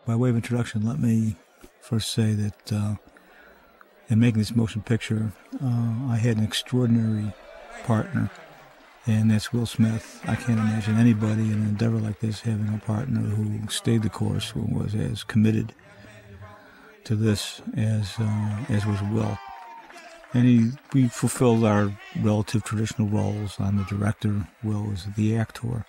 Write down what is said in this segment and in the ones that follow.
By way of introduction, let me first say that in making this motion picture, I had an extraordinary partner, and that's Will Smith. I can't imagine anybody in an endeavor like this having a partner who stayed the course, who was as committed to this as was Will. And we fulfilled our relative traditional roles. I'm the director, Will was the actor.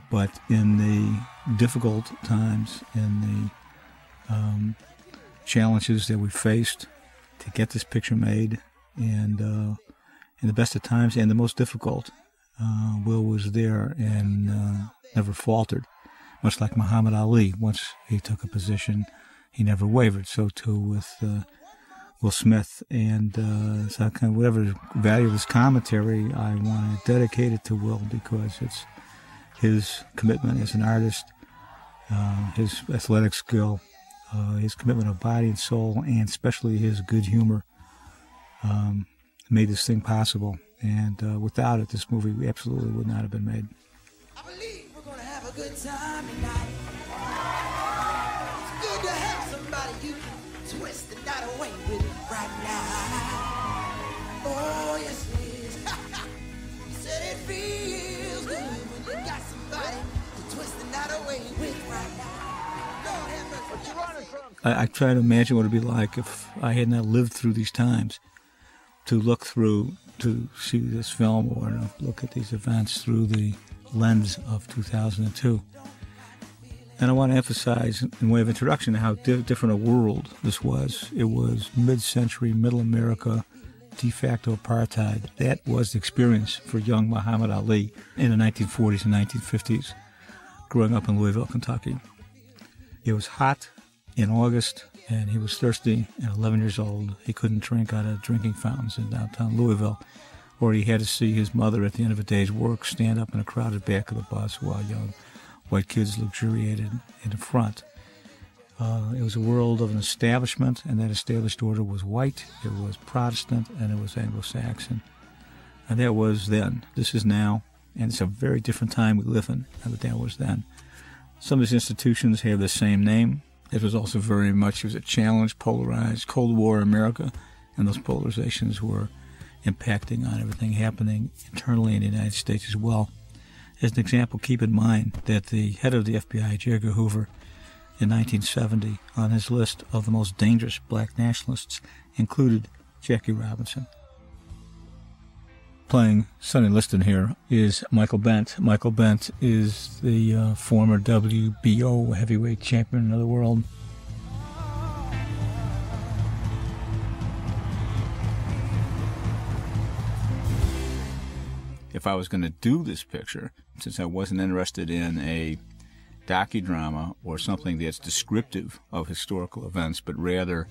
But in the difficult times, in the challenges that we faced to get this picture made, and in the best of times and the most difficult, Will was there and never faltered. Much like Muhammad Ali, once he took a position, he never wavered. So too with Will Smith, and so kind of whatever value of his commentary, I want to dedicate it to Will because it's his commitment as an artist, his athletic skill, his commitment of body and soul, and especially his good humor made this thing possible. And without it, this movie absolutely would not have been made. I believe we're going to have a good time tonight. It's good to have somebody you can twist the night away with right now. Oh, yes it is. You said it feels good when you got somebody to twist the night away with right now. Lord have mercy. What you running from? I try to imagine what it would be like if I had not lived through these times, to look through, to see this film or to look at these events through the lens of 2002. And I want to emphasize, in way of introduction, how different a world this was. It was mid-century, middle America, de facto apartheid. That was the experience for young Muhammad Ali in the 1940s and 1950s, growing up in Louisville, Kentucky. It was hot in August, and he was thirsty. At 11 years old, he couldn't drink out of drinking fountains in downtown Louisville, or he had to see his mother at the end of a day's work stand up in a crowded back of the bus while young white kids luxuriated in the front. It was a world of an establishment, and that established order was white, it was Protestant, and it was Anglo-Saxon. And that was then. This is now, and it's a very different time we live in than that was then. Some of these institutions have the same name. It was also very much, it was a challenge, polarized, Cold War America, and those polarizations were impacting on everything happening internally in the United States as well. As an example, keep in mind that the head of the FBI, J. Edgar Hoover, in 1970, on his list of the most dangerous black nationalists, included Jackie Robinson. Playing Sonny Liston here is Michael Bent. Michael Bent is the former WBO heavyweight champion of the world. If I was going to do this picture, since I wasn't interested in a docudrama or something that's descriptive of historical events, but rather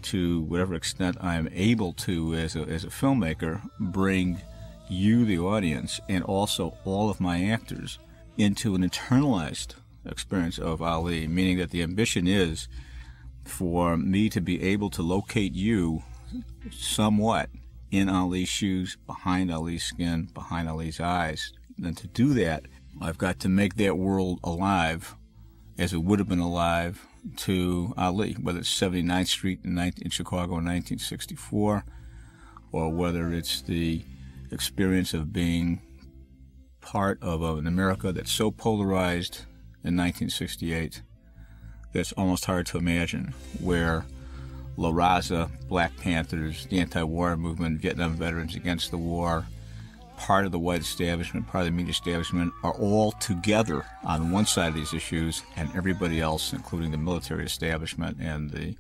to whatever extent I am able to, as a filmmaker, bring you, the audience, and also all of my actors into an internalized experience of Ali, meaning that the ambition is for me to be able to locate you somewhat in Ali's shoes, behind Ali's skin, behind Ali's eyes. And to do that, I've got to make that world alive as it would have been alive to Ali, whether it's 79th Street in Chicago in 1964, or whether it's the experience of being part of an America that's so polarized in 1968 that's almost hard to imagine, where La Raza, Black Panthers, the anti-war movement, Vietnam veterans against the war, part of the white establishment, part of the media establishment, are all together on one side of these issues, and everybody else, including the military establishment and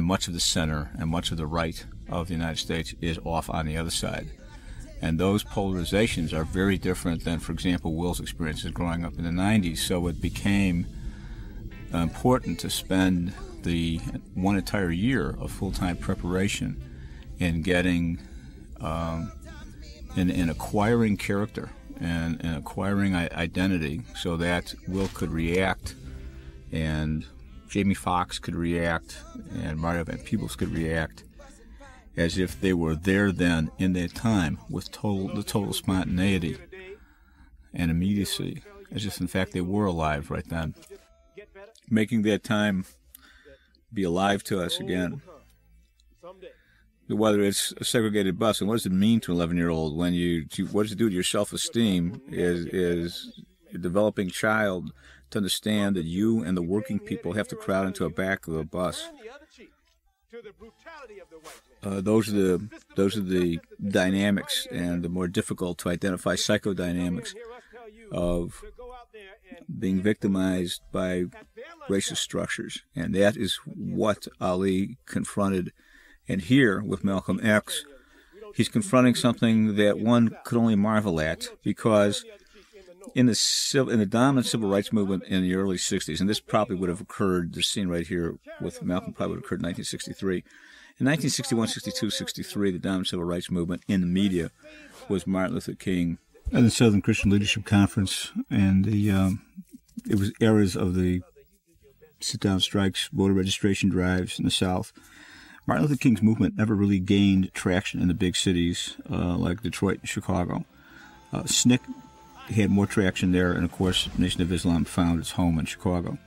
much of the center and much of the right of the United States, is off on the other side. And those polarizations are very different than, for example, Will's experiences growing up in the 90s. So it became important to spend the one entire year of full-time preparation in getting, in acquiring character and acquiring identity so that Will could react and Jamie Foxx could react and Mario Van Peebles could react as if they were there then in that time with the total spontaneity and immediacy, as if in fact they were alive right then. making that time be alive to us again. Whether it's a segregated bus, and what does it mean to an 11-year-old when what does it do to your self-esteem is a developing child to understand that you and the working people have to crowd into a back of a bus. Those are the dynamics, and the more difficult to identify psychodynamics of being victimized by racist structures, and that is what Ali confronted. And here, with Malcolm X, he's confronting something that one could only marvel at, because in the dominant civil rights movement in the early 60s, and this probably would have occurred, this scene right here with Malcolm probably would have occurred in 1963. In 1961, 62, 63, the dominant civil rights movement in the media was Martin Luther King and the Southern Christian Leadership Conference, and it was eras of the sit-down strikes, voter registration drives in the South. Martin Luther King's movement never really gained traction in the big cities like Detroit and Chicago. SNCC had more traction there, and of course, Nation of Islam found its home in Chicago.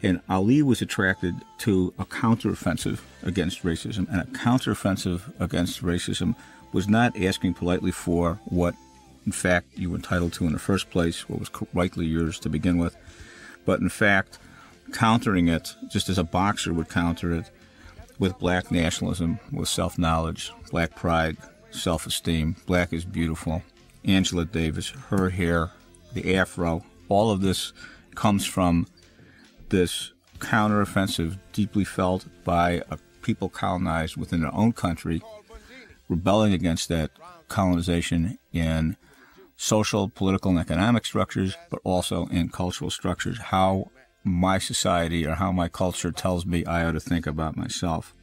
And Ali was attracted to a counteroffensive against racism, and a counteroffensive against racism was not asking politely for what, in fact, you were entitled to in the first place, what was rightly yours to begin with, but in fact, countering it just as a boxer would counter it, with black nationalism, with self-knowledge, black pride, self-esteem. Black is beautiful. Angela Davis, her hair, the afro, all of this comes from this counteroffensive deeply felt by a people colonized within their own country, rebelling against that colonization in social, political, and economic structures, but also in cultural structures. How my society or how my culture tells me I ought to think about myself.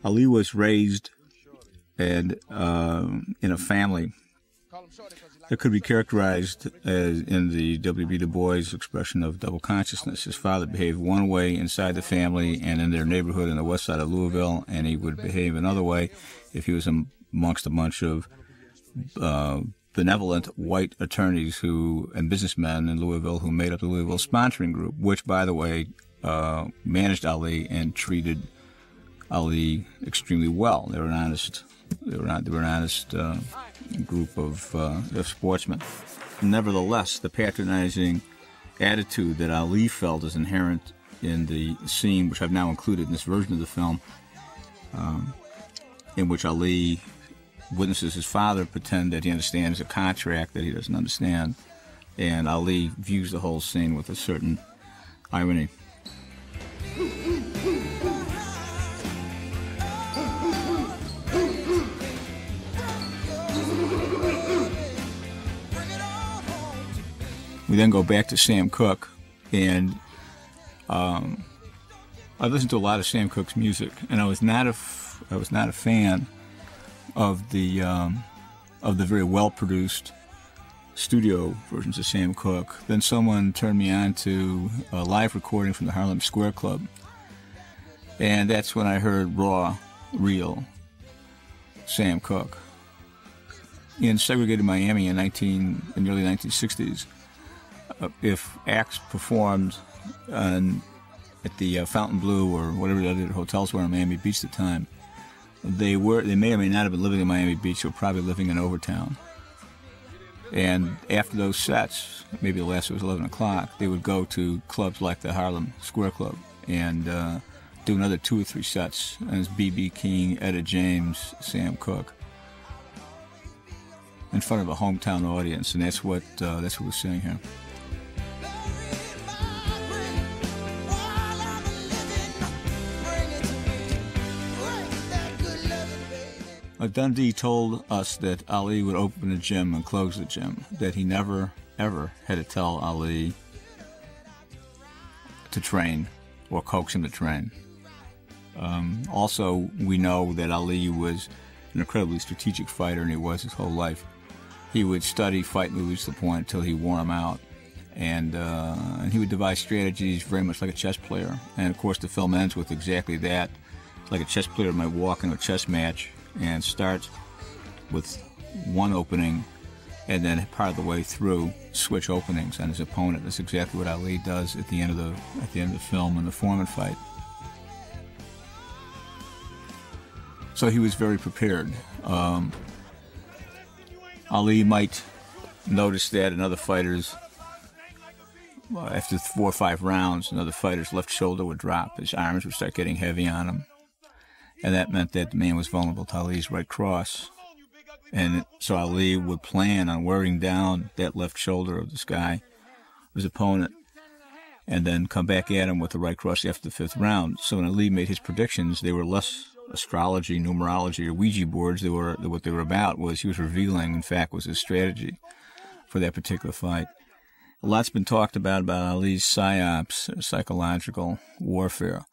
Ali was raised in a family that could be characterized as, in the W.B. Du Bois expression of double consciousness. His father behaved one way inside the family and in their neighborhood in the west side of Louisville, and he would behave another way if he was amongst a bunch of benevolent white attorneys and businessmen in Louisville who made up the Louisville sponsoring group, which, by the way, managed Ali and treated Ali extremely well. They were an honest group of sportsmen. Nevertheless, the patronizing attitude that Ali felt is inherent in the scene, which I've now included in this version of the film, in which Ali witnesses his father pretend that he understands a contract that he doesn't understand, and Ali views the whole scene with a certain irony. We then go back to Sam Cooke, and I listened to a lot of Sam Cooke's music, and I was not a fan of the very well-produced studio versions of Sam Cooke. Then someone turned me on to a live recording from the Harlem Square Club, and that's when I heard raw, real Sam Cooke. In segregated Miami in the early 1960s, if acts performed at the Fontainebleau or whatever the other hotels were in Miami Beach at the time, they may or may not have been living in Miami Beach. They were probably living in Overtown. And after those sets, maybe the last was 11 o'clock, they would go to clubs like the Harlem Square Club and do another 2 or 3 sets. And it's B.B. King, Etta James, Sam Cooke, in front of a hometown audience, and that's what we're seeing here. Dundee told us that Ali would open a gym and close the gym, that he never, ever had to tell Ali to train or coax him to train. Also, we know that Ali was an incredibly strategic fighter, and he was his whole life. He would study fight moves to the point until he wore them out, and he would devise strategies very much like a chess player. And, of course, the film ends with exactly that, like a chess player might walk into a chess match and start with one opening and then part of the way through switch openings on his opponent. That's exactly what Ali does at the end of the film in the Foreman fight. So he was very prepared. Ali might notice that in other fighters, after 4 or 5 rounds, another fighter's left shoulder would drop. His arms would start getting heavy on him. And that meant that the man was vulnerable to Ali's right cross. And so Ali would plan on wearing down that left shoulder of this guy, his opponent, and then come back at him with the right cross after the 5th round. So when Ali made his predictions, they were less astrology, numerology, or Ouija boards. What they were about was he was revealing, in fact, was his strategy for that particular fight. A lot's been talked about Ali's psyops, psychological warfare.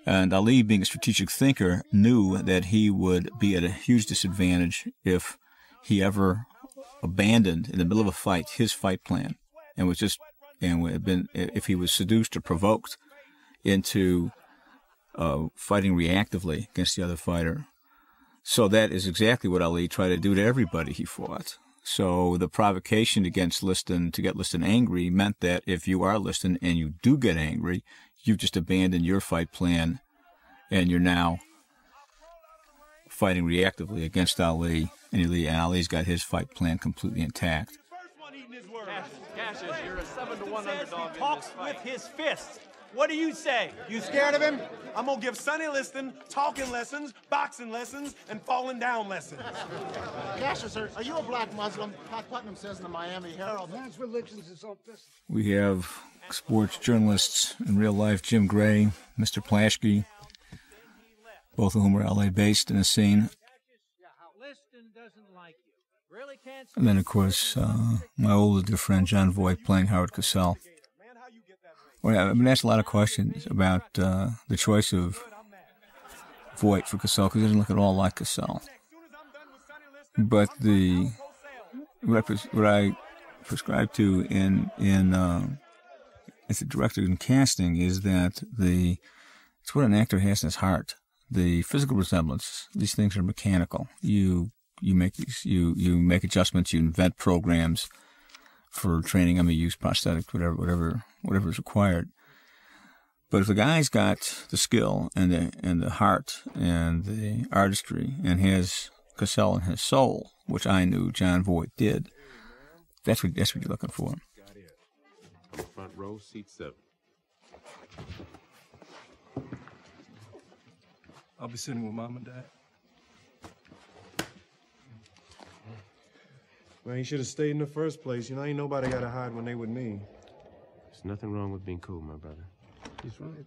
And Ali, being a strategic thinker, knew that he would be at a huge disadvantage if he ever abandoned, in the middle of a fight, his fight plan, and if he was seduced or provoked into fighting reactively against the other fighter. So that is exactly what Ali tried to do to everybody he fought. So the provocation against Liston, to get Liston angry, meant that if you are Liston and you do get angry, you've just abandoned your fight plan, and you're now fighting reactively against Ali, and Ali's got his fight plan completely intact. Cassius, you're a 7-to-1 underdog. He talks with his fists. What do you say? You scared of him? I'm gonna give Sonny Liston talking lessons, boxing lessons, and falling down lessons. Cassius, sir, are you a black Muslim? Pat Putnam says in the Miami Herald. Man's religion's his own business. We have sports journalists in real life, Jim Gray, Mr. Plaschke, both of whom are LA-based in the scene. And then, of course, my older dear friend, John Voight, playing Howard Cosell. Well, I've been asked a lot of questions about the choice of Voight for Cosell, because he doesn't look at all like Cosell. But what I prescribe to as a director in casting is that it's what an actor has in his heart. The physical resemblance, these things are mechanical. You make adjustments, you invent programs for training. You use prosthetics, whatever is required. But if the guy's got the skill and the heart and the artistry and has Cosell in his soul, which I knew John Voight did, that's what you're looking for. Front row, seat 7. I'll be sitting with Mom and Dad. Well, he should have stayed in the first place. You know, ain't nobody got to hide when they with me. There's nothing wrong with being cool, my brother. He's right.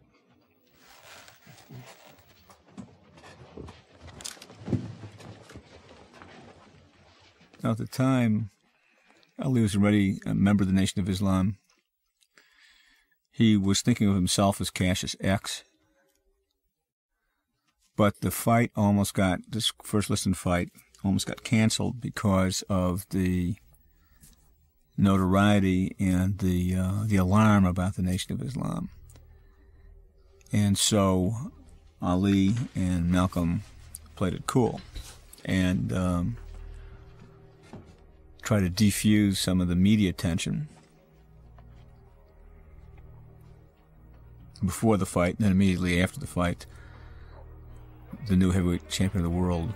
Now, at the time, Ali was already a member of the Nation of Islam. He was thinking of himself as Cassius X. But the fight this first Liston fight almost got canceled because of the notoriety and the alarm about the Nation of Islam. And so Ali and Malcolm played it cool and tried to defuse some of the media tension before the fight, and then immediately after the fight, the new heavyweight champion of the world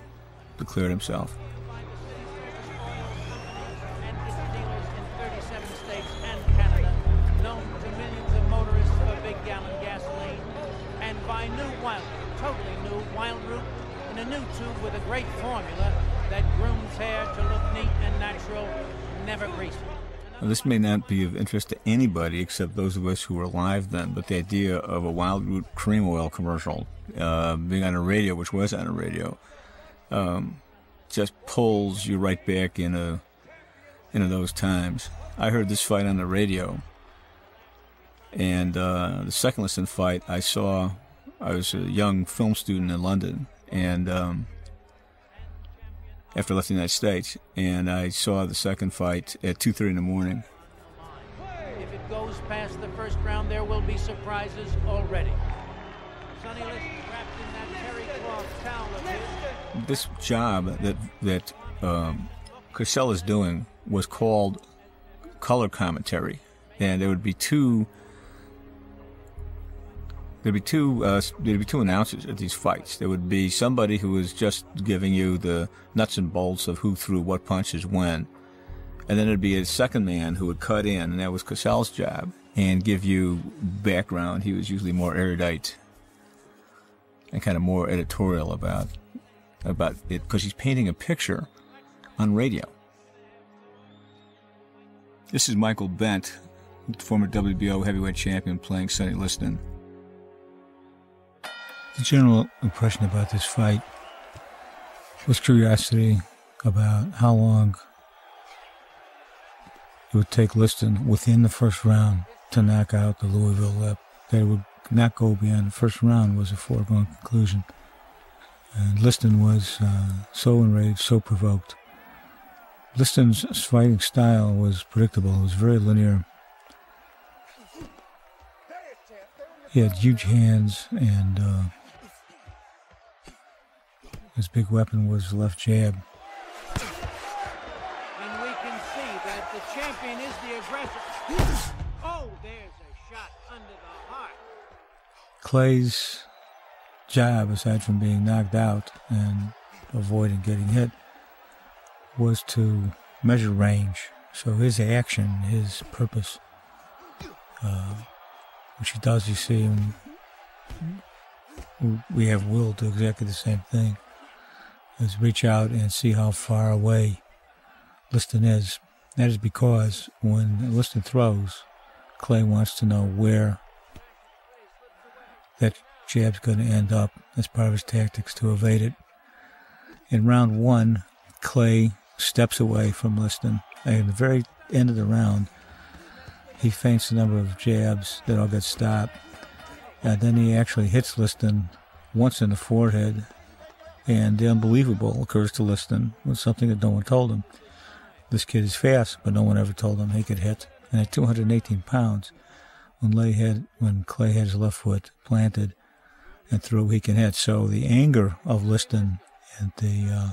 declared himself. And its dealers in 37 states and Canada, known to millions of motorists for big gallon gasoline, and by totally new wild root in a new tube with a great formula that grooms hair to look neat and natural, never greasy. Now, this may not be of interest to anybody except those of us who were alive then, but the idea of a wild root cream oil commercial being on a radio, which was on a radio, just pulls you right back into those times. I heard this fight on the radio, and the second Liston fight I was a young film student in London, and after I left the United States, and I saw the second fight at 2:30 in the morning. If it goes past the first round, there will be surprises already. Sonny Liston wrapped in that terry cloth towel of his. This job that Casella's doing was called color commentary, and there would be two announcers at these fights. There would be somebody who was just giving you the nuts and bolts of who threw what punches when, and then there'd be a second man who would cut in, and that was Casella's job, and give you background. He was usually more erudite and kind of more editorial about it, because he's painting a picture on radio. This is Michael Bent, former WBO heavyweight champion, playing Sonny Liston. The general impression about this fight was curiosity about how long it would take Liston within the first round to knock out the Louisville Lip. That it would not go beyond the first round was a foregone conclusion. And Liston was so enraged, so provoked. Liston's fighting style was predictable. It was very linear. He had huge hands, and his big weapon was the left jab. And we can see that the champion is the aggressor. Oh, there's a shot under the heart. Clay's job, aside from being knocked out and avoiding getting hit, was to measure range. So his action, his purpose, which he does, you see him, we have Will do exactly the same thing, is reach out and see how far away Liston is. That is because when Liston throws, Clay wants to know where that jab's going to end up as part of his tactics to evade it. In round one, Clay steps away from Liston. At the very end of the round, he feints a number of jabs that all get stopped. And then he actually hits Liston once in the forehead. And the unbelievable occurs to Liston with something that no one told him. This kid is fast, but no one ever told him he could hit. And at 218 pounds, when Clay had his left foot planted and threw, he can hit. So the anger of Liston at the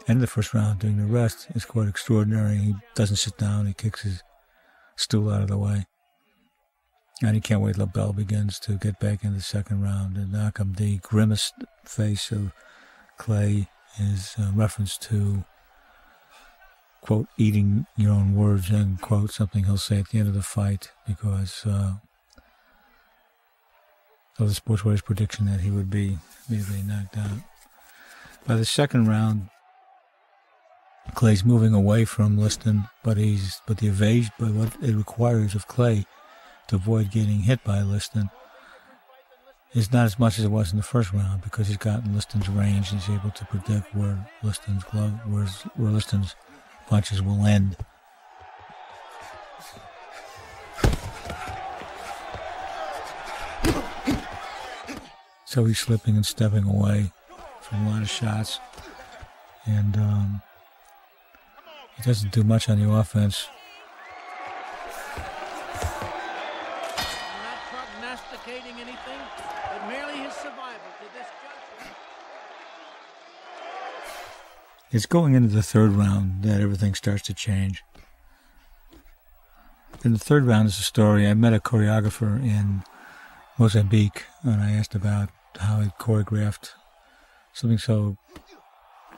end of the first round during the rest is quite extraordinary. He doesn't sit down. He kicks his stool out of the way. And he can't wait till the bell begins to get back in the second round and knock him. The grimaced face of Clay is a reference to, quote, eating your own words, end quote, something he'll say at the end of the fight because of the sports writer's prediction that he would be immediately knocked out. By the second round, Clay's moving away from Liston, but what it requires of Clay to avoid getting hit by Liston is not as much as it was in the first round, because he's gotten Liston's range and he's able to predict where Liston's punches will end. So he's slipping and stepping away from a lot of shots, and he doesn't do much on the offense. I'm not prognosticating anything, but merely his survival to this juncture. It's going into the third round that everything starts to change. In the third round is a story. I met a choreographer in Mozambique, and I asked about how he choreographed something so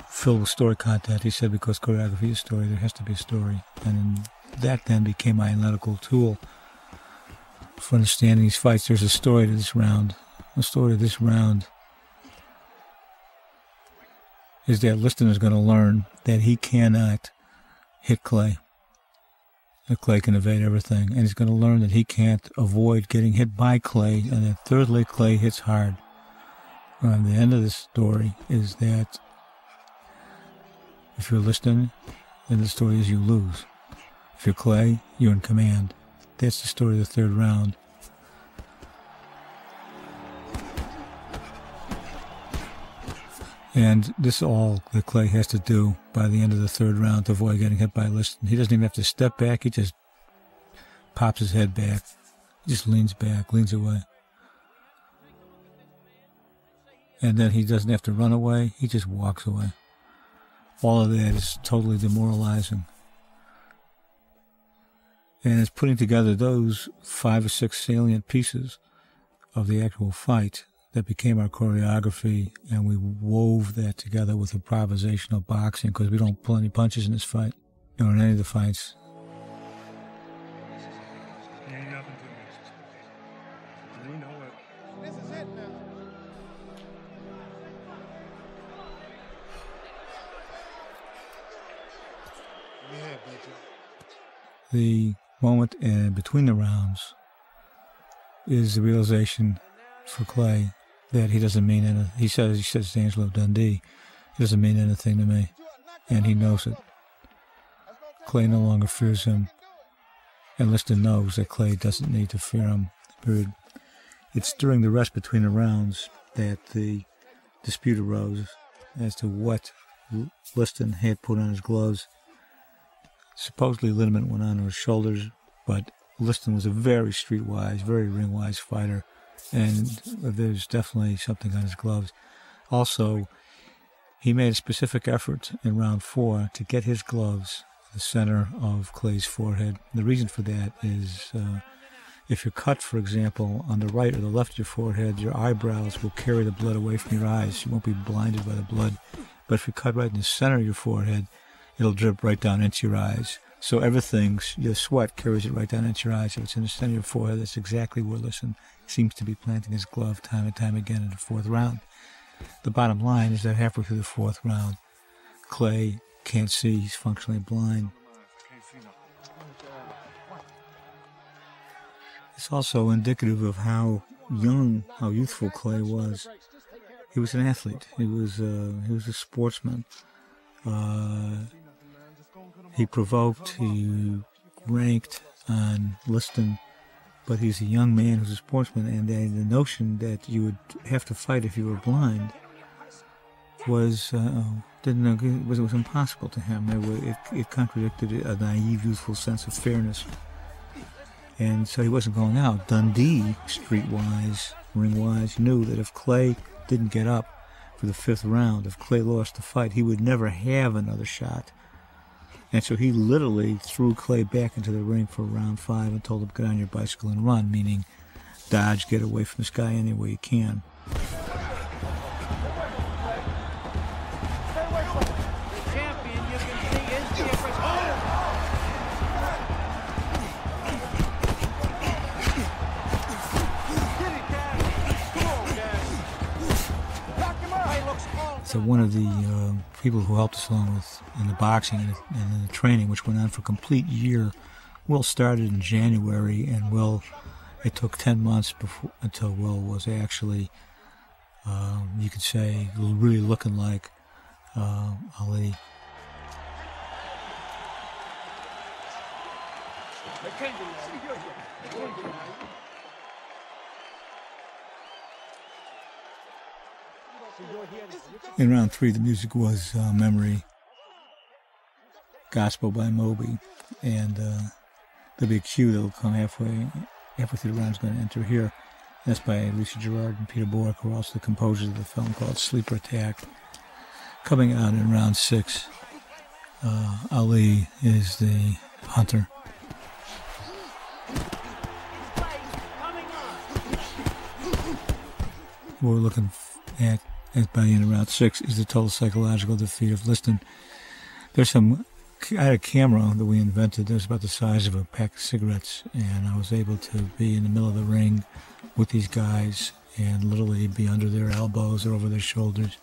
filled with story content. He said because choreography is story, there has to be a story. And that then became my analytical tool for understanding these fights. There's a story to this round. The story of this round is that Liston is going to learn that he cannot hit Clay. That Clay can evade everything. And he's going to learn that he can't avoid getting hit by Clay. And then thirdly, Clay hits hard. And the end of this story is that if you're Liston, then the story is you lose. If you're Clay, you're in command. That's the story of the third round. And this is all that Clay has to do by the end of the third round to avoid getting hit by Liston. He doesn't even have to step back. He just pops his head back. He just leans back, leans away. And then he doesn't have to run away. He just walks away. all of that is totally demoralizing. And it's putting together those 5 or 6 salient pieces of the actual fight that became our choreography, and we wove that together with improvisational boxing, because we don't pull any punches in this fight, or in any of the fights. Ain't nothing to me. You know it. This is it now. Yeah, Big Joe. The moment between the rounds is the realization for Clay that he doesn't mean anything. He says to Angelo Dundee, he doesn't mean anything to me, and he knows it. Clay no longer fears him, and Liston knows that Clay doesn't need to fear him. Period. It's during the rest between the rounds that the dispute arose as to what Liston had put on his gloves. Supposedly liniment went on his shoulders, but Liston was a very streetwise, very ring-wise fighter, and there's definitely something on his gloves. Also, he made a specific effort in round 4 to get his gloves to the center of Clay's forehead. The reason for that is if you're cut, for example, on the right or the left of your forehead, your eyebrows will carry the blood away from your eyes. You won't be blinded by the blood. But if you're cut right in the center of your forehead, it'll drip right down into your eyes. So everything, your sweat carries it right down into your eyes. If it's in the center of your forehead, that's exactly where Liston seems to be planting his glove time and time again in the 4th round. The bottom line is that halfway through the 4th round, Clay can't see. He's functionally blind. It's also indicative of how young, how youthful Clay was. He was an athlete. He was a sportsman. He provoked, he ranked on Liston, but he's a young man who's a sportsman, and the notion that you would have to fight if you were blind was impossible to him. It contradicted a naive, youthful sense of fairness. And so he wasn't going out. Dundee, streetwise, ring-wise, knew that if Clay didn't get up for the 5th round, if Clay lost the fight, he would never have another shot. And so he literally threw Clay back into the ring for round 5 and told him, get on your bicycle and run, meaning dodge, get away from this guy any way you can. The champion, you can see, is the So one of the people who helped us along with in the boxing and in the training, which went on for a complete year, Will started in January, and it took 10 months until Will was actually, you could say, really looking like Ali. In round 3, the music was Memory, Gospel by Moby, and there'll be a cue that'll come halfway through the round is going to enter here. That's by Lisa Gerard and Peter Bork, who are also the composers of the film called Sleeper Attack. Coming out in round 6, Ali is the hunter. What we're looking at by the end of round 6 is the total psychological defeat of Liston. I had a camera that we invented that was about the size of a pack of cigarettes, and I was able to be in the middle of the ring with these guys and literally be under their elbows or over their shoulders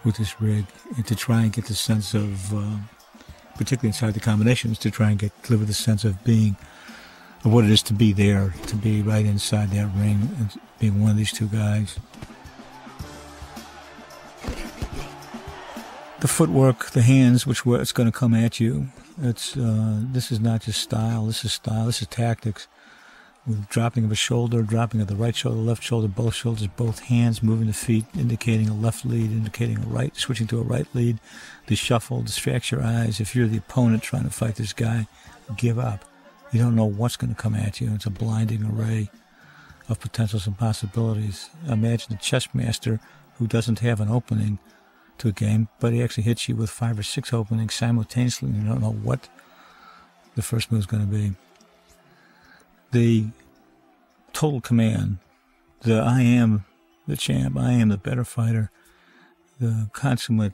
with this rig, and to try and get the sense of, particularly inside the combinations, to try and deliver the sense of what it is to be there, to be right inside that ring and being one of these two guys. The footwork, the hands, it's going to come at you. This is not just style. This is tactics. With dropping of a shoulder, dropping of the right shoulder, left shoulder, both shoulders, both hands, moving the feet, indicating a left lead, indicating a right, switching to a right lead. The shuffle distracts your eyes. If you're the opponent trying to fight this guy, give up. You don't know what's going to come at you. It's a blinding array of potentials and possibilities. Imagine a chess master who doesn't have an opening to a game, but he actually hits you with 5 or 6 openings simultaneously, and you don't know what the first move is going to be. The total command, the I am the champ, I am the better fighter, the consummate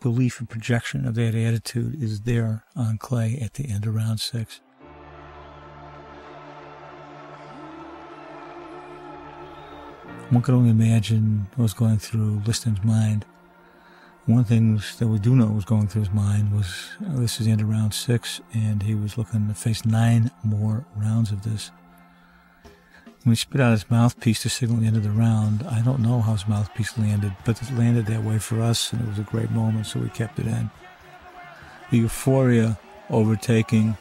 belief and projection of that attitude is there on Clay at the end of round 6. One can only imagine what was going through Liston's mind. One thing that we do know was going through his mind was this is the end of round 6, and he was looking to face 9 more rounds of this. When he spit out his mouthpiece to signal the end of the round, I don't know how his mouthpiece landed, but it landed that way for us, and it was a great moment, so we kept it in. The euphoria overtaking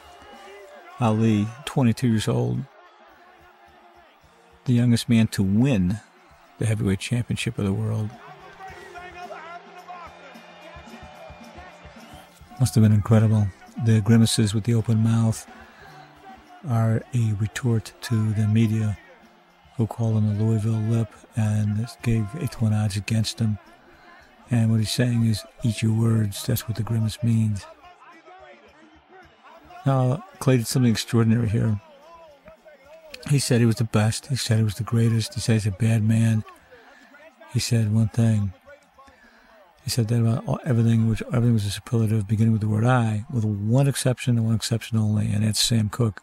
Ali, 22 years old, the youngest man to win the heavyweight championship of the world. Must have been incredible. The grimaces with the open mouth are a retort to the media, who call him the Louisville Lip, and gave 8-to-1 odds against him. And what he's saying is, eat your words. That's what the grimace means. Now, Clay did something extraordinary here. He said he was the best. He said he was the greatest. He said he's a bad man. He said one thing. He said that about everything was a superlative, beginning with the word I, with one exception and one exception only, and that's Sam Cooke.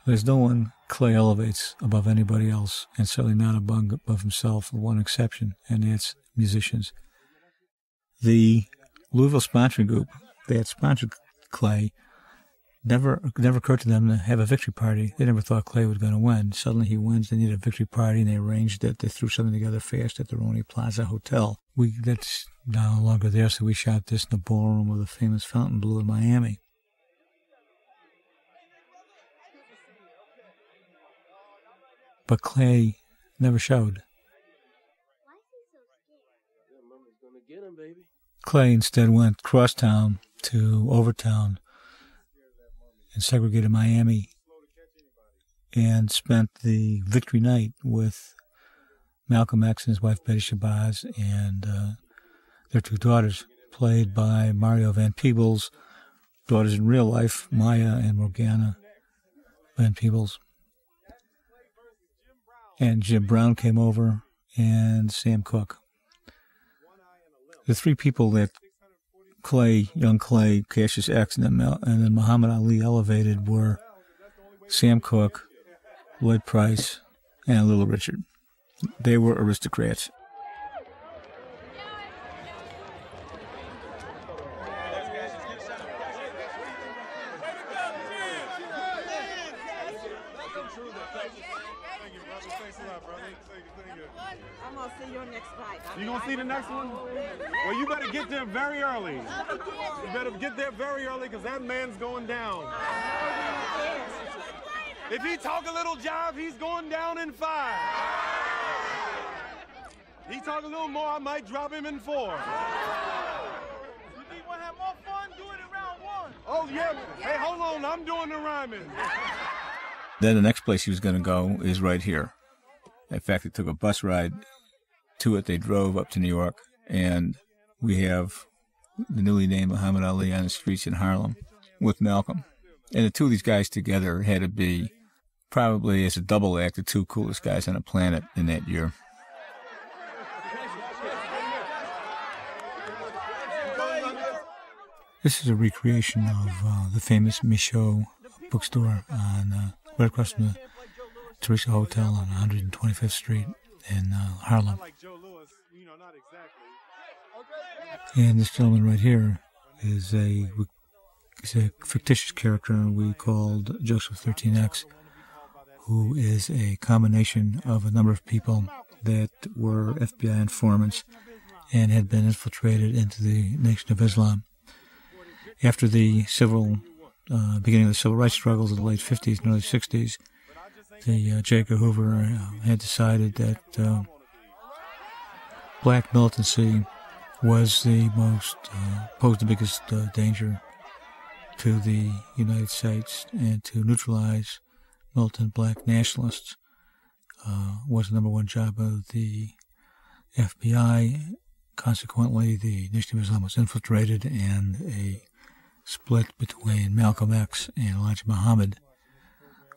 There's no one Clay elevates above anybody else, and certainly not above himself, with one exception, and that's musicians. The Louisville sponsoring group that sponsored Clay never occurred to them to have a victory party. They never thought Clay was going to win. Suddenly he wins. They need a victory party, and they arranged it. They threw something together fast at the Roney Plaza Hotel. That's no longer there, so we shot this in the ballroom of the famous Fontainebleau in Miami. But Clay never showed. Clay instead went crosstown to Overtown in segregated Miami and spent the victory night with Malcolm X and his wife Betty Shabazz and their 2 daughters, played by Mario Van Peebles, daughters in real life, Maya and Morgana Van Peebles. And Jim Brown came over, and Sam Cooke. The 3 people that Clay, young Clay, Cassius X, and then Muhammad Ali elevated were Sam Cooke, Lloyd Price, and Little Richard. They were aristocrats. I'm gonna see your next fight. You gonna see the next one? Well, you better get there very early. You better get there very early, because that man's going down. If he talk a little jive, he's going down in 5. He talk a little more, I might drop him in 4. You think we'll have more fun doing it round 1? Oh, yeah. Hey, hold on. I'm doing the rhyming. Then the next place he was going to go is right here. In fact, they took a bus ride to it. They drove up to New York, and we have the newly named Muhammad Ali on the streets in Harlem with Malcolm. And the 2 of these guys together had to be, probably as a double act, the 2 coolest guys on the planet in that year. This is a recreation of the famous Michaud bookstore on right across from the Teresa Hotel on 125th Street in Harlem. And this gentleman right here is a fictitious character we called Joseph 13X, who is a combination of a number of people that were FBI informants and had been infiltrated into the Nation of Islam. After the beginning of the civil rights struggles of the late 50s and early 60s, the J. Edgar Hoover had decided that black militancy was the posed the biggest danger to the United States, and to neutralize militant black nationalists was the #1 job of the FBI. consequently, the Nation of Islam was infiltrated, and a split between Malcolm X and Elijah Muhammad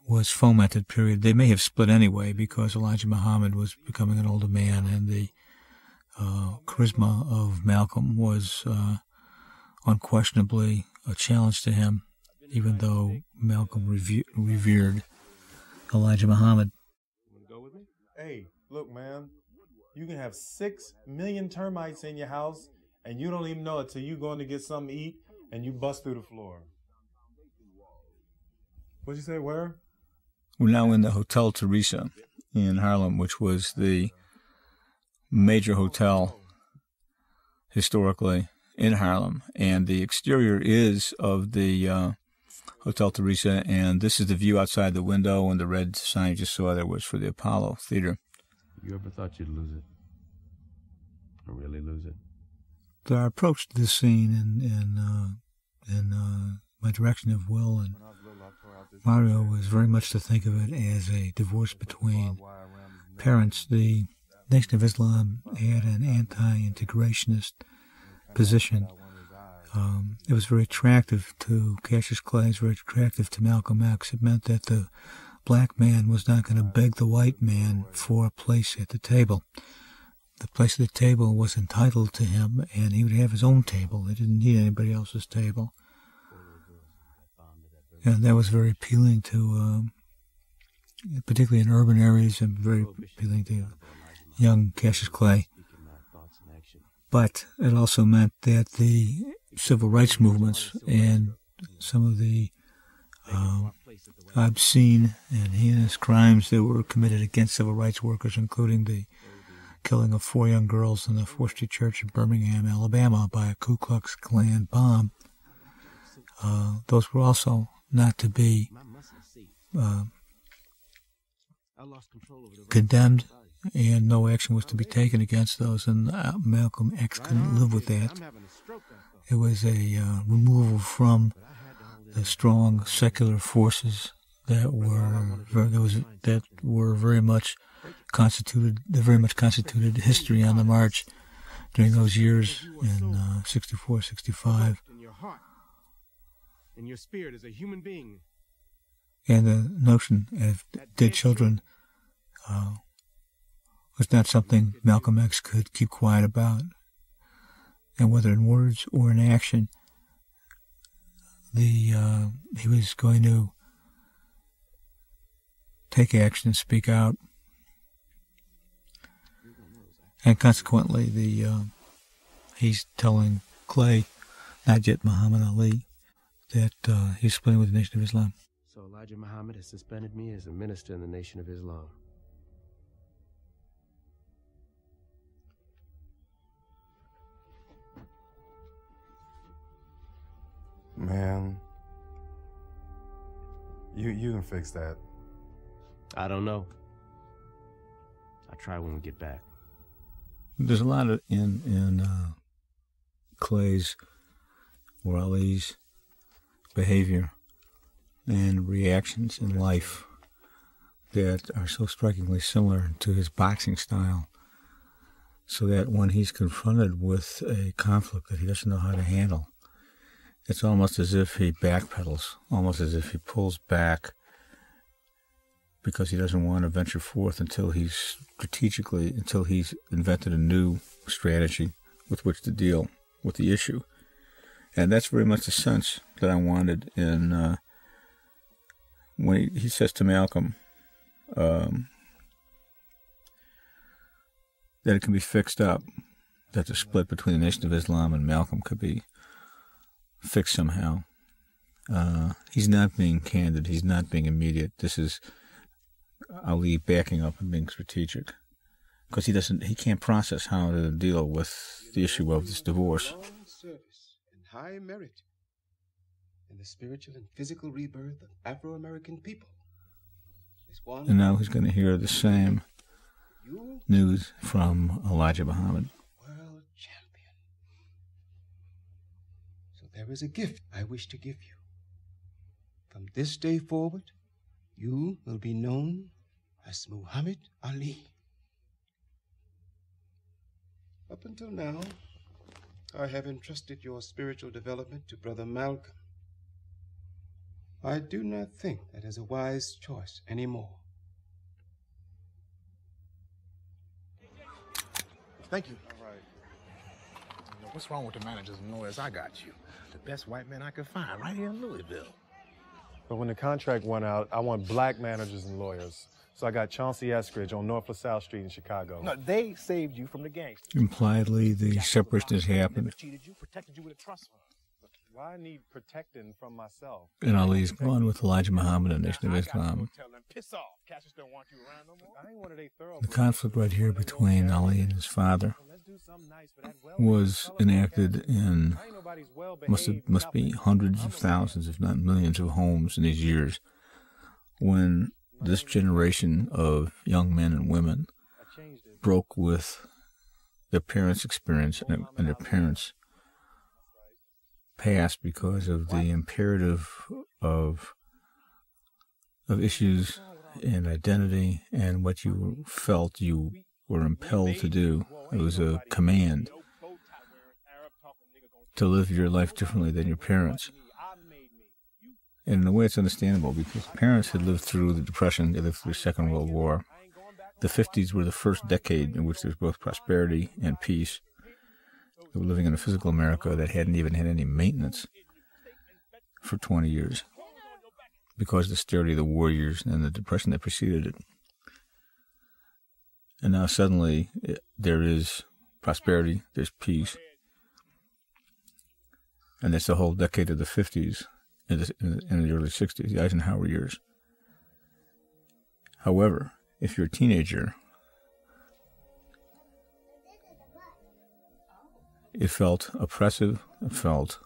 was fomented, period. They may have split anyway because Elijah Muhammad was becoming an older man, and the charisma of Malcolm was unquestionably a challenge to him, even though Malcolm revered Elijah Muhammad. Hey, look, man, you can have 6 million termites in your house, and you don't even know it till you going to get something to eat, and you bust through the floor. What'd you say, where? We're now in the Hotel Teresa in Harlem, which was the major hotel historically in Harlem. And the exterior is of the Hotel Teresa, and this is the view outside the window, and the red sign you just saw there was for the Apollo Theater. You ever thought you'd lose it? Or really lose it? Our approach to this scene in my direction of Will and Mario was very much to think of it as a divorce between parents. The Nation of Islam had an anti-integrationist position. It was very attractive to Cassius Clay. It was very attractive to Malcolm X. It meant that the black man was not going to beg the white man for a place at the table. The place at the table was entitled to him, and he would have his own table. He didn't need anybody else's table. And that was very appealing to, particularly in urban areas, and very appealing to young Cassius Clay. But it also meant that the civil rights movements and some of the obscene and heinous crimes that were committed against civil rights workers, including the killing of 4 young girls in the 4th Street Church in Birmingham, Alabama, by a Ku Klux Klan bomb, those were also not to be condemned, and no action was to be taken against those, and Malcolm X couldn't live with that. It was a removal from the strong secular forces that were very much constituted history on the march during those years in 64, 65. In your spirit as a human being. And the notion of dead children was not something Malcolm X could keep quiet about. And whether in words or in action, he was going to take action and speak out. And consequently, he's telling Clay, not yet Muhammad Ali, that he's splitting with the Nation of Islam. So Elijah Muhammad has suspended me as a minister in the Nation of Islam. Man, you can fix that. I don't know. I'll try when we get back. There's a lot of in Clay's or Ali's behavior and reactions in life that are so strikingly similar to his boxing style, so that when he's confronted with a conflict that he doesn't know how to handle, it's almost as if he backpedals, almost as if he pulls back because he doesn't want to venture forth until he's invented a new strategy with which to deal with the issue. And that's very much the sense that I wanted in when he says to Malcolm that it can be fixed up, that the split between the Nation of Islam and Malcolm could be fixed somehow. He's not being candid. He's not being immediate. This is Ali backing up and being strategic, because he can't process how to deal with the issue of this divorce. Service and high merit in the spiritual and physical rebirth of Afro-American people. And now he's going to hear the same news from Elijah Muhammad. World champion. So there is a gift I wish to give you. From this day forward, you will be known as Muhammad Ali. Up until now, I have entrusted your spiritual development to Brother Malcolm. I do not think that is a wise choice anymore. Thank you. All right. What's wrong with the managers and lawyers? I got you. The best white man I could find right here in Louisville. But when the contract went out, I want black managers and lawyers. So I got Chauncey Eskridge on North LaSalle Street in Chicago. No, they saved you from the gangsters. Impliedly, the separation has happened. Cheated you, protected you with a trust fund. Why I need protecting from myself? And Ali's gone with Elijah Muhammad and Nation of Islam. Piss off. Cassius don't want you around no more. I ain't one of they thorough. The conflict right here between Ali and his father was enacted in must be hundreds of thousands, if not millions, of homes in these years when this generation of young men and women broke with their parents' experience and their parents' past because of the imperative of issues and identity and what you felt you were impelled to do. It was a command to live your life differently than your parents. And in a way it's understandable because parents had lived through the Depression, they lived through the Second World War. The 50s were the first decade in which there was both prosperity and peace. They were living in a physical America that hadn't even had any maintenance for 20 years because of the austerity of the war years and the Depression that preceded it. And now suddenly there is prosperity, there's peace. And that's the whole decade of the 50s and the early 60s, the Eisenhower years. However, if you're a teenager, it felt oppressive, it felt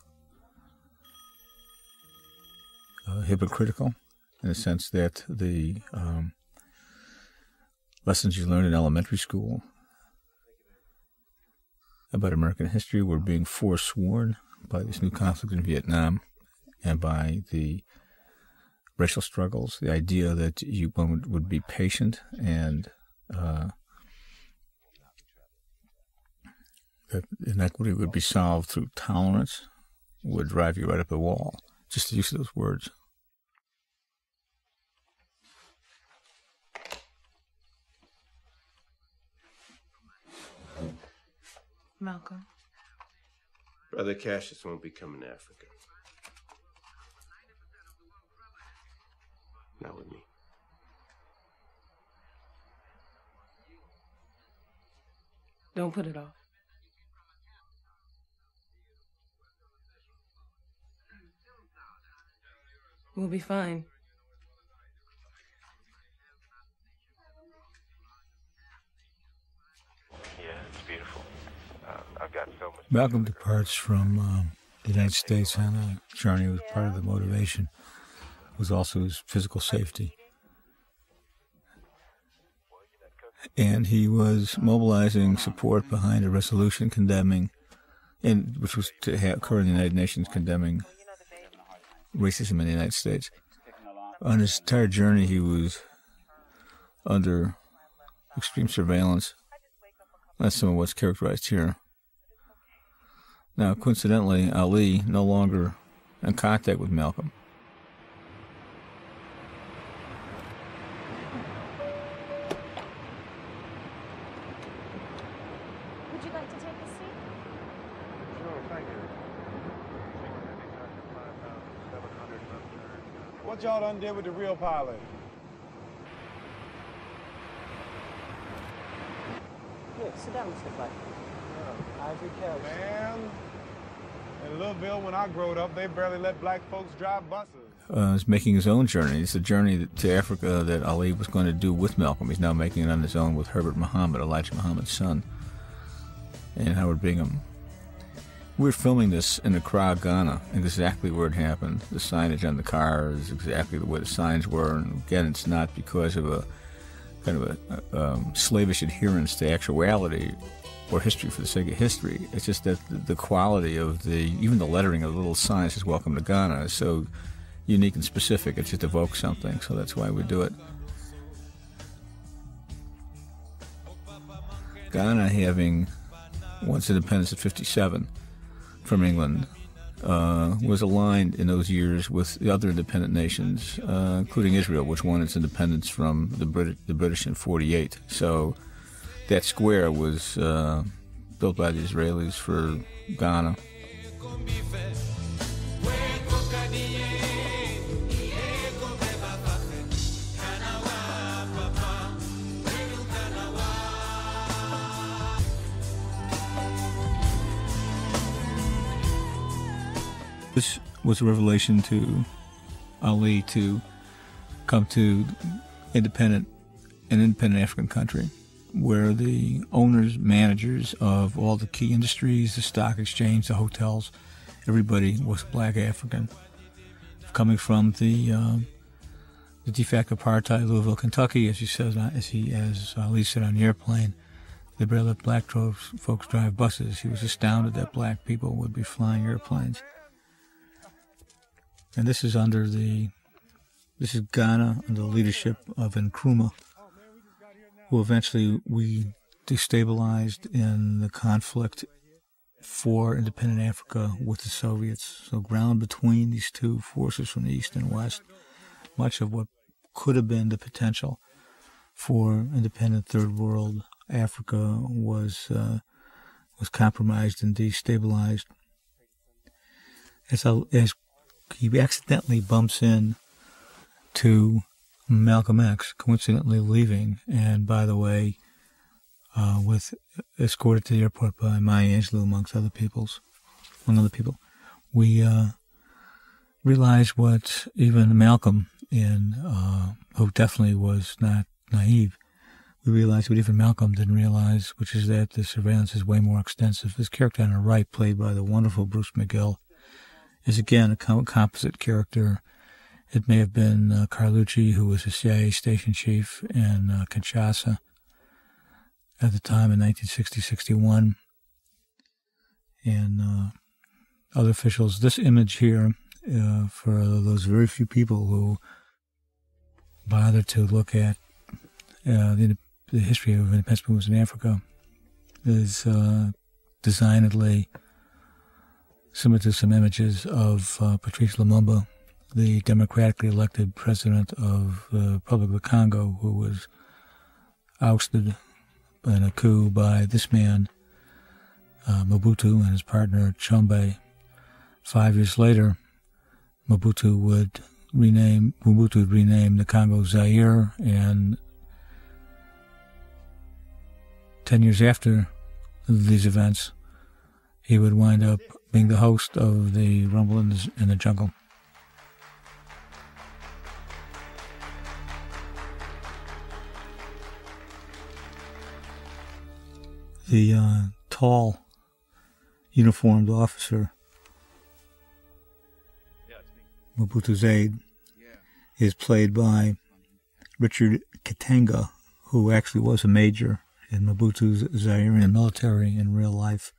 hypocritical in the sense that the lessons you learned in elementary school about American history were being forsworn by this new conflict in Vietnam and by the racial struggles, the idea that one would be patient and that inequity would be solved through tolerance would drive you right up the wall. Just the use of those words. Malcolm. Brother Cassius won't be coming to Africa. Not with me. Don't put it off. We'll be fine. Yeah, it's beautiful. I've got so much. Malcolm departs from the United States on a journey that was part of the motivation. It was also his physical safety. And he was mobilizing support behind a resolution condemning, which was to occur in the United Nations, condemning racism in the United States. On his entire journey, he was under extreme surveillance. That's some of what's characterized here. Now, coincidentally, Ali no longer in contact with Malcolm. Would you like to take a seat? Sure, thank you. What y'all done did with the real pilot? Good, sit down, Mr. Clark. Ivory Kelly. Man, in Louisville, when I growed up, they barely let black folks drive buses. He's making his own journey. It's a journey to Africa that Ali was going to do with Malcolm. He's now making it on his own with Herbert Muhammad, Elijah Muhammad's son, and Howard Bingham. We're filming this in Accra, Ghana, exactly where it happened. The signage on the car is exactly the way the signs were, and again, it's not because of a kind of a slavish adherence to actuality or history for the sake of history. It's just that the quality of even the lettering of the little sign that says "Welcome to Ghana" is so unique and specific. It just evokes something, so that's why we do it. Ghana having once independence at 1957 from England, was aligned in those years with the other independent nations, including Israel, which won its independence from the British in 1948. So that square was built by the Israelis for Ghana. This was a revelation to Ali to come to an independent African country, where the owners, managers of all the key industries, the stock exchange, the hotels, everybody was black African. Coming from the de facto apartheid Louisville, Kentucky, as Ali said on the airplane, they barely let black folks drive buses. He was astounded that black people would be flying airplanes. And this is Ghana under the leadership of Nkrumah, who eventually we destabilized in the conflict for independent Africa with the Soviets. So ground between these two forces from the East and West, much of what could have been the potential for independent Third World Africa was compromised and destabilized. As he accidentally bumps in to Malcolm X, coincidentally leaving, and by the way, escorted to the airport by Maya Angelou, among other people. We realize what even Malcolm, who definitely was not naive, we realized what even Malcolm didn't realize, which is that the surveillance is way more extensive. This character on the right, played by the wonderful Bruce McGill, is again a composite character. It may have been Carlucci, who was a CIA station chief in Kinshasa at the time in 1960-61, and other officials. This image here, for those very few people who bother to look at the history of independence movements in Africa, is designedly similar to some images of Patrice Lumumba, the democratically elected president of the Republic of the Congo, who was ousted in a coup by this man, Mobutu, and his partner Chombe. 5 years later, Mobutu would rename the Congo Zaire, and 10 years after these events, he would wind up being the host of the Rumble in the Jungle. The tall, uniformed officer, Mobutu's aide, is played by Richard Katanga, who actually was a major in Mobutu's Zairean military in real life,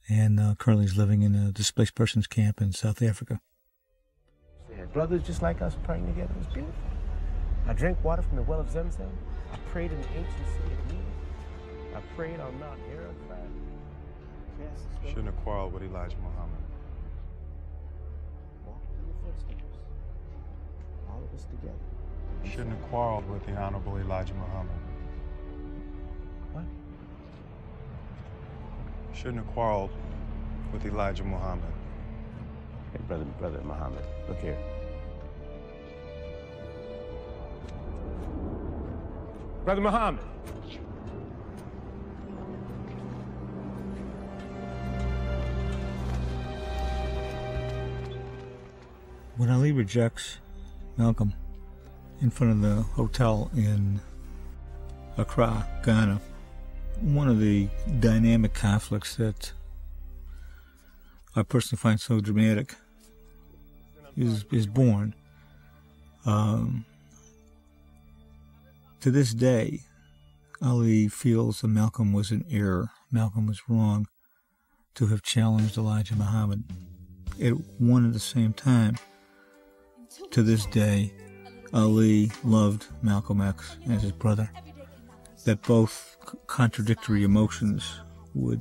and currently is living in a displaced persons camp in South Africa. Brothers just like us praying together was beautiful. I drank water from the well of Zamzam. I prayed in the ancient city of Nina. I prayed on Mount Arafat. Shouldn't have quarreled with Elijah Muhammad. Walk in the footsteps. All of us together. Shouldn't have quarreled with the Honorable Elijah Muhammad. What? Shouldn't have quarreled with Elijah Muhammad. Hey, brother Muhammad, look here. Brother Muhammad. When Ali rejects Malcolm in front of the hotel in Accra, Ghana, one of the dynamic conflicts that I personally find so dramatic is born. To this day, Ali feels that Malcolm was in error. Malcolm was wrong to have challenged Elijah Muhammad. At one and the same time, to this day, Ali loved Malcolm X as his brother. that both contradictory emotions would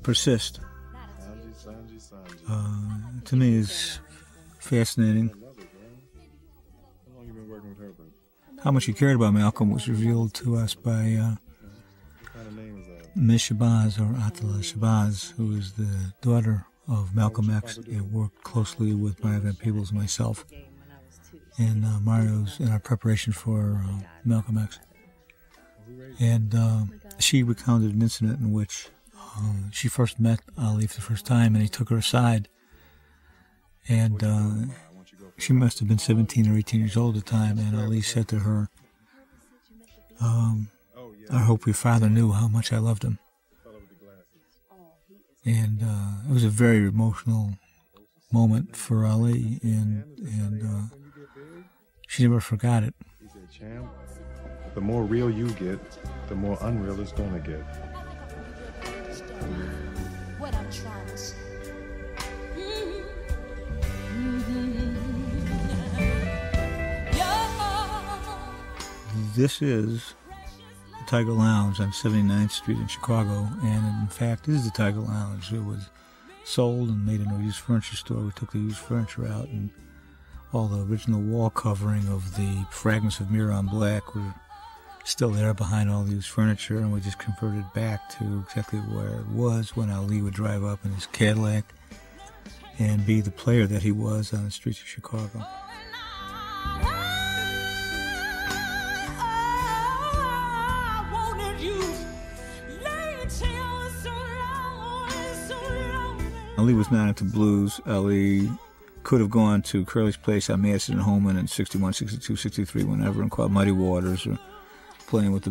persist. To me is fascinating. How much he cared about Malcolm was revealed to us by Ms. Shabazz, or Attila Shabazz, who is the daughter of Malcolm X and worked closely with Mario Van Peebles and myself in our preparation for Malcolm X. And she recounted an incident in which she first met Ali for the first time, and he took her aside. And she must have been 17 or 18 years old at the time, and Ali said to her, I hope your father knew how much I loved him. And it was a very emotional moment for Ali, and she never forgot it. He said, "Champ, the more real you get, the more unreal it's gonna get." What I'm trying to say. This is the Tiger Lounge on 79th Street in Chicago, and in fact, this is the Tiger Lounge. It was sold and made into a used furniture store. We took the used furniture out, and all the original wall covering of the fragments of mirror on black were still there behind all the used furniture, and we just converted back to exactly where it was when Ali would drive up in his Cadillac and be the player that he was on the streets of Chicago. Ali was not into blues. Ali could have gone to Curly's place on Madison and Holman in 61, 62, 63, whenever, and called Muddy Waters, or playing with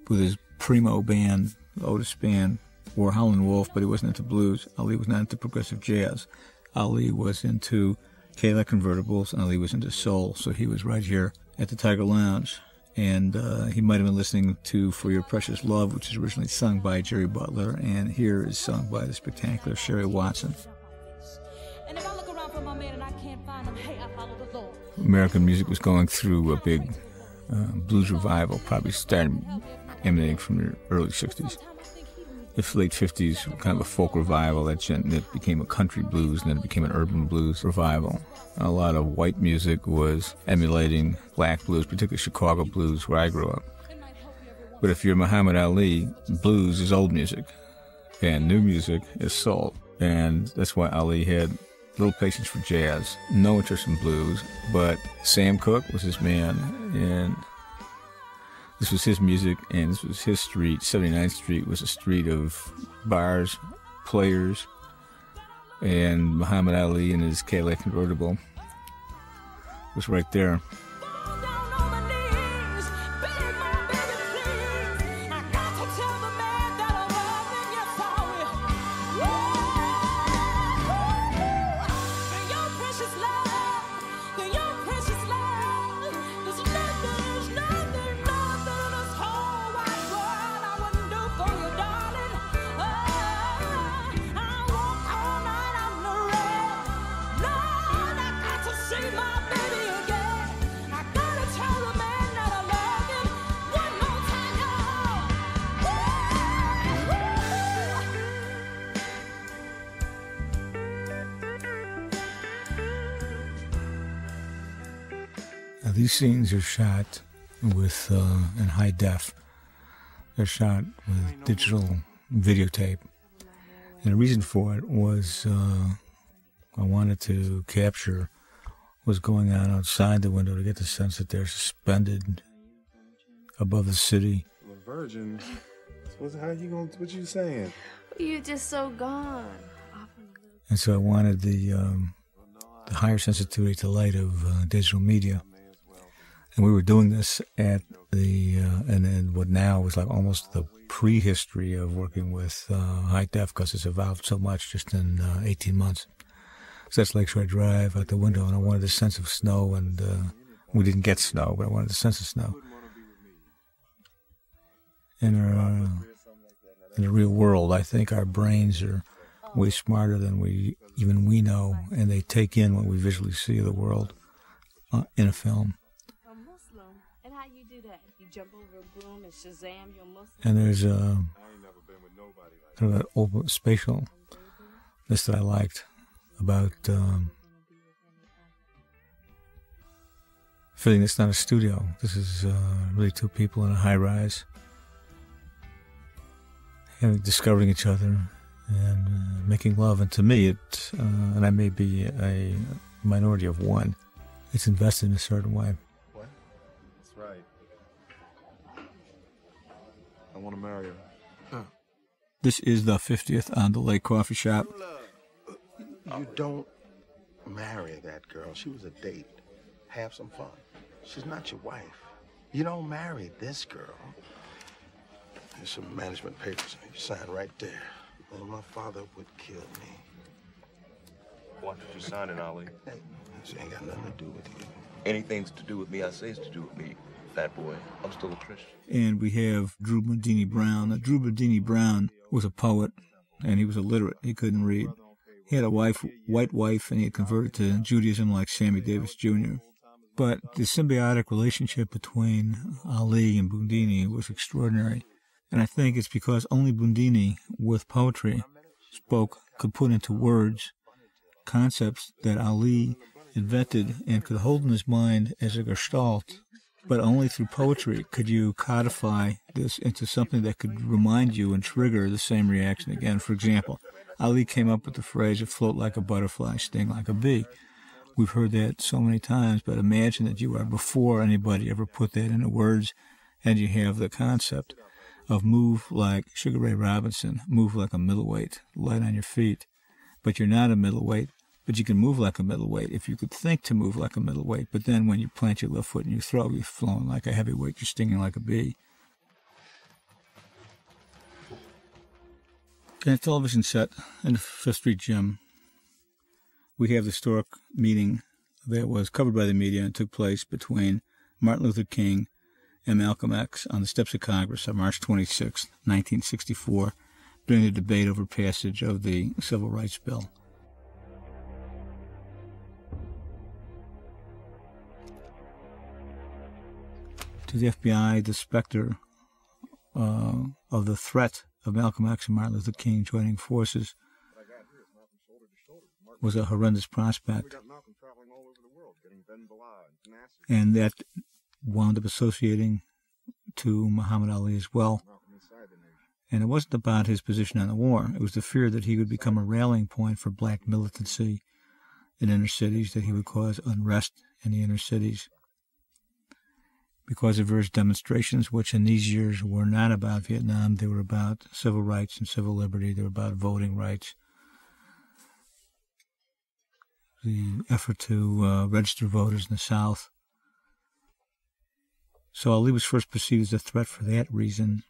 his primo band, Otis band, or Howlin' Wolf, but he wasn't into blues. Ali was not into progressive jazz. Ali was into Cadillac convertibles, and Ali was into soul, so he was right here at the Tiger Lounge. And he might have been listening to For Your Precious Love, which is originally sung by Jerry Butler, and here is sung by the spectacular Sherry Watson. American music was going through a big blues revival, probably started emanating from the early 60s. The late 50s, kind of a folk revival that became a country blues, and then it became an urban blues revival. A lot of white music was emulating black blues, particularly Chicago blues, where I grew up. But if you're Muhammad Ali, blues is old music, and new music is soul. And that's why Ali had little patience for jazz, no interest in blues, but Sam Cooke was his man, and this was his music, and this was his street. 79th Street was a street of bars, players, and Muhammad Ali in his Cadillac convertible was right there. These scenes are shot with in high def. They're shot with digital videotape. And the reason for it was I wanted to capture what's going on outside the window to get the sense that they're suspended above the city. Virgin, what you saying? You're just so gone. And so I wanted the higher sensitivity to light of digital media. And we were doing this at and then what now was like almost the prehistory of working with high def, because it's evolved so much just in 18 months. So that's Lakeshore Drive out the window, and I wanted a sense of snow, and we didn't get snow, but I wanted a sense of snow. In the real world, I think our brains are way smarter than we know, and they take in what we visually see of the world in a film. that? You jump over a broom and Shazam your muscles? And there's kind of an open spatial this that I liked about feeling it's not a studio. This is really two people in a high-rise discovering each other and making love. And to me, and I may be a minority of one, it's invested in a certain way. What? That's right. I want to marry her. This is the 50th on the Lake Coffee Shop. You don't marry that girl. She was a date. Have some fun. She's not your wife. You don't marry this girl. There's some management papers. You sign right there. Well, my father would kill me. Why did you sign it, Ali? Hey, this ain't got nothing to do with you. Anything's to do with me, I say it's to do with me, fat boy. I'm still a Christian. And we have Drew Bundini Brown. Now, Drew Bundini Brown was a poet, and he was illiterate. He couldn't read. He had a white wife, and he had converted to Judaism like Sammy Davis Jr. But the symbiotic relationship between Ali and Bundini was extraordinary. And I think it's because only Bundini, with poetry, could put into words concepts that Ali invented and could hold in his mind as a gestalt. But only through poetry could you codify this into something that could remind you and trigger the same reaction again. For example, Ali came up with the phrase, "float like a butterfly, sting like a bee." We've heard that so many times, but imagine that you are before anybody ever put that into words, and you have the concept of move like Sugar Ray Robinson, move like a middleweight, light on your feet. But you're not a middleweight, but you can move like a middleweight if you could think to move like a middleweight. But then when you plant your left foot in your throat, you're flowing like a heavyweight, you're stinging like a bee. In a television set in the Fifth Street Gym, we have the historic meeting that was covered by the media and took place between Martin Luther King and Malcolm X on the steps of Congress on March 26, 1964, during the debate over passage of the Civil Rights Bill. To the FBI, the specter of the threat of Malcolm X and Martin Luther King joining forces was a horrendous prospect. And that wound up associating to Muhammad Ali as well. And it wasn't about his position on the war. It was the fear that he would become a rallying point for black militancy in inner cities, that he would cause unrest in the inner cities because of various demonstrations, which in these years were not about Vietnam. They were about civil rights and civil liberty. They were about voting rights. The effort to register voters in the South. So Ali was first perceived as a threat for that reason.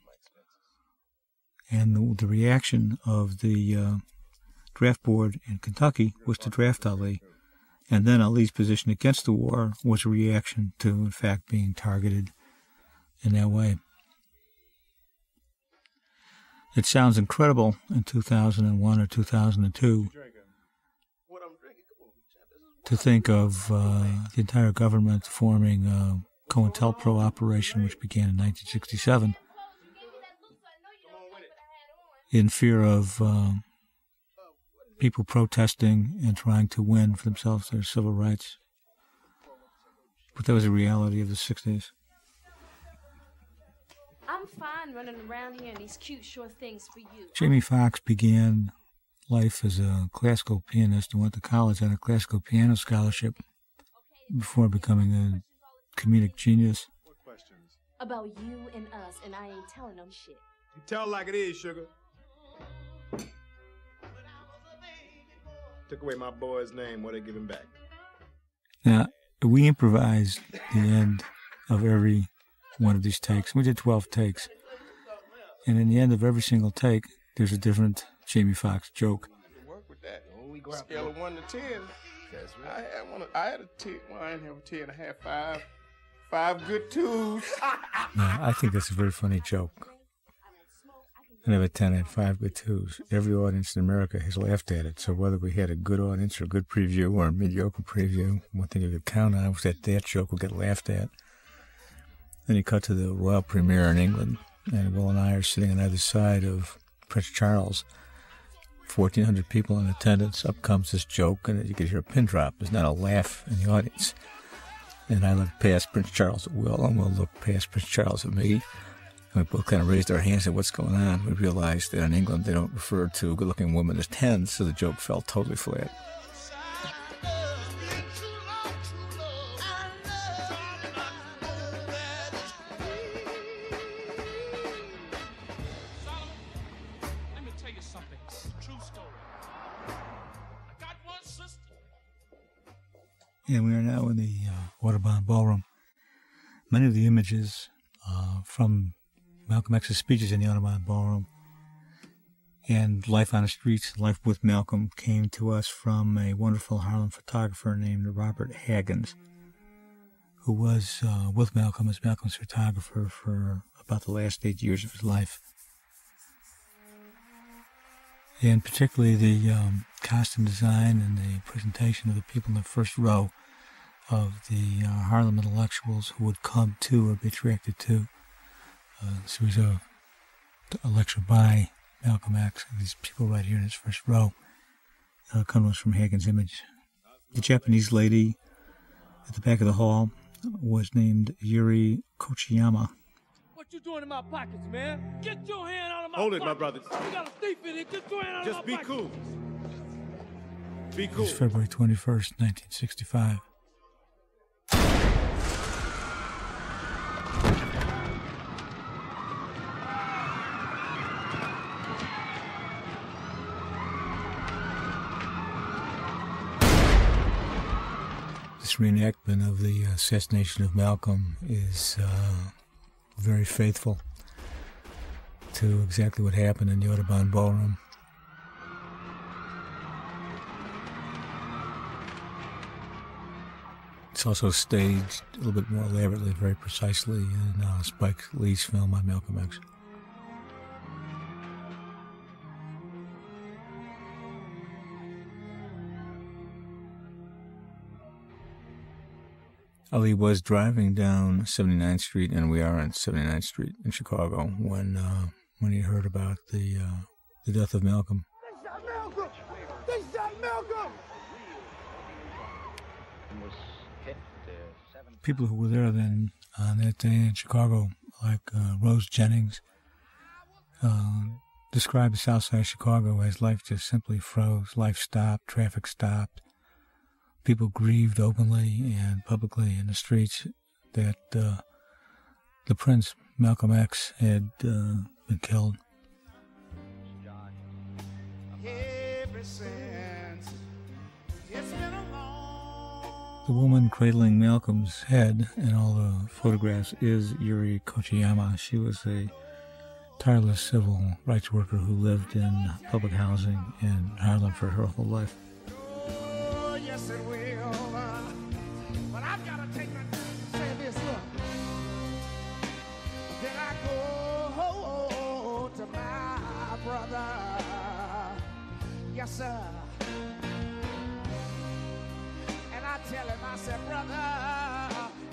And the reaction of the draft board in Kentucky was to draft Ali. And then Ali's position against the war was a reaction to, in fact, being targeted in that way. It sounds incredible in 2001 or 2002 to think of the entire government forming a COINTELPRO operation, which began in 1967, in fear of people protesting and trying to win for themselves their civil rights. But that was a reality of the 60s. I'm fine running around here in these cute short things for you. Jamie Foxx began life as a classical pianist and went to college on a classical piano scholarship before becoming a comedic genius. About you and us, and I ain't telling them shit. You tell it like it is, sugar. Took away my boy's name. What they give him back? Now, we improvised the end of every one of these takes. We did 12 takes. And in the end of every single take, there's a different Jamie Foxx joke. Work with that. Scale of 1 to 10. That's right. I had a 10. Well, I didn't have a 10 and a half, 5. 5 good twos. No, I think that's a very funny joke. I have a 10 and 5 good twos. Every audience in America has laughed at it. So whether we had a good audience or a good preview or a mediocre preview, one thing you could count on was that joke would get laughed at. Then you cut to the royal premiere in England, and Will and I are sitting on either side of Prince Charles. 1,400 people in attendance. Up comes this joke, and you could hear a pin drop. There's not a laugh in the audience. And I looked past Prince Charles at Will, and Will looked past Prince Charles at me. And we both kind of raised our hands and said, what's going on? We realized that in England they don't refer to good-looking women as tens, so the joke fell totally flat. And we are now in the Audubon Ballroom. Many of the images from Malcolm X's speeches in the Audubon Ballroom and life on the streets, life with Malcolm, came to us from a wonderful Harlem photographer named Robert Haggins, who was with Malcolm as Malcolm's photographer for about the last 8 years of his life. And particularly the costume design and the presentation of the people in the first row of the Harlem intellectuals who would come to or be attracted to a series of a lecture by Malcolm X. These people right here in this first row come to us from Hagen's image. The Japanese lady at the back of the hall was named Yuri Kochiyama. What you doing in my pockets, man? Get your hand out of my Hold pockets. it, my brother. You got a thief in it. Get your hand out of my pockets. Just be cool. Be cool. It's February 21st, 1965. This reenactment of the assassination of Malcolm is very faithful to exactly what happened in the Audubon Ballroom. It's also staged a little bit more elaborately, very precisely in Spike Lee's film on Malcolm X. Ali was driving down 79th Street, and we are on 79th Street in Chicago when he heard about the death of Malcolm. They shot Malcolm! They shot Malcolm! People who were there then on that day in Chicago, like Rose Jennings, described the South Side of Chicago as life just simply froze. Life stopped, traffic stopped. People grieved openly and publicly in the streets that the Prince, Malcolm X, had been killed. The woman cradling Malcolm's head in all the photographs is Yuri Kochiyama. She was a tireless civil rights worker who lived in public housing in Harlem for her whole life. Oh, yes it will. But I've got to take my time to say this, look. Then I go to my brother. Yes, sir. And I tell him, I said, brother,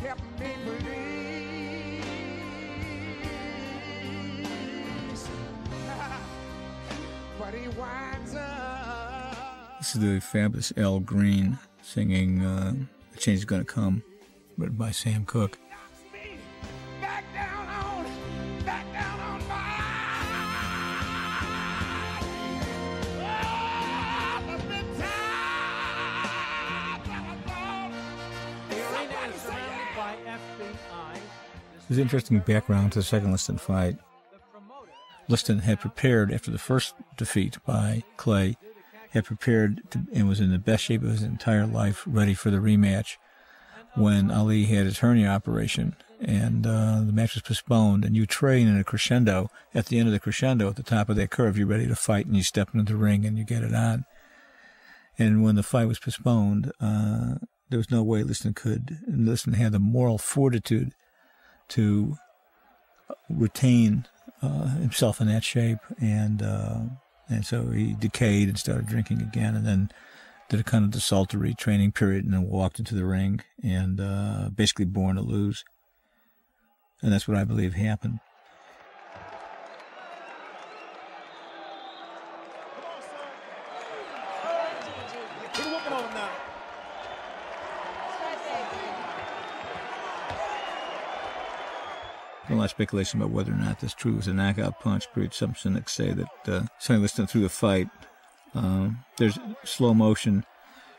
help me please. But he winds up. This is the fabulous Al Green singing "The Change Is Gonna Come," written by Sam Cooke. Back down on fire. Oh, the times I thought. The arena is surrounded by FBI. There's an interesting background to the second Liston fight. Liston had prepared after the first defeat by Clay, had prepared and was in the best shape of his entire life, ready for the rematch, when Ali had his hernia operation, and the match was postponed. And you train in a crescendo. At the end of the crescendo, at the top of that curve, you're ready to fight, and you step into the ring and you get it on. And when the fight was postponed, there was no way Liston could. And Liston had the moral fortitude to retain himself in that shape, and so he decayed and started drinking again, and then did a kind of desultory training period, and then walked into the ring and basically born to lose. And that's what I believe happened. A lot of speculation about whether or not this true was a knockout punch. Some cynics say that Sonny Liston threw the fight. There's a slow motion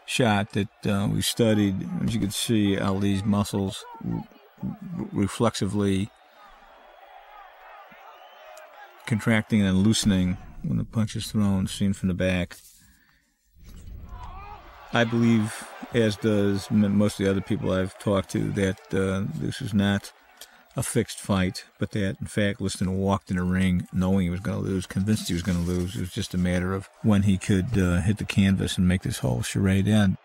shot that we studied. As you could see, Ali's muscles reflexively contracting and loosening when the punch is thrown, seen from the back. I believe, as does most of the other people I've talked to, that this is not a fixed fight, but that, in fact, Liston walked in a ring knowing he was going to lose, convinced he was going to lose. It was just a matter of when he could hit the canvas and make this whole charade end.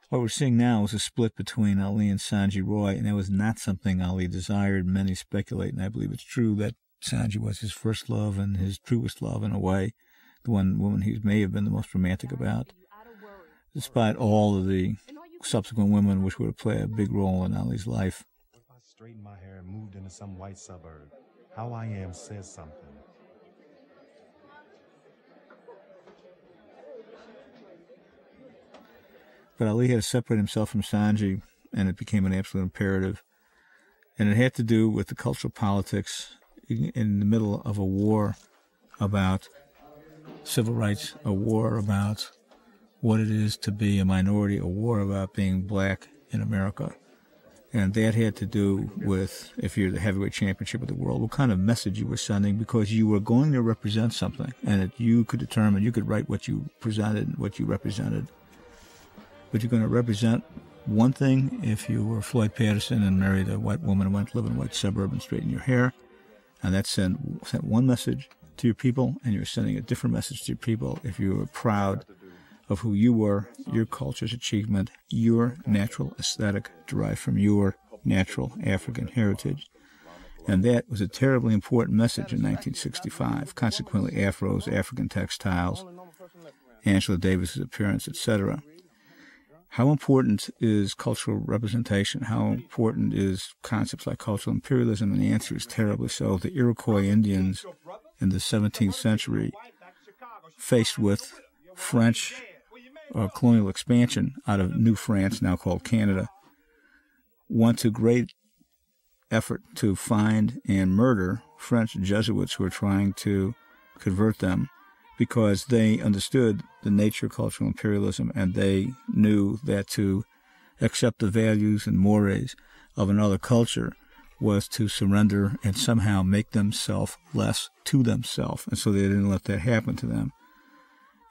What we're seeing now is a split between Ali and Sanjay Roy, and that was not something Ali desired. Many speculate, and I believe it's true, that Sanjay was his first love and his truest love in a way, the one woman he may have been the most romantic about, despite all of the subsequent women which would play a big role in Ali's life. If I straightened my hair and moved into some white suburb, how I am says something. But Ali had to separate himself from Sanjay, and it became an absolute imperative. And it had to do with the cultural politics in the middle of a war about civil rights, a war about what it is to be a minority, a war about being black in America. And that had to do with, if you're the heavyweight championship of the world, what kind of message you were sending, because you were going to represent something, and that you could determine, you could write what you presented, what you represented. But you're going to represent one thing if you were Floyd Patterson and married a white woman and went to live in a white suburb and straightened your hair. And that sent one message to your people, and you're sending a different message to your people if you were proud of who you were, your culture's achievement, your natural aesthetic derived from your natural African heritage. And that was a terribly important message in 1965. Consequently, afros, African textiles, Angela Davis's appearance, etc. How important is cultural representation? How important is concepts like cultural imperialism? And the answer is terribly so. The Iroquois Indians in the 17th century, faced with French colonial expansion out of New France, now called Canada, went to great effort to find and murder French Jesuits who were trying to convert them, because they understood the nature of cultural imperialism, and they knew that to accept the values and mores of another culture was to surrender and somehow make themselves less to themselves. And so they didn't let that happen to them.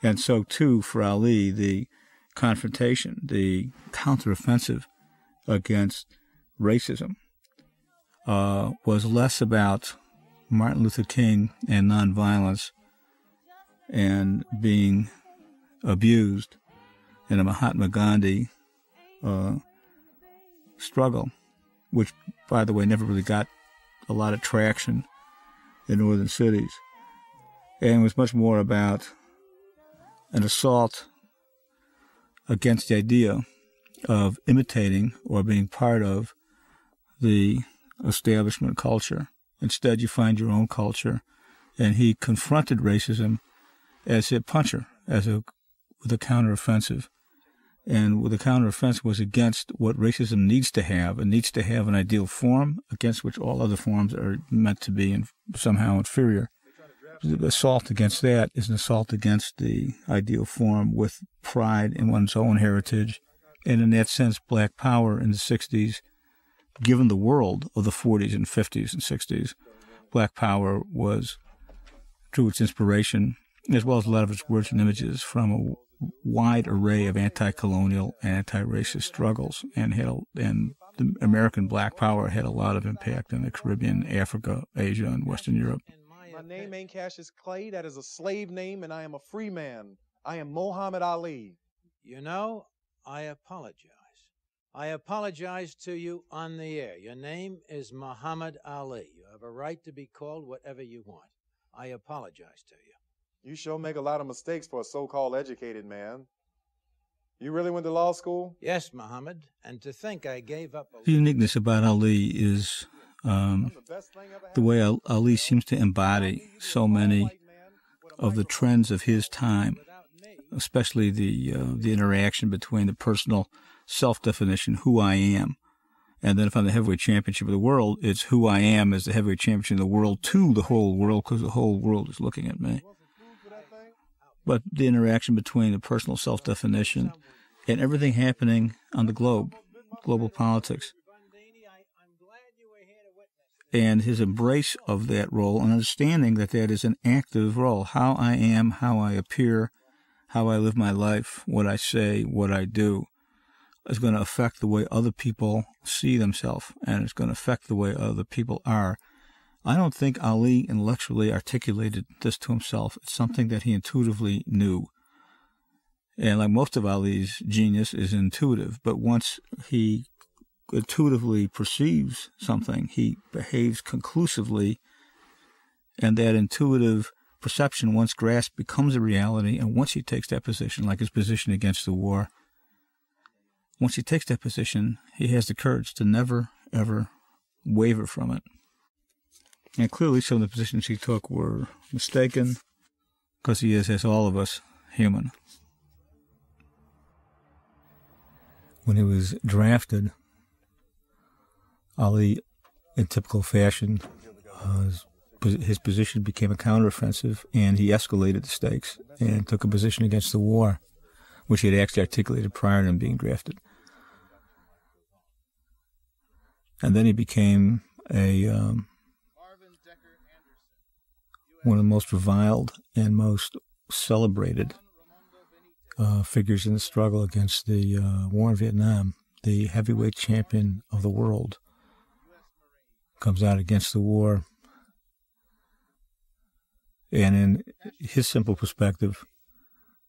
And so, too, for Ali, the confrontation, the counteroffensive against racism was less about Martin Luther King and nonviolence and being abused in a Mahatma Gandhi struggle, which, by the way, never really got a lot of traction in northern cities, and was much more about an assault against the idea of imitating or being part of the establishment culture. Instead, you find your own culture, and he confronted racism as a puncher, with a counteroffensive. And with a counteroffensive was against what racism needs to have. It needs to have an ideal form against which all other forms are meant to be somehow inferior. The assault against that is an assault against the ideal form with pride in one's own heritage. And in that sense, black power in the 60s, given the world of the 40s and 50s and 60s, black power was, drew its inspiration, as well as a lot of its words and images, from wide array of anti-colonial, anti-racist struggles, and the American Black Power had a lot of impact in the Caribbean, Africa, Asia, and Western Europe. My name ain't Cassius Clay. That is a slave name, and I am a free man. I am Muhammad Ali. You know, I apologize. I apologize to you on the air. Your name is Muhammad Ali. You have a right to be called whatever you want. I apologize to you. You sure make a lot of mistakes for a so-called educated man. You really went to law school? Yes, Muhammad. And to think I gave up The uniqueness about Ali is the way Ali seems to embody so many of the trends of his time, especially the interaction between the personal self-definition, who I am, and then if I'm the heavyweight championship of the world, it's who I am as the heavyweight champion of the world to the whole world, because the whole world is looking at me. But the interaction between the personal self-definition and everything happening on the globe, global politics, and his embrace of that role and understanding that that is an active role. How I am, how I appear, how I live my life, what I say, what I do, is going to affect the way other people see themselves, and it's going to affect the way other people are. I don't think Ali intellectually articulated this to himself. It's something that he intuitively knew. And like most of Ali's genius is intuitive, but once he intuitively perceives something, he behaves conclusively, and that intuitive perception, once grasped, becomes a reality. And once he takes that position, like his position against the war, once he takes that position, he has the courage to never, ever waver from it. And clearly some of the positions he took were mistaken, because he is, as all of us, human. When he was drafted, Ali, in typical fashion, his position became a counteroffensive, and he escalated the stakes and took a position against the war, which he had actually articulated prior to him being drafted. And then he became one of the most reviled and most celebrated figures in the struggle against the war in Vietnam. The heavyweight champion of the world comes out against the war, and in his simple perspective,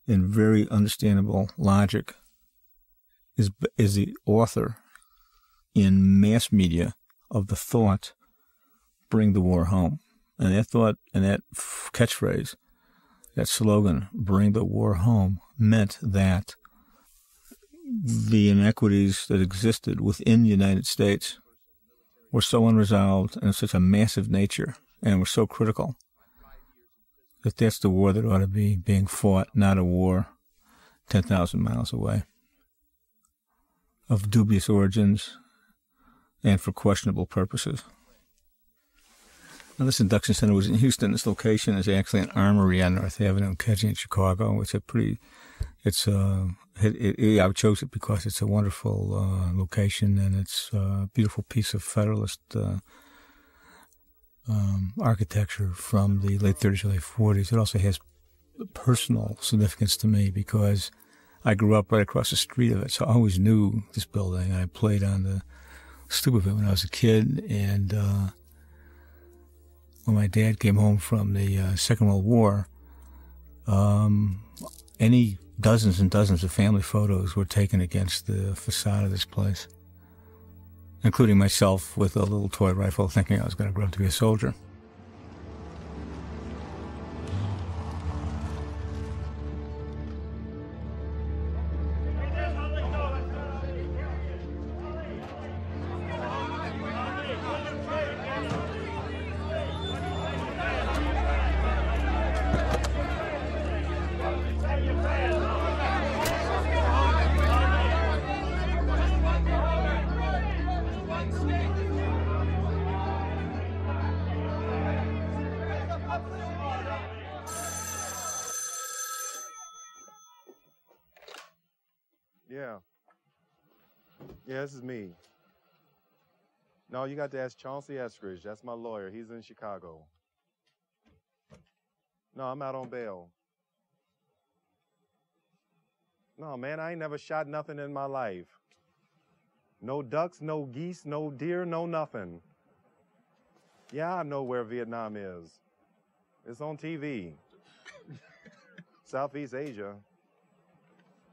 in very understandable logic, is the author in mass media of the thought, bring the war home. And that thought and that catchphrase, that slogan, bring the war home, meant that the inequities that existed within the United States were so unresolved and of such a massive nature and were so critical that that's the war that ought to be being fought, not a war 10,000 miles away, of dubious origins and for questionable purposes. Now, this induction center was in Houston. This location is actually an armory on North Avenue in Kedzie in Chicago. I chose it because it's a wonderful location, and it's a beautiful piece of Federalist architecture from the late 30s, early 40s. It also has personal significance to me because I grew up right across the street of it, so I always knew this building. I played on the stoop of it when I was a kid, and when my dad came home from the Second World War, any dozens and dozens of family photos were taken against the facade of this place, including myself with a little toy rifle thinking I was going to grow up to be a soldier. Yeah, this is me. No, you got to ask Chauncey Eskridge. That's my lawyer. He's in Chicago. No, I'm out on bail. No, man, I ain't never shot nothing in my life. No ducks, no geese, no deer, no nothing. Yeah, I know where Vietnam is. It's on TV. Southeast Asia.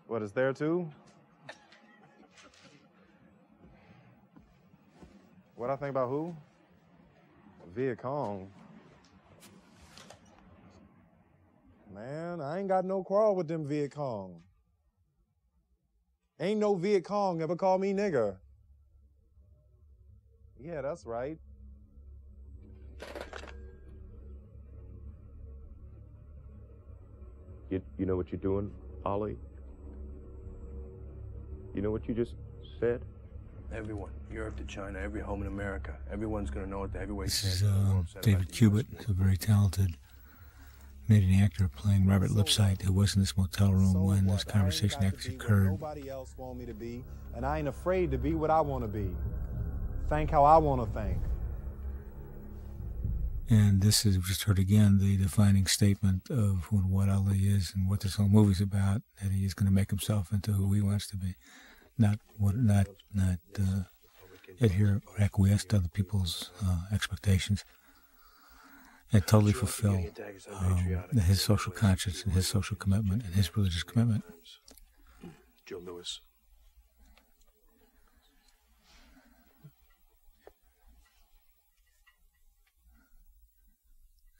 What, it's there too? What I think about who? Viet Cong. Man, I ain't got no quarrel with them Viet Cong. Ain't no Viet Cong ever called me nigger. Yeah, that's right. You know what you're doing, Ollie? You know what you just said? Everyone, Europe to China, every home in America, everyone's going to know what the heavyweight This is David Cubitt, a very talented Canadian actor playing Robert Lipsyte, who was in this motel room when this conversation actually occurred. Nobody else want me to be, and I ain't afraid to be what I want to be. Think how I want to think. And this is, we just heard again, the defining statement of what Ali is and what this whole movie's about, that he is going to make himself into who he wants to be. Not adhere or acquiesce to other people's expectations, and totally fulfill his social conscience and his social commitment and his religious commitment. Joe Louis.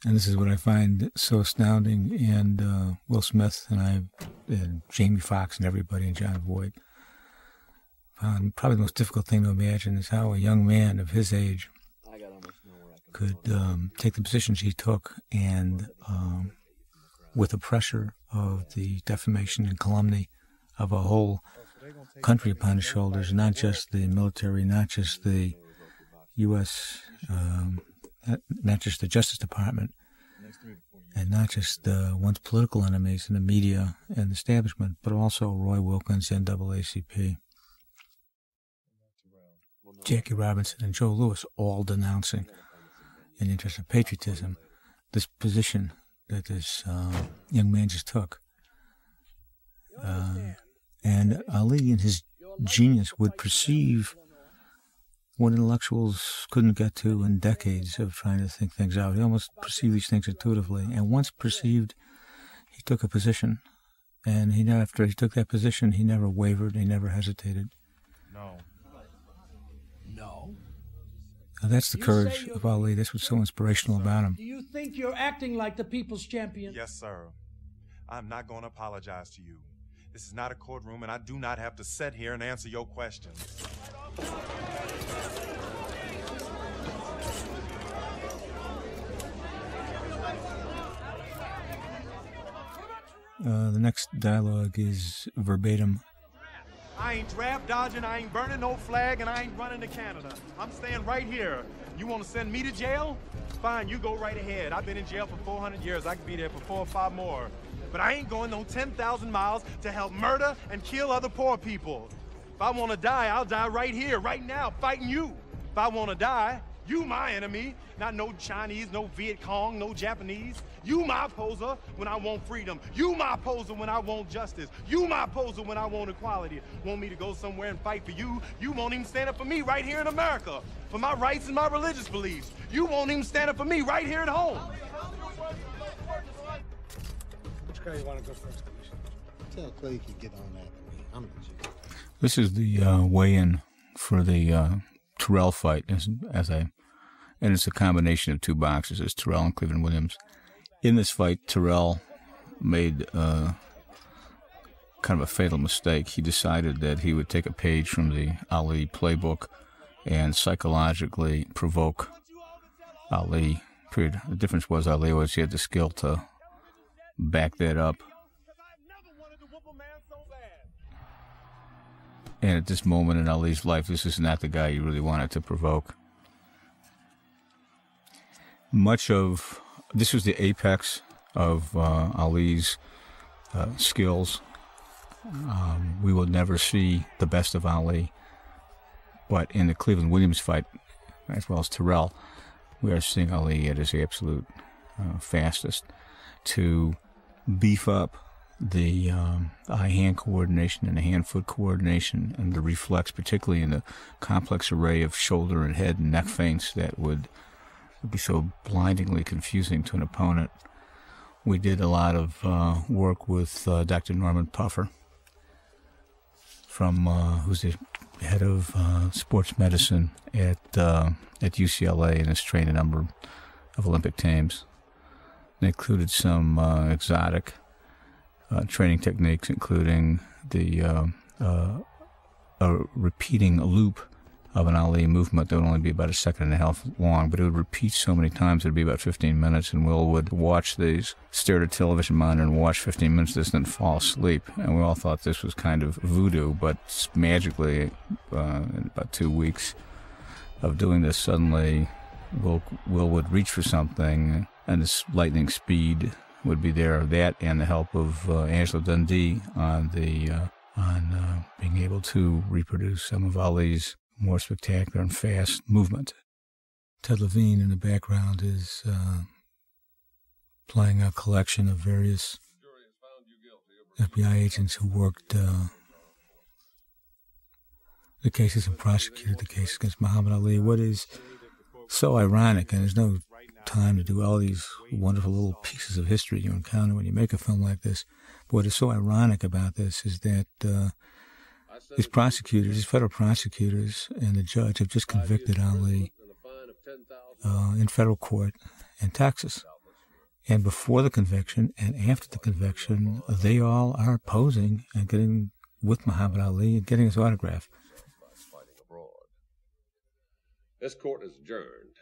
And this is what I find so astounding, and Will Smith and Jamie Foxx and everybody, and John Voight found probably the most difficult thing to imagine is how a young man of his age could take the positions he took, and with the pressure of the defamation and calumny of a whole country upon his shoulders, not just the military, not just the U.S., not just the Justice Department, and not just one's political enemies in the media and the establishment, but also Roy Wilkins, NAACP, Jackie Robinson, and Joe Louis, all denouncing, in the interest of patriotism, this position that this young man just took. And Ali, in his genius, would perceive what intellectuals couldn't get to in decades of trying to think things out. He almost perceived these things intuitively. And once perceived, he took a position. And after he took that position, he never wavered, he never hesitated. No. Now, that's the courage of Ali. That's what's so inspirational about him. Do you think you're acting like the people's champion? Yes, sir. I'm not going to apologize to you. This is not a courtroom, and I do not have to sit here and answer your questions. The next dialogue is verbatim. I ain't draft dodging, I ain't burning no flag, and I ain't running to Canada. I'm staying right here. You want to send me to jail? Fine, you go right ahead. I've been in jail for 400 years. I could be there for 4 or 5 more. But I ain't going no 10,000 miles to help murder and kill other poor people. If I want to die, I'll die right here, right now, fighting you. If I want to die, you my enemy, not no Chinese, no Viet Cong, no Japanese. You my opposer when I want freedom. You my opposer when I want justice. You my opposer when I want equality. Want me to go somewhere and fight for you? You won't even stand up for me right here in America, for my rights and my religious beliefs. You won't even stand up for me right here at home. Which guy you want to go first, Commissioner? Tell Clay he can get on that. I'm the chief. This is the weigh-in for the Terrell fight, and it's a combination of 2 boxers. It's Terrell and Cleveland Williams. In this fight, Terrell made kind of a fatal mistake. He decided that he would take a page from the Ali playbook and psychologically provoke Ali. Period. The difference was Ali always had the skill to back that up. And at this moment in Ali's life, this is not the guy you really wanted to provoke. This was the apex of Ali's skills. We will never see the best of Ali. But in the Cleveland Williams fight, as well as Terrell, we are seeing Ali at his absolute fastest. To beef up the eye-hand coordination and the hand-foot coordination and the reflex, particularly in the complex array of shoulder and head and neck feints that would be so blindingly confusing to an opponent. We did a lot of work with Dr. Norman Puffer, who's the head of sports medicine at UCLA and has trained a number of Olympic teams. They included some exotic training techniques, including the repeating a loop of an Ali movement that would only be about a second and a half long, but it would repeat so many times it would be about 15 minutes, and Will would watch these, stare at a television monitor and watch 15 minutes of this and then fall asleep. And we all thought this was kind of voodoo, but magically, in about 2 weeks of doing this, suddenly Will would reach for something, and this lightning speed would be there. That and the help of Angelo Dundee on being able to reproduce some of Ali's more spectacular and fast movement. Ted Levine in the background is playing a collection of various FBI agents who worked the cases and prosecuted the cases against Muhammad Ali. What is so ironic, and there's no time to do all these wonderful little pieces of history you encounter when you make a film like this, but what is so ironic about this is that these prosecutors, these federal prosecutors, and the judge have just convicted Ali in federal court in Texas. And before the conviction and after the conviction, they all are posing and getting with Muhammad Ali and getting his autograph. This court is adjourned.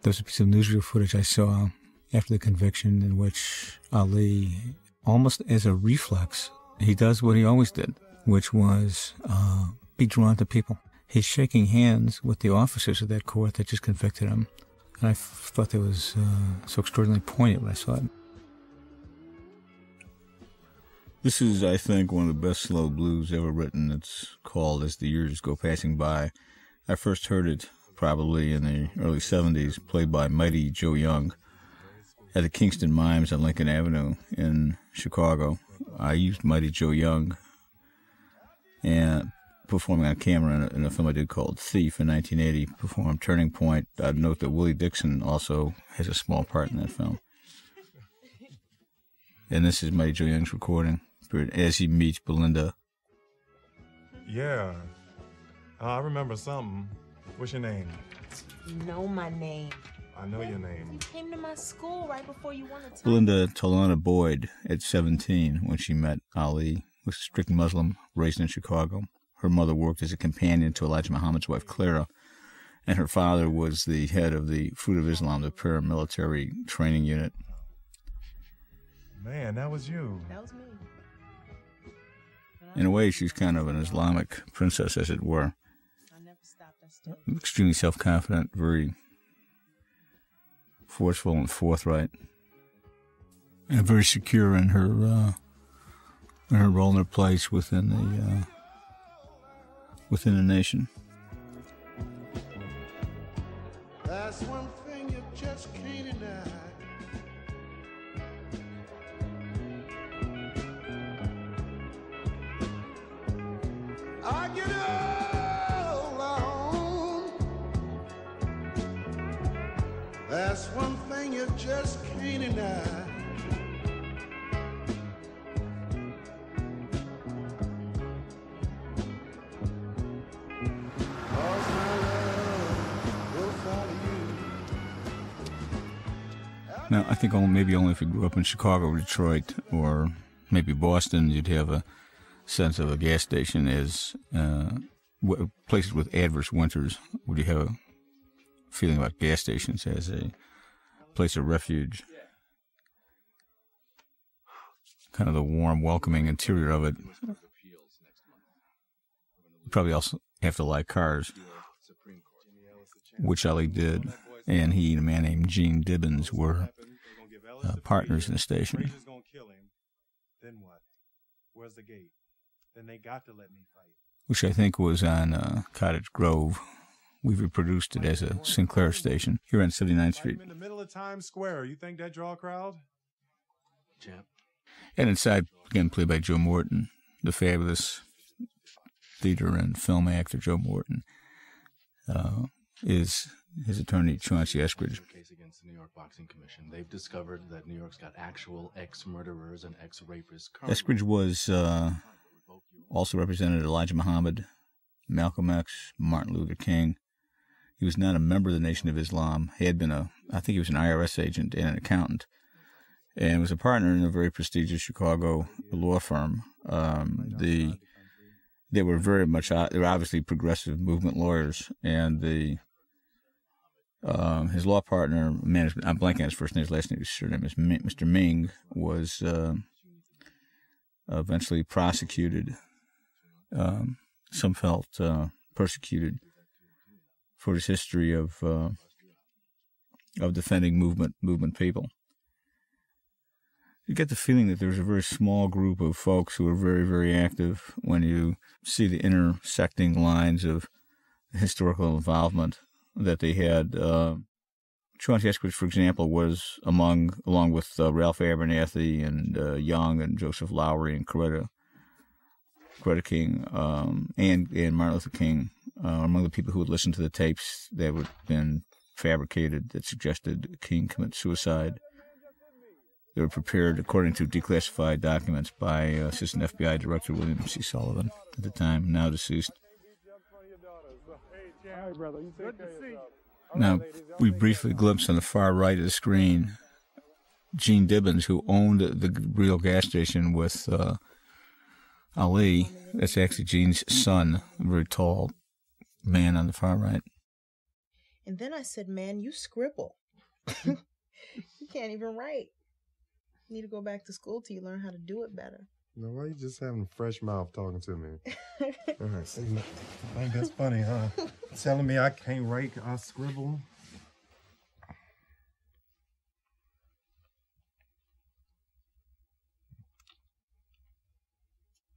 There's a piece of newsreel footage I saw after the conviction in which Ali, almost as a reflex, he does what he always did, which was be drawn to people. He's shaking hands with the officers of that court that just convicted him. And I thought that was so extraordinarily poignant when I saw it. This is, I think, one of the best slow blues ever written. It's called As the Years Go Passing By. I first heard it probably in the early 70s, played by Mighty Joe Young at the Kingston Mimes on Lincoln Avenue in Chicago. I used Mighty Joe Young and performing on camera in a film I did called Thief in 1980, performed Turning Point. I'd note that Willie Dixon also has a small part in that film. And this is Mighty Joe Young's recording as he meets Belinda. Yeah. I remember something. What's your name? You know my name. I know your name. You came to my school right before you wanted to. Belinda Talana Boyd, at 17, when she met Ali, was a strict Muslim, raised in Chicago. Her mother worked as a companion to Elijah Muhammad's wife, Clara, and her father was the head of the Fruit of Islam, the paramilitary training unit. Man, that was you. That was me. In a way, she's kind of an Islamic princess, as it were. Extremely self-confident, very forceful and forthright, and very secure in her role and her place within the nation. That's one thing you just can't deny. I get along. That's one thing you just can't deny. Now, I think maybe only if you grew up in Chicago or Detroit or maybe Boston, you'd have a sense of a gas station as places with adverse winters. Would you have a feeling about gas stations as a place of refuge? Kind of the warm, welcoming interior of it. You probably also have to like cars, which Ali did. And he and a man named Gene Dibbins were partners in the station. Then what? Where's the gate? Then they got to let me fight. Which I think was on Cottage Grove. We've reproduced it as a Sinclair station here on 79th Street. I'm in the middle of Times Square. You think that draw a crowd? champ. And inside, again, played by Joe Morton, the fabulous theater and film actor Joe Morton, is his attorney, Chauncey Eskridge. Case against the New York Boxing Commission. They've discovered that New York's got actual ex-murderers and ex-rapists. Eskridge was also represented Elijah Muhammad, Malcolm X, Martin Luther King. He was not a member of the Nation of Islam. He had been I think he was an IRS agent and an accountant, and was a partner in a very prestigious Chicago law firm. They were very much, they were obviously progressive movement lawyers, and his law partner, I'm blanking on his first name, his last name, his surname is Mr. Ming, was eventually prosecuted, some felt persecuted for his history of defending movement people. You get the feeling that there's a very small group of folks who are very, very active when you see the intersecting lines of historical involvement that they had. Chauncey Eskridge, for example, was along with Ralph Abernathy and Young and Joseph Lowry and Coretta King and Martin Luther King, among the people who would listen to the tapes that would have been fabricated that suggested King commit suicide. They were prepared according to declassified documents by Assistant FBI Director William C. Sullivan at the time, now deceased. Now, we briefly glimpsed on the far right of the screen Gene Dibbons, who owned the real gas station with Ali. That's actually Gene's son, a very tall man on the far right. And then I said, man, you scribble. You can't even write. You need to go back to school till you learn how to do it better. No, why you just having a fresh mouth talking to me? I think that's funny, huh? Telling me I can't write, I scribble.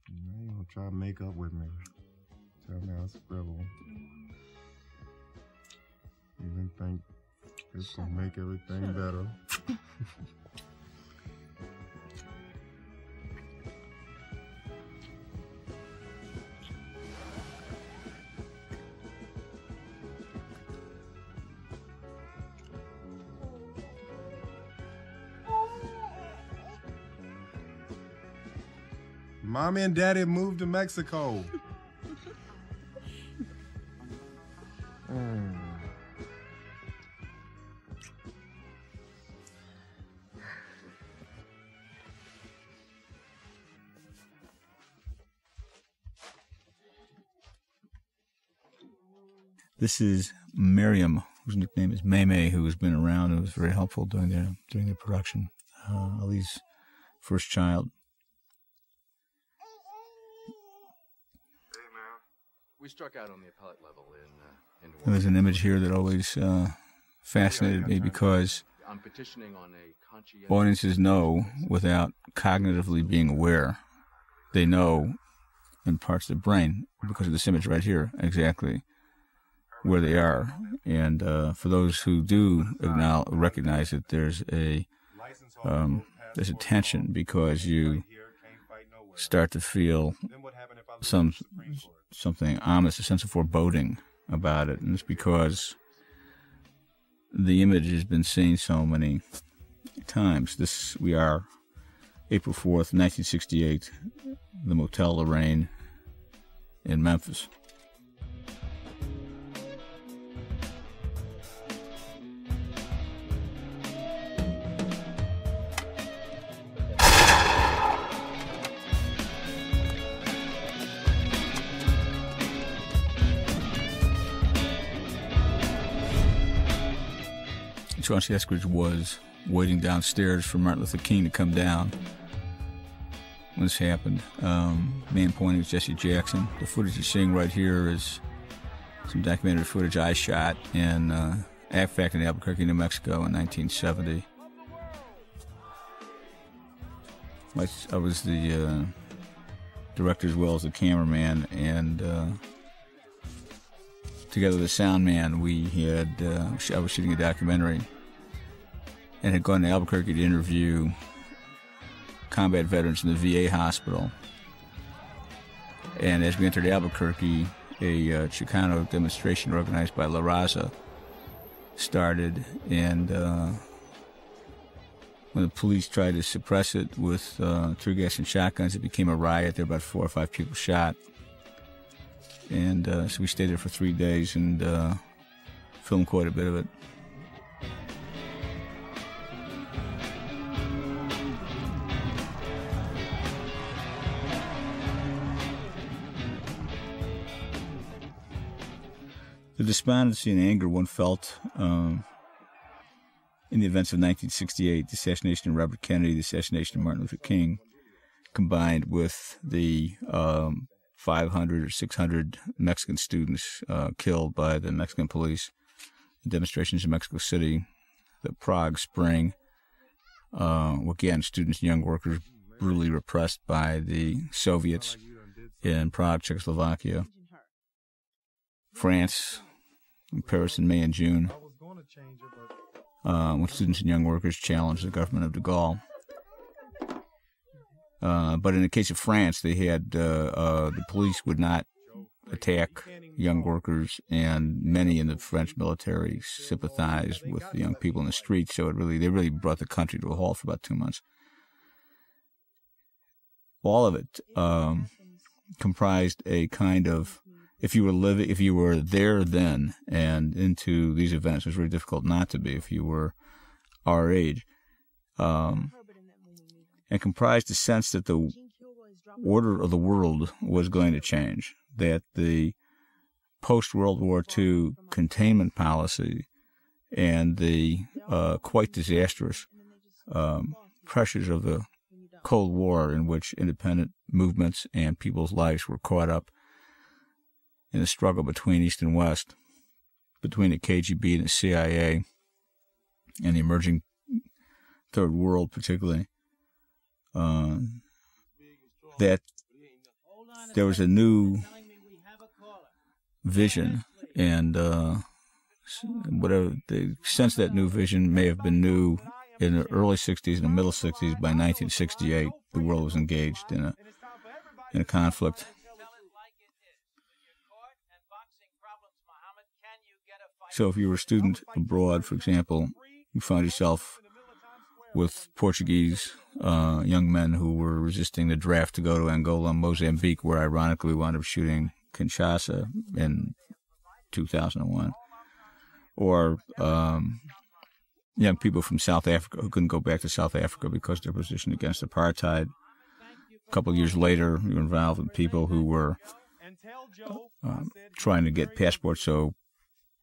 Now you gonna try to make up with me. Tell me I scribble. You didn't think this will make everything better. Mommy and Daddy moved to Mexico. This is Miriam, whose nickname is Maymay, who has been around and was very helpful during the production. Ali's first child. We struck out on the appellate level in And there's an image here that always fascinated me because I'm petitioning on a audiences know without cognitively being aware. They know in parts of the brain, because of this image right here, exactly where they are. And for those who do recognize it, there's a tension because you start to feel something ominous, a sense of foreboding about it, and it's because the image has been seen so many times. We are April 4th, 1968, the Motel Lorraine in Memphis. Chauncey Eskridge was waiting downstairs for Martin Luther King to come down when this happened. Man pointing was Jesse Jackson. The footage you're seeing right here is some documentary footage I shot in AFAC in Albuquerque, New Mexico in 1970. I was the director as well as the cameraman, and together with the sound man, I was shooting a documentary and had gone to Albuquerque to interview combat veterans in the VA hospital. And as we entered Albuquerque, a Chicano demonstration organized by La Raza started, and when the police tried to suppress it with tear gas and shotguns, it became a riot. There were about 4 or 5 people shot. And so we stayed there for 3 days and filmed quite a bit of it. The despondency and anger one felt in the events of 1968, the assassination of Robert Kennedy, the assassination of Martin Luther King, combined with the 500 or 600 Mexican students killed by the Mexican police, the demonstrations in Mexico City, the Prague Spring, again, students and young workers brutally repressed by the Soviets in Prague, Czechoslovakia, France, in Paris in May and June, when students and young workers challenged the government of de Gaulle. But in the case of France, they had the police would not attack young workers, and many in the French military sympathized with the young people in the streets. So they really brought the country to a halt for about 2 months. All of it comprised a kind of, if you were there then and into these events, it was very difficult not to be if you were our age, and comprised the sense that the order of the world was going to change, that the post-World War II containment policy and the quite disastrous pressures of the Cold War, in which independent movements and people's lives were caught up in a struggle between East and West, between the KGB and the CIA, and the emerging Third World particularly, that there was a new vision, and whatever the sense that new vision may have been new in the early 60s and the middle 60s, by 1968, the world was engaged in a conflict. So if you were a student abroad, for example, you found yourself with Portuguese young men who were resisting the draft to go to Angola and Mozambique, where ironically we wound up shooting Kinshasa in 2001, or young people from South Africa who couldn't go back to South Africa because of their position against apartheid. A couple of years later, we were involved with people who were trying to get passports so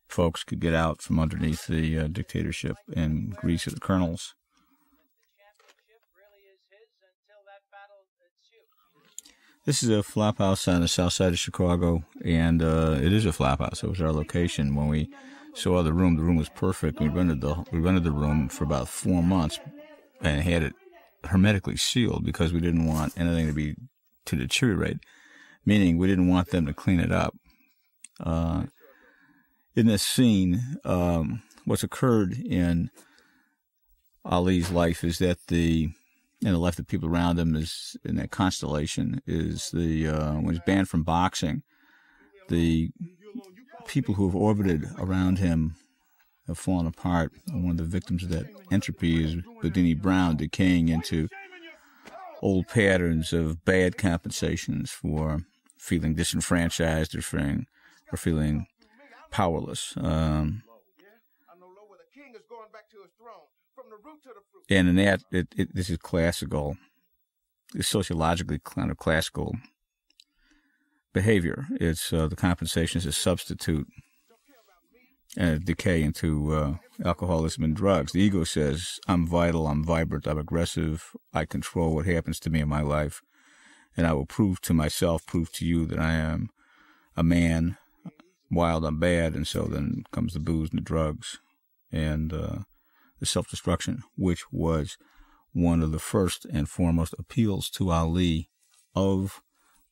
folks could get out from underneath the dictatorship in Greece of the colonels. This is a flop house on the south side of Chicago, and it is a flop house. It was our location. When we saw the room was perfect. We rented the room for about 4 months and had it hermetically sealed because we didn't want anything to deteriorate, meaning we didn't want them to clean it up. In this scene, what's occurred in Ali's life is that the life of the people around him is, in that constellation, is when he's banned from boxing, the people who have orbited around him have fallen apart. And one of the victims of that entropy is Bundini Brown, decaying into old patterns of bad compensations for feeling disenfranchised or feeling powerless. And in that, this is classical, it's sociologically kind of classical behavior. It's the compensation is a substitute and a decay into alcoholism and drugs. The ego says, I'm vital, I'm vibrant, I'm aggressive, I control what happens to me in my life, and I will prove to myself, prove to you that I am a man, wild, I'm bad. And so then comes the booze and the drugs and the self-destruction, which was one of the first and foremost appeals to Ali of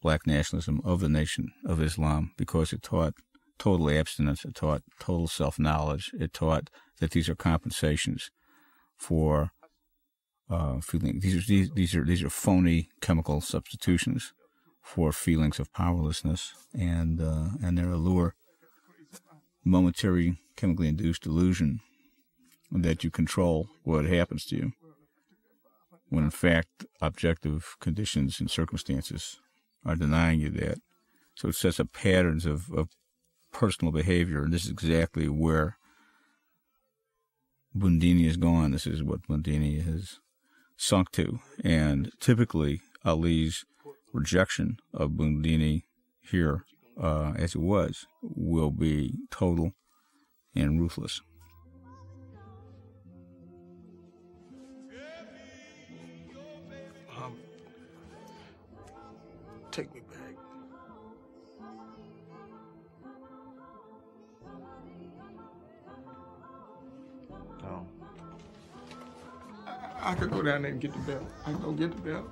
black nationalism, of the Nation of Islam, because it taught total abstinence, it taught total self-knowledge, it taught that these are compensations for feeling. These are phony chemical substitutions for feelings of powerlessness and their allure, momentary chemically induced illusion that you control what happens to you, when in fact objective conditions and circumstances are denying you that. So it sets up patterns of personal behavior, and this is exactly where Bundini is gone. This is what Bundini has sunk to, and typically Ali's rejection of Bundini here, as it was, will be total and ruthless. Take me back. No. I could go down there and get the belt. I can go get the belt.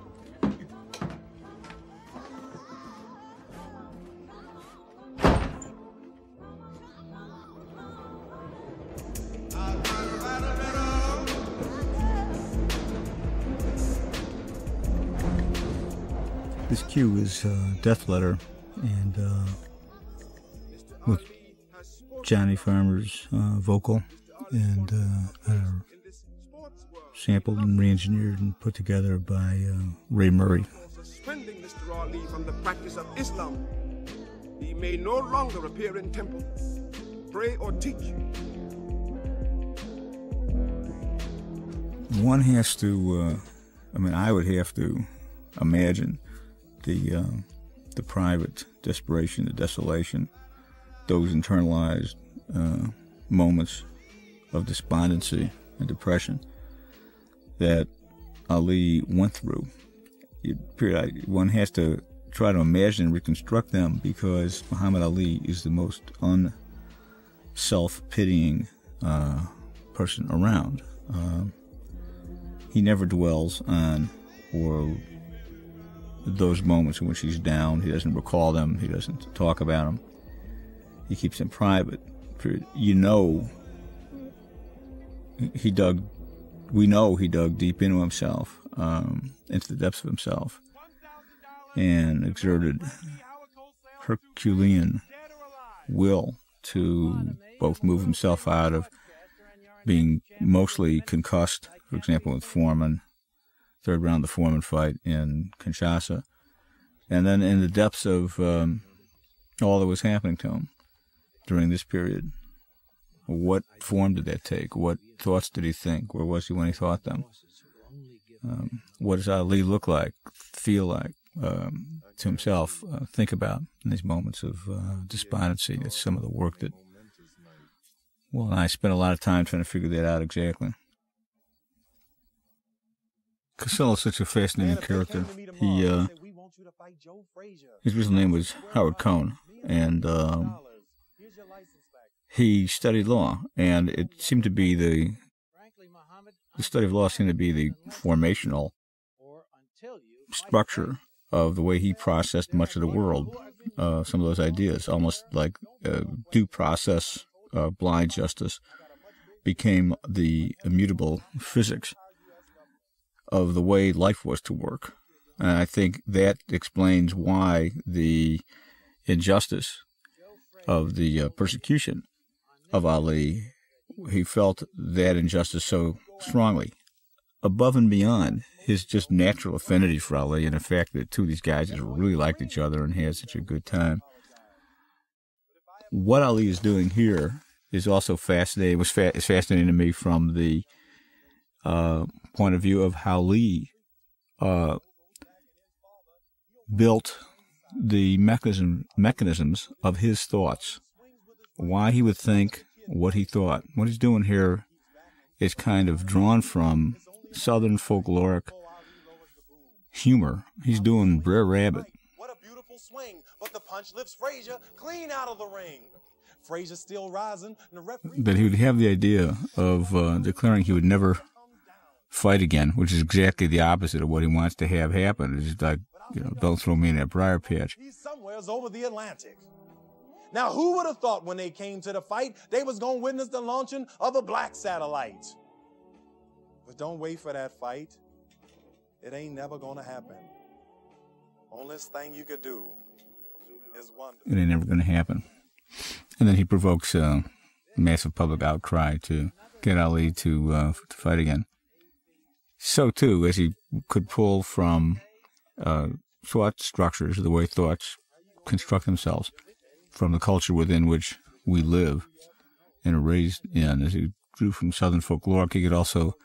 This cue is Death Letter, and with Johnny Farmer's vocal, and sampled and re-engineered and put together by Ray Murray. Suspending Mr. Ali from the practice of Islam, he may no longer appear in temple, pray or teach. One has to, I would have to imagine the private desperation, the desolation, those internalized moments of despondency and depression that Ali went through. One has to try to imagine and reconstruct them, because Muhammad Ali is the most unself-pitying person around. He never dwells on or those moments in which he's down. He doesn't recall them. He doesn't talk about them. He keeps them private. We know he dug deep into himself, into the depths of himself, and exerted Herculean will to both move himself out of being mostly concussed, for example, with Foreman, third round of the Foreman fight in Kinshasa, and then in the depths of all that was happening to him during this period. What form did that take? What thoughts did he think? Where was he when he thought them? What does Ali look like, feel like to himself, think about in these moments of despondency? That's some of the work that, well, I spent a lot of time trying to figure that out exactly. Casella's such a fascinating character. His real name was Howard Cohn, and he studied law, and it seemed to be the study of law seemed to be the formational structure of the way he processed much of the world. Some of those ideas, almost like due process, blind justice, became the immutable physics of the way life was to work. And I think that explains why the injustice of the persecution of Ali, he felt that injustice so strongly, above and beyond his just natural affinity for Ali, and the fact that the two of these guys just really liked each other and had such a good time. What Ali is doing here is also fascinating. It's fascinating to me from the point of view of how Lee built the mechanisms of his thoughts, why he would think what he thought. What he's doing here is kind of drawn from Southern folkloric humor. He's doing Brer Rabbit. What a beautiful swing, but the punch lifts Frazier clean out of the ring. Frazier still rising. And the referee... That he would have the idea of declaring he would never fight again, which is exactly the opposite of what he wants to have happen. It's like, don't throw me in that briar patch. He's somewheres over the Atlantic. Now, who would have thought when they came to the fight, they was going to witness the launching of a black satellite? But don't wait for that fight. It ain't never gonna happen. Only thing you could do is wonder. It ain't never going to happen. And then he provokes a massive public outcry to get Ali to fight again. So, too, as he could pull from thought structures, the way thoughts construct themselves, from the culture within which we live and are raised in. As he drew from Southern folklore, he could also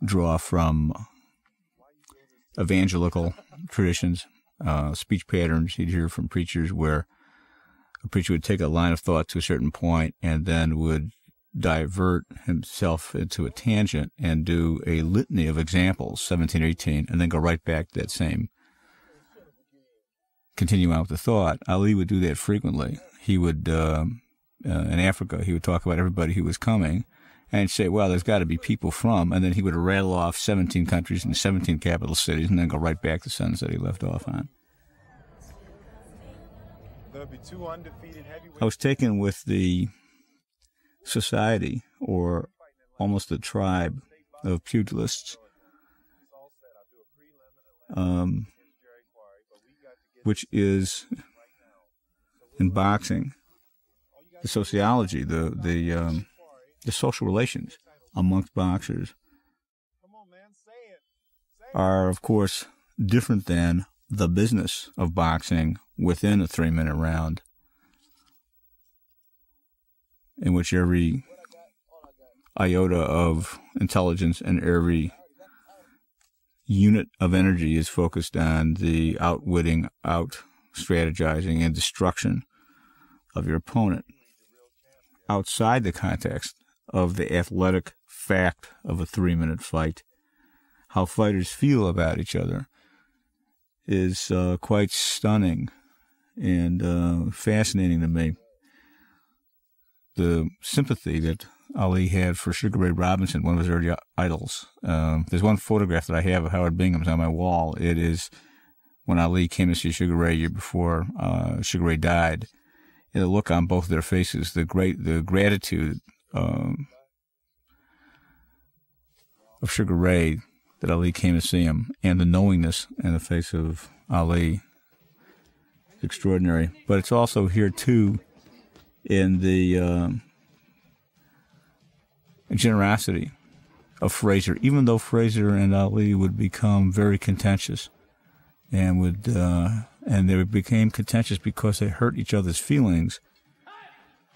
draw from evangelical traditions, speech patterns. He'd hear from preachers where a preacher would take a line of thought to a certain point and then would divert himself into a tangent and do a litany of examples, 17 or 18, and then go right back to that same, continue on with the thought. Ali would do that frequently. He would, in Africa, he would talk about everybody who was coming and say, well, there's got to be people from, and then he would rattle off 17 countries and 17 capital cities and then go right back to the sentence that he left off on. There'll be 2 undefeated heavyweights. I was taken with the society, or almost the tribe, of pugilists, which is, in boxing, the sociology, the social relations amongst boxers are, of course, different than the business of boxing within a 3-minute round, in which every iota of intelligence and every unit of energy is focused on the outwitting, out-strategizing, and destruction of your opponent. Outside the context of the athletic fact of a 3-minute fight, how fighters feel about each other is quite stunning and fascinating to me. The sympathy that Ali had for Sugar Ray Robinson, one of his early idols. There's one photograph that I have of Howard Bingham's on my wall. It is when Ali came to see Sugar Ray a year before Sugar Ray died. And the look on both their faces, the gratitude of Sugar Ray that Ali came to see him, and the knowingness in the face of Ali, is extraordinary. But it's also here too in the generosity of Frazier, even though Frazier and Ali would become very contentious, and they became contentious because they hurt each other's feelings,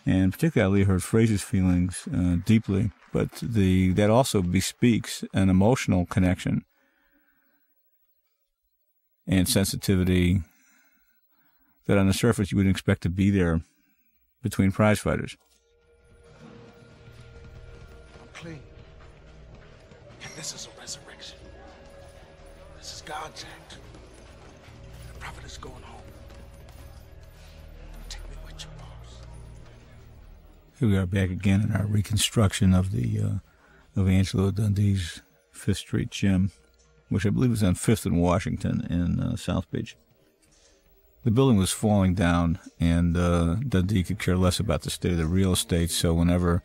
and particularly Ali hurt Frazier's feelings deeply. But that also bespeaks an emotional connection and sensitivity that on the surface you wouldn't expect to be there between prize fighters. I'm clean. And this is a resurrection. This is God's act. The prophet is going home. Take me with you, boss. Here we are back again in our reconstruction of the of Angelo Dundee's Fifth Street Gym, which I believe is on 5th and Washington in South Beach. The building was falling down, and Dundee could care less about the state of the real estate, so whenever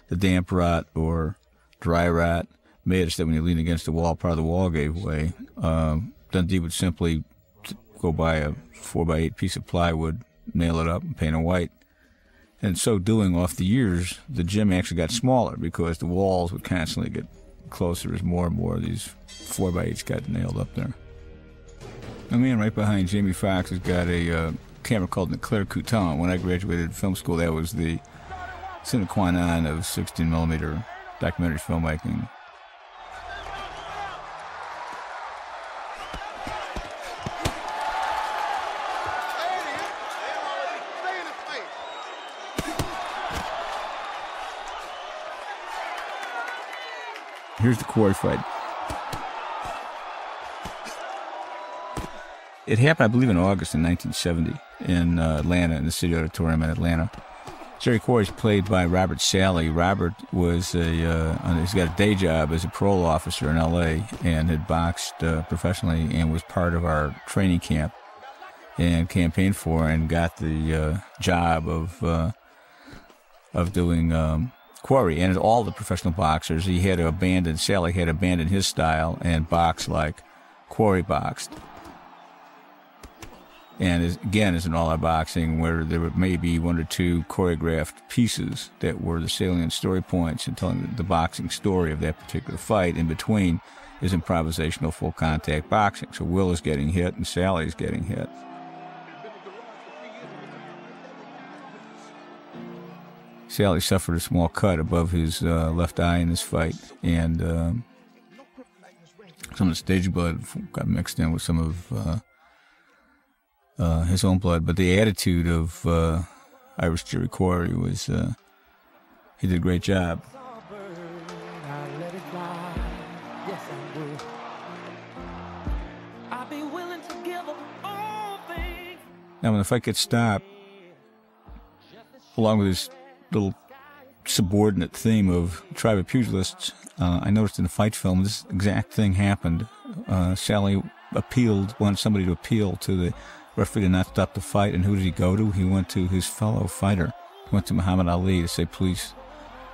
the damp rot or dry rot made it that when you leaned against the wall, part of the wall gave way, Dundee would simply go buy a 4x8 piece of plywood, nail it up, and paint it white. And so doing, off the years, the gym actually got smaller because the walls would constantly get closer as more and more of these 4x8s got nailed up there. A man right behind Jamie Foxx has got a camera called an Eclair Couton. When I graduated film school, that was the sine qua non of 16mm documentary filmmaking. Here's the quarry fight. It happened, I believe, in August in 1970 in Atlanta, in the City Auditorium in Atlanta. Jerry Quarry's played by Robert Salley. Robert was he's got a day job as a parole officer in L.A. and had boxed professionally and was part of our training camp and campaigned for and got the job of doing Quarry, and all the professional boxers, Sally had to abandon his style and box like Quarry boxed. And as in all our boxing, where there may be one or two choreographed pieces that were the salient story points and telling the boxing story of that particular fight, in between is improvisational full contact boxing. So Will is getting hit and Sally is getting hit. Sally suffered a small cut above his left eye in this fight, and some of the stage blood got mixed in with some of his own blood. But the attitude of Irish Jerry Quarry was, he did a great job. Now, when the fight gets stopped, along with his little subordinate theme of tribe of pugilists, I noticed in the fight film this exact thing happened. Sally wanted somebody to appeal to the referee to not stop the fight, and who did he go to? He went to his fellow fighter. He went to Muhammad Ali to say please,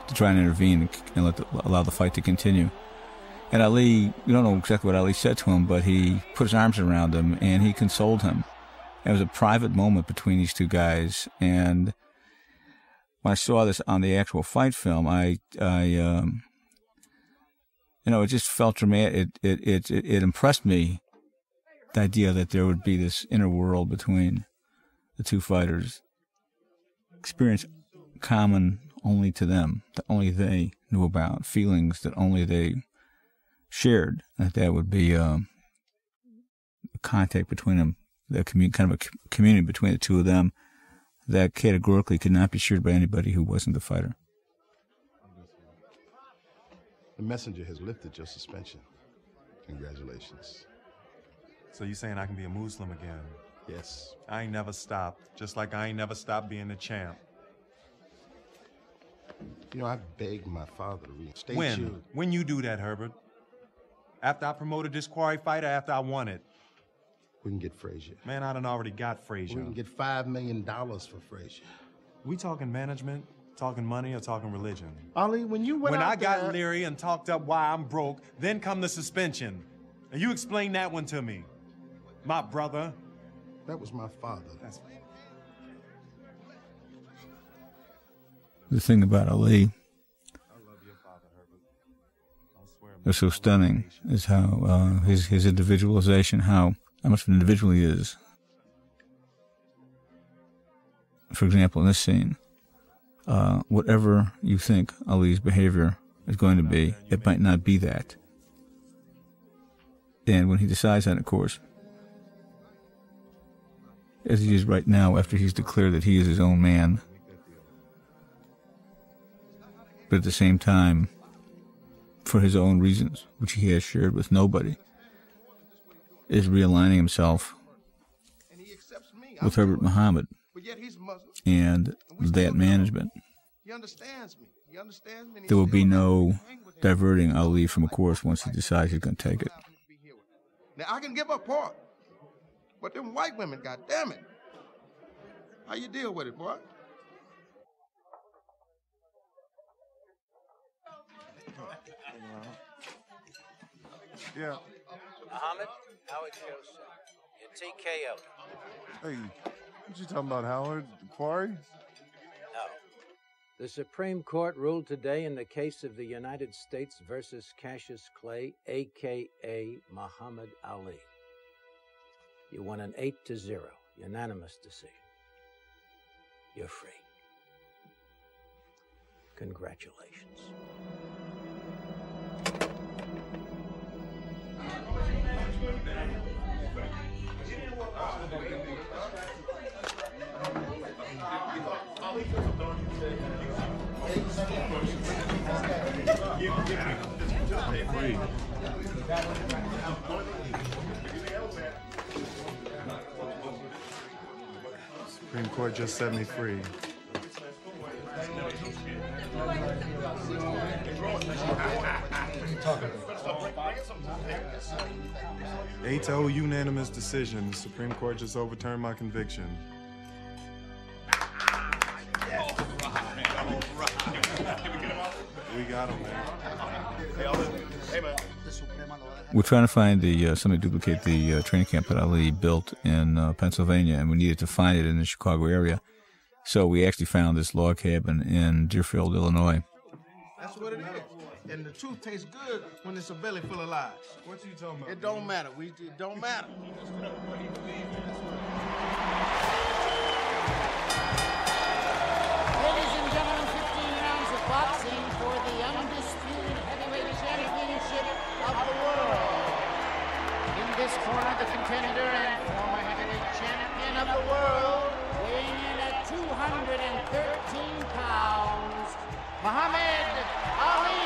to try and intervene and allow the fight to continue. And Ali, we don't know exactly what Ali said to him, but he put his arms around him and he consoled him. It was a private moment between these two guys, and when I saw this on the actual fight film, it just felt dramatic. It impressed me, the idea that there would be this inner world between the two fighters, experience common only to them, that only they knew about, feelings that only they shared, that would be a contact between them, kind of a community between the two of them that categorically could not be shared by anybody who wasn't the fighter. The messenger has lifted your suspension. Congratulations. So you saying I can be a Muslim again? Yes. I ain't never stopped, just like I ain't never stopped being the champ. You know, I begged my father to reinstate you. When you do that, Herbert? After I promoted this Quarry fighter, after I won it? We can get Frazier. Man, I done already got Frazier. We can get $5 million for Frazier. We talking management, talking money, or talking religion? Ali, when you went out When I got there... leery and talked up why I'm broke, then come the suspension. And you explain that one to me. My brother. That was my father. The thing about Ali that's so stunning is how his individualization, how much of an individual he is. For example, in this scene, whatever you think Ali's behavior is going to be, it might not be that. And when he decides that, of course, as he is right now, after he's declared that he is his own man, but at the same time, for his own reasons, which he has shared with nobody, is realigning himself with Herbert Muhammad and that management. There will be no diverting Ali from a course once he decides he's going to take it. Now, I can give up part, but them white women, goddammit. How you deal with it, boy? Yeah. Muhammad, Howard Joseph, your TKO. Hey, what you talking about, Howard? The Quarry? No. The Supreme Court ruled today in the case of the United States versus Cassius Clay, a.k.a. Muhammad Ali. You won an 8-0, unanimous decision. You're free. Congratulations. Supreme Court just set me free. 8-0 unanimous decision. The Supreme Court just overturned my conviction. got him, man. Hey, man. We're trying to find the something to duplicate the training camp that Ali built in Pennsylvania, and we needed to find it in the Chicago area. So we actually found this log cabin in Deerfield, Illinois. That's what it is. And the truth tastes good when it's a belly full of lies. What you talking about? It don't matter. It don't matter. Ladies and gentlemen, 15 rounds of boxing for the undisputed heavyweight championship of the world. In this corner, the contender and former heavyweight champion of the world, weighing in at 213 pounds, Muhammad Ali.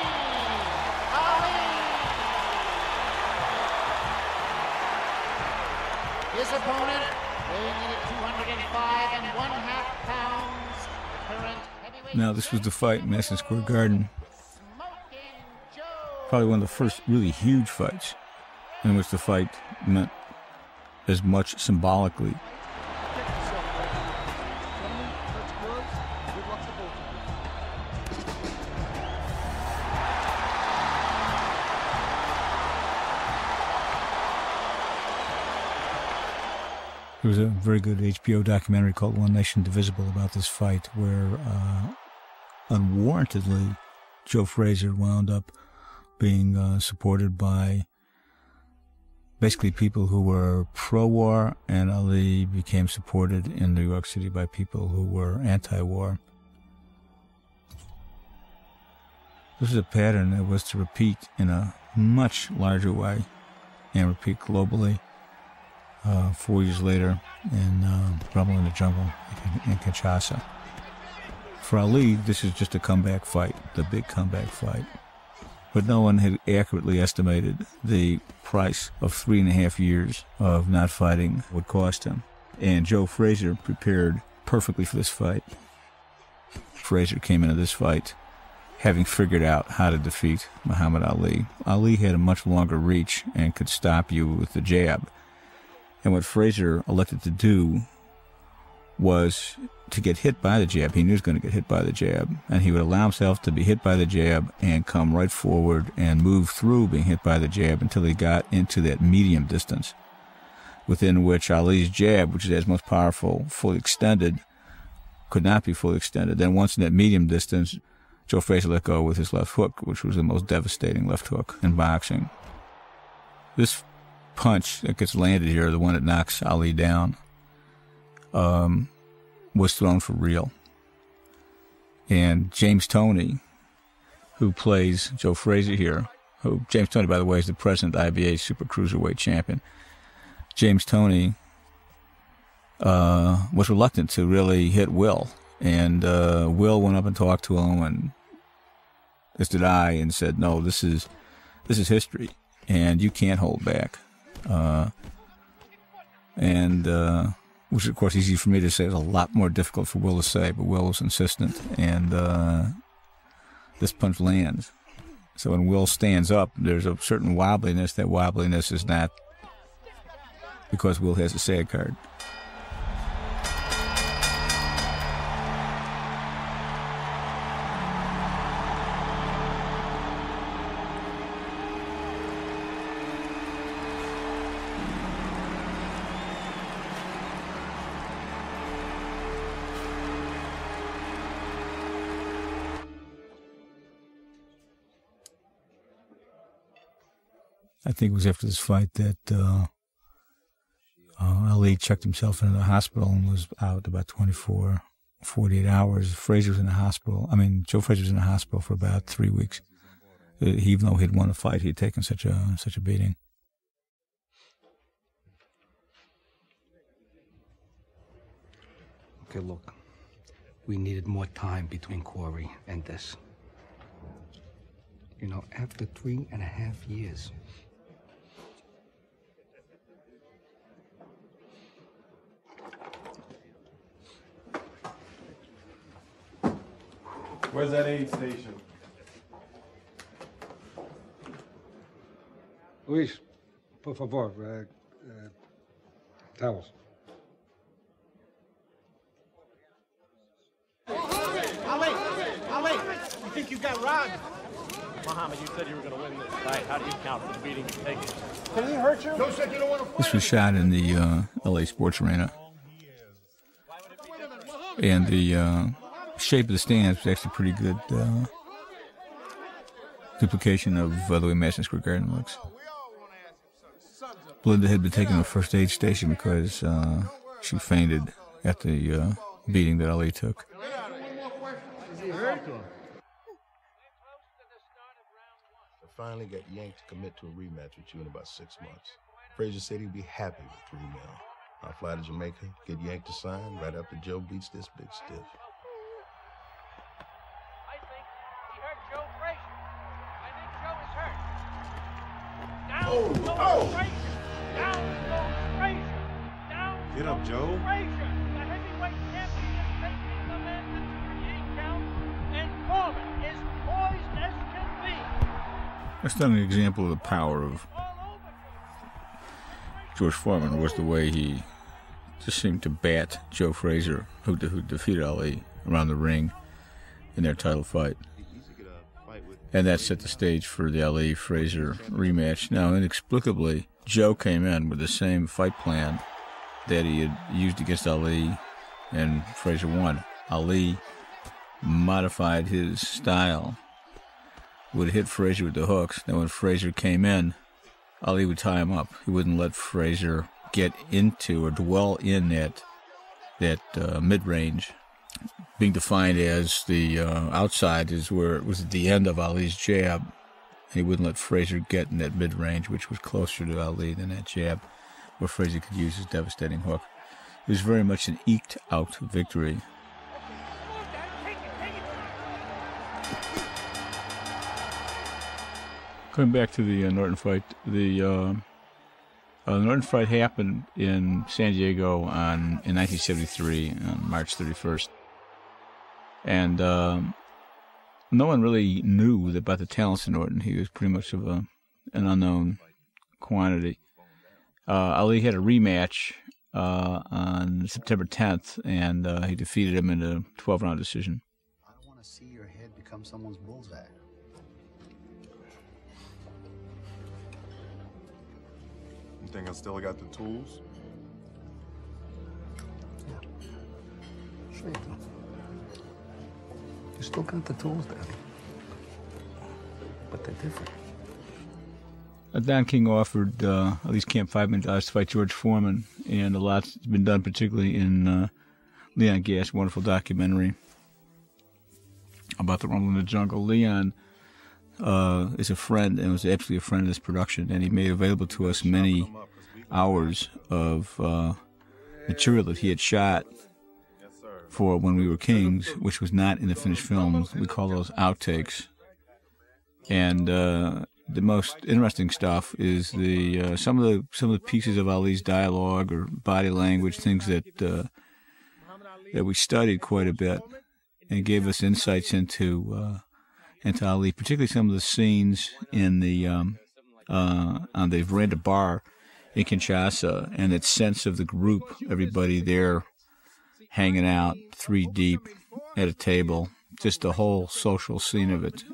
His opponent, weighing in at 205½ pounds, current heavyweight. Now, this was the fight in Madison Square Garden. Probably one of the first really huge fights in which the fight meant as much symbolically. There was a very good HBO documentary called One Nation Divisible about this fight where, unwarrantedly, Joe Frazier wound up being supported by basically people who were pro-war, and Ali became supported in New York City by people who were anti-war. This is a pattern that was to repeat in a much larger way and repeat globally 4 years later in Rumble in the Jungle in Kinshasa. For Ali, this is just a comeback fight, the big comeback fight. But no one had accurately estimated the price of 3.5 years of not fighting would cost him. And Joe Frazier prepared perfectly for this fight. Frazier came into this fight having figured out how to defeat Muhammad Ali. Ali had a much longer reach and could stop you with the jab. And what Frazier elected to do was to get hit by the jab. He knew he was going to get hit by the jab, and he would allow himself to be hit by the jab and come right forward and move through being hit by the jab until he got into that medium distance, within which Ali's jab, which is as most powerful, fully extended, could not be fully extended. Then once in that medium distance, Joe Frazier let go with his left hook, which was the most devastating left hook in boxing. This punch that gets landed here, the one that knocks Ali down, was thrown for real. And James Toney, who plays Joe Frazier here, James Toney, by the way, is the present IBA Super Cruiserweight champion. James Toney was reluctant to really hit Will, and Will went up and talked to him, and as did I, and said, "No, this is history, and you can't hold back." Which, of course, is easy for me to say. It's a lot more difficult for Will to say, but Will was insistent, and this punch lands. So when Will stands up, there's a certain wobbliness. That wobbliness is not because Will has a SAG card. I think it was after this fight that Ali checked himself into the hospital and was out about 24, 48 hours. Frazier was in the hospital. Joe Frazier was in the hospital for about 3 weeks. Even though he'd won a fight, he'd taken such a beating. Okay, look. We needed more time between Corey and this. You know, after 3.5 years. Where's that aid station? Luis, por favor, towels. Ali! think you got robbed? Muhammad, you said you were going to win this fight. How do you count for the beating you take it? Can he hurt you? No, said you don't want to fight. This was shot in the LA Sports Arena. And the shape of the stands was actually pretty good duplication of the way Madison Square Garden looks. Belinda had been taken to a first aid station because she fainted at the beating that Ali took. I finally got yanked to commit to a rematch with you in about 6 months. Frazier said he'd be happy with $3 million. I'll fly to Jamaica, get yanked to sign right after Joe beats this big stiff. I think he hurt Joe Frazier. I think Joe is hurt. Down goes Frazier. Down goes Frazier. Down Get up, Joe. Frazier. The heavyweight champion is taking the mandatory 8 count, and Foreman is poised as can be. That's not an example of the power of George Foreman. Was the way he just seemed to bat Joe Frazier, who defeated Ali, around the ring in their title fight. And that set the stage for the Ali-Frazier rematch. Now, inexplicably, Joe came in with the same fight plan that he had used against Ali, and Frazier won. Ali modified his style, would hit Frazier with the hooks. Then when Frazier came in, Ali would tie him up. He wouldn't let Frazier get into or dwell in that mid-range, being defined as the outside is where it was at the end of Ali's jab. And he wouldn't let Frazier get in that mid-range, which was closer to Ali than that jab, where Frazier could use his devastating hook. It was very much an eked-out victory. Going back to the Norton fight, the Norton fight happened in San Diego in 1973 on March 31st. And no one really knew about the talents of Norton. He was pretty much of an unknown quantity. Ali had a rematch on September 10th, and he defeated him in a 12-round decision. I don't want to see your head become someone's bullseye. You think I still got the tools? Sure you do. You still got the tools, Daddy. But they're different. Don King offered Ali's camp $5 million to fight George Foreman, and a lot's been done, particularly in Leon Gass' wonderful documentary about the Rumble in the Jungle. Leon is a friend and was absolutely a friend of this production, and he made available to us many hours of material that he had shot for When We Were Kings, which was not in the finished film. We call those outtakes. And the most interesting stuff is the some of the pieces of Ali's dialogue or body language, things that we studied quite a bit and gave us insights into Ali, particularly some of the scenes in the on the Veranda Bar in Kinshasa, and that sense of the group, everybody there hanging out 3 deep at a table, just the whole social scene of it.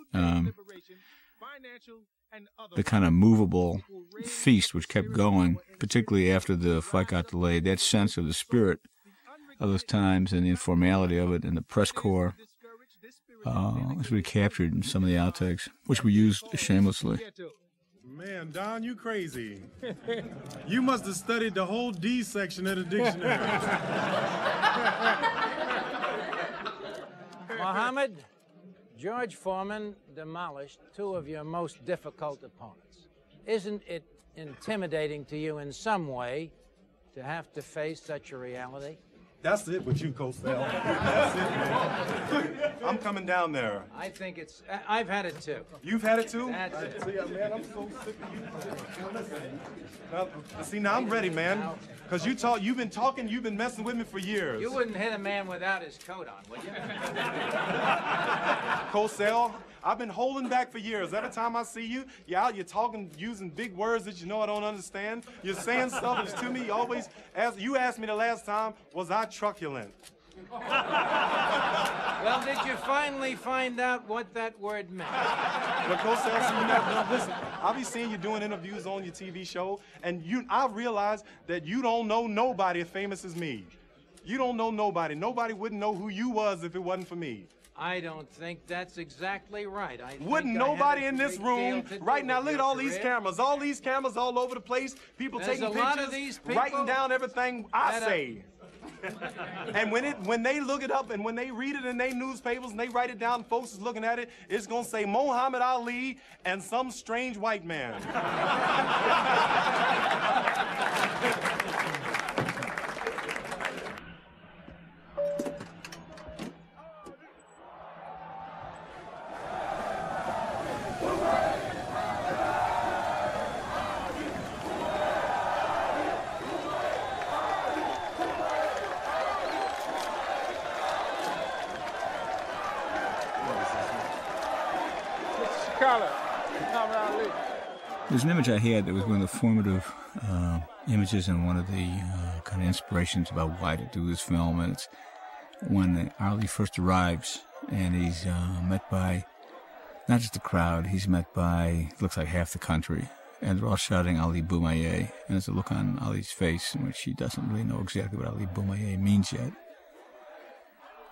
The kind of movable feast which kept going, particularly after the fight got delayed, that sense of the spirit of those times and the informality of it and the press corps was really captured in some of the outtakes, which we used shamelessly. Man, Don, you crazy. You must have studied the whole D section of the dictionary. Mohammed, George Foreman demolished 2 of your most difficult opponents. Isn't it intimidating to you in some way to have to face such a reality? That's it with you, Cosell. That's it, man. I'm coming down there. I think it's... I've had it too. You've had it too? That's it. See, man, I'm so sick of you. See, now I'm ready, man. Because you've been talking, you've been messing with me for years. You wouldn't hit a man without his coat on, would you? Cosell, I've been holding back for years. Every time I see you, you're out, you're talking, using big words that you know I don't understand. You're saying stuff that's to me. You asked me the last time, was I truculent? Well, did you finally find out what that word meant? Well, Coach Sampson, you never, listen, I'll be seeing you doing interviews on your TV show, and I realize that you don't know nobody as famous as me. You don't know nobody. Nobody wouldn't know who you was if it wasn't for me. I don't think that's exactly right. Wouldn't nobody in this room right now, look at all these cameras all over the place, people taking pictures, writing down everything I say. And when they look it up and when they read it in their newspapers and they write it down, folks is looking at it, it's gonna say Muhammad Ali and some strange white man. There's an image I had that was one of the formative images and one of the kind of inspirations about why to do this film. And it's when Ali first arrives and he's met by not just the crowd, he's met by, looks like half the country. And they're all shouting Ali Boumaier. And there's a look on Ali's face in which he doesn't really know exactly what Ali Boumaier means yet.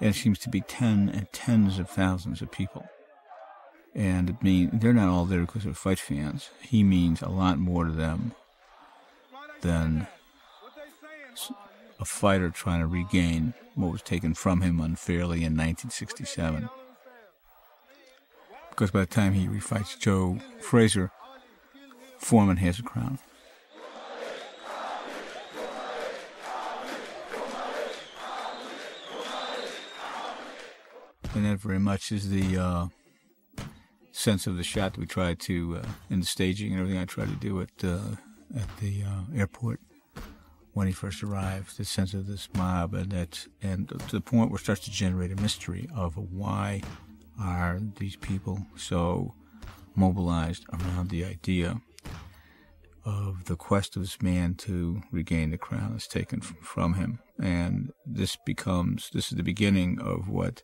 And it seems to be tens of thousands of people. And it means they're not all there because they're fight fans. He means a lot more to them than a fighter trying to regain what was taken from him unfairly in 1967. Because by the time he refights Joe Frazier, Foreman has a crown. And that very much is the sense of the shot that we tried to, in the staging and everything I tried to do at the airport when he first arrived, the sense of this mob, and to the point where it starts to generate a mystery of why are these people so mobilized around the idea of the quest of this man to regain the crown that's taken from him. And this is the beginning of what,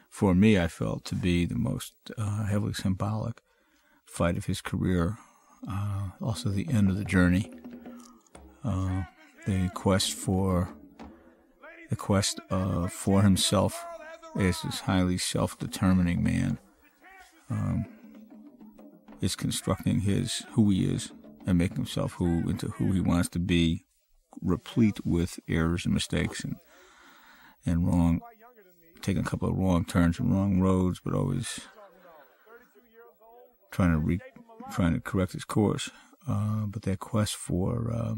for me, I felt to be the most heavily symbolic fight of his career. Also the end of the journey. The quest for himself as this highly self-determining man is constructing who he is and making himself into who he wants to be, replete with errors and mistakes and wrong, taking a couple of wrong turns and wrong roads, but always trying to correct his course. But that quest for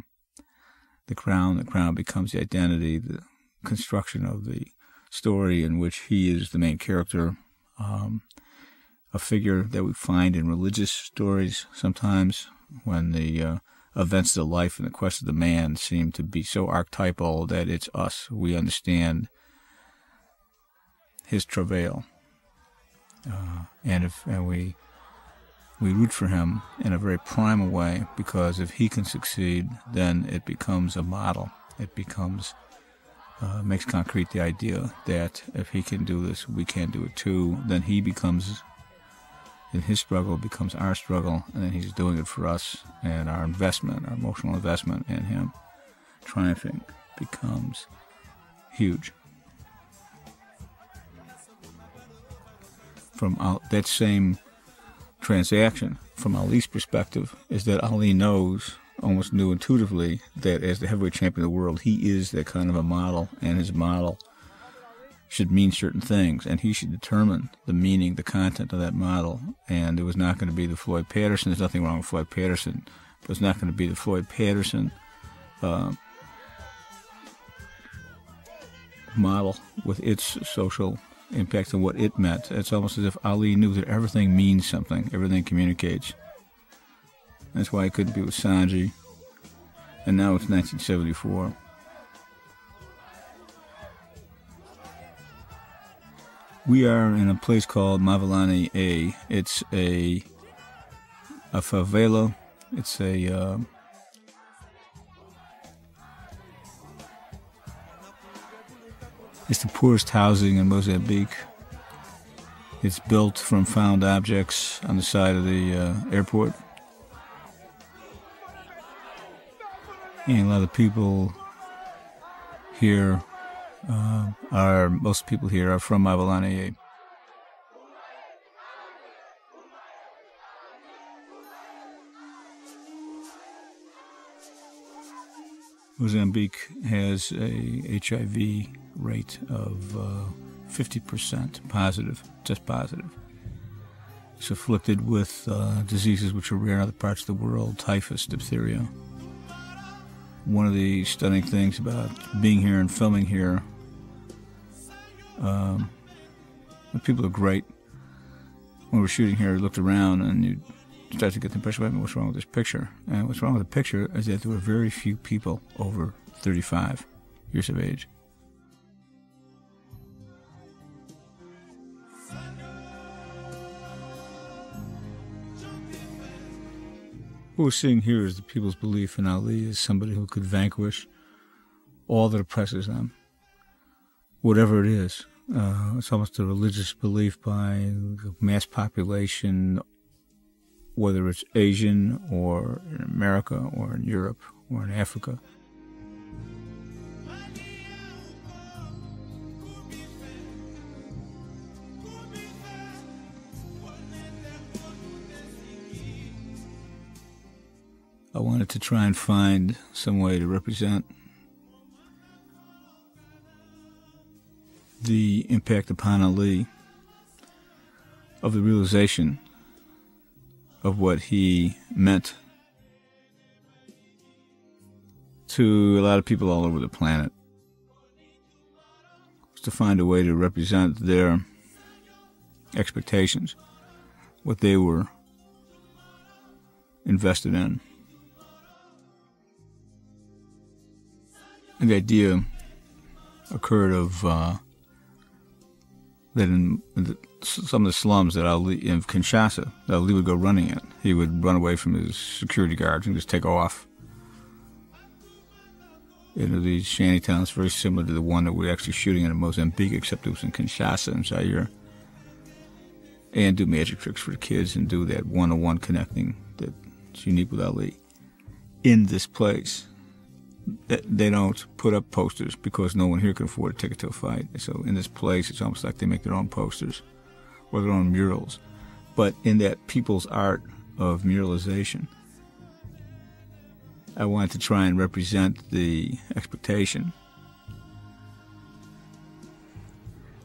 the crown becomes the identity, the construction of the story in which he is the main character, a figure that we find in religious stories sometimes when the events of the life and the quest of the man seem to be so archetypal that it's us. We understand his travail, and we root for him in a very primal way, because if he can succeed, then it becomes a model. It becomes makes concrete the idea that if he can do this, we can do it too. Then he becomes, and his struggle becomes our struggle, and then he's doing it for us, and our emotional investment in him triumphing becomes huge. From that same transaction, from Ali's perspective, is that Ali almost knew intuitively, that as the heavyweight champion of the world, he is that kind of a model, and his model should mean certain things, and he should determine the meaning, the content of that model. And it was not going to be the Floyd Patterson. There's nothing wrong with Floyd Patterson, but it's not going to be the Floyd Patterson model with its social impact and what it meant. It's almost as if Ali knew that everything means something, everything communicates. That's why he couldn't be with Sanji. And now it's 1974. We are in a place called Mavalane A. It's a favela. It's it's the poorest housing in Mozambique. It's built from found objects on the side of the airport. And a lot of the people here most people here are from Avalon. Mozambique has a HIV rate of 50% positive, just positive. It's afflicted with diseases which are rare in other parts of the world, typhus, diphtheria. One of the stunning things about being here and filming here, the people are great. When we're shooting here, we looked around and you start to get the impression, wait a minute, what's wrong with this picture? And what's wrong with the picture is that there were very few people over 35 years of age. What we're seeing here is the people's belief in Ali as somebody who could vanquish all that oppresses them, whatever it is. It's almost a religious belief by mass population, whether it's Asian or in America or in Europe or in Africa. I wanted to try and find some way to represent the impact upon Ali of the realization of what he meant to a lot of people all over the planet. Was to find a way to represent their expectations, what they were invested in. And the idea occurred of that in some of the slums that Ali, in Kinshasa, that Ali would go running in. He would run away from his security guards and just take off into these shanty towns, very similar to the one that we're actually shooting in Mozambique, except it was in Kinshasa and Zaire. And do magic tricks for the kids and do that one-on-one connecting that's unique with Ali. In this place, they don't put up posters because no one here can afford a ticket to a fight. So in this place, it's almost like they make their own posters or their own murals. But in that people's art of muralization, I wanted to try and represent the expectation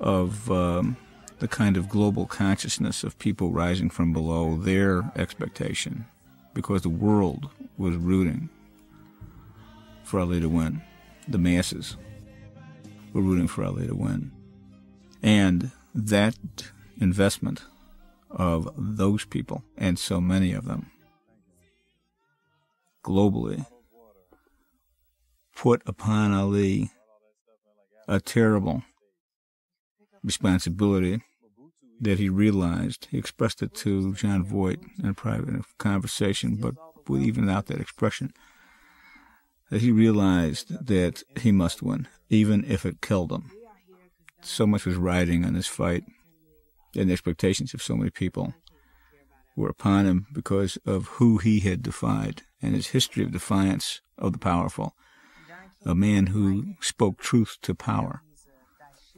of the kind of global consciousness of people rising from below their expectation, because the world was rooting for Ali to win. The masses were rooting for Ali to win. And that investment of those people, and so many of them, globally, put upon Ali a terrible responsibility that he realized. He expressed it to John Voight in a private conversation, but even without that expression, that he realized that he must win, even if it killed him. So much was riding on this fight, and the expectations of so many people were upon him because of who he had defied and his history of defiance of the powerful. A man who spoke truth to power,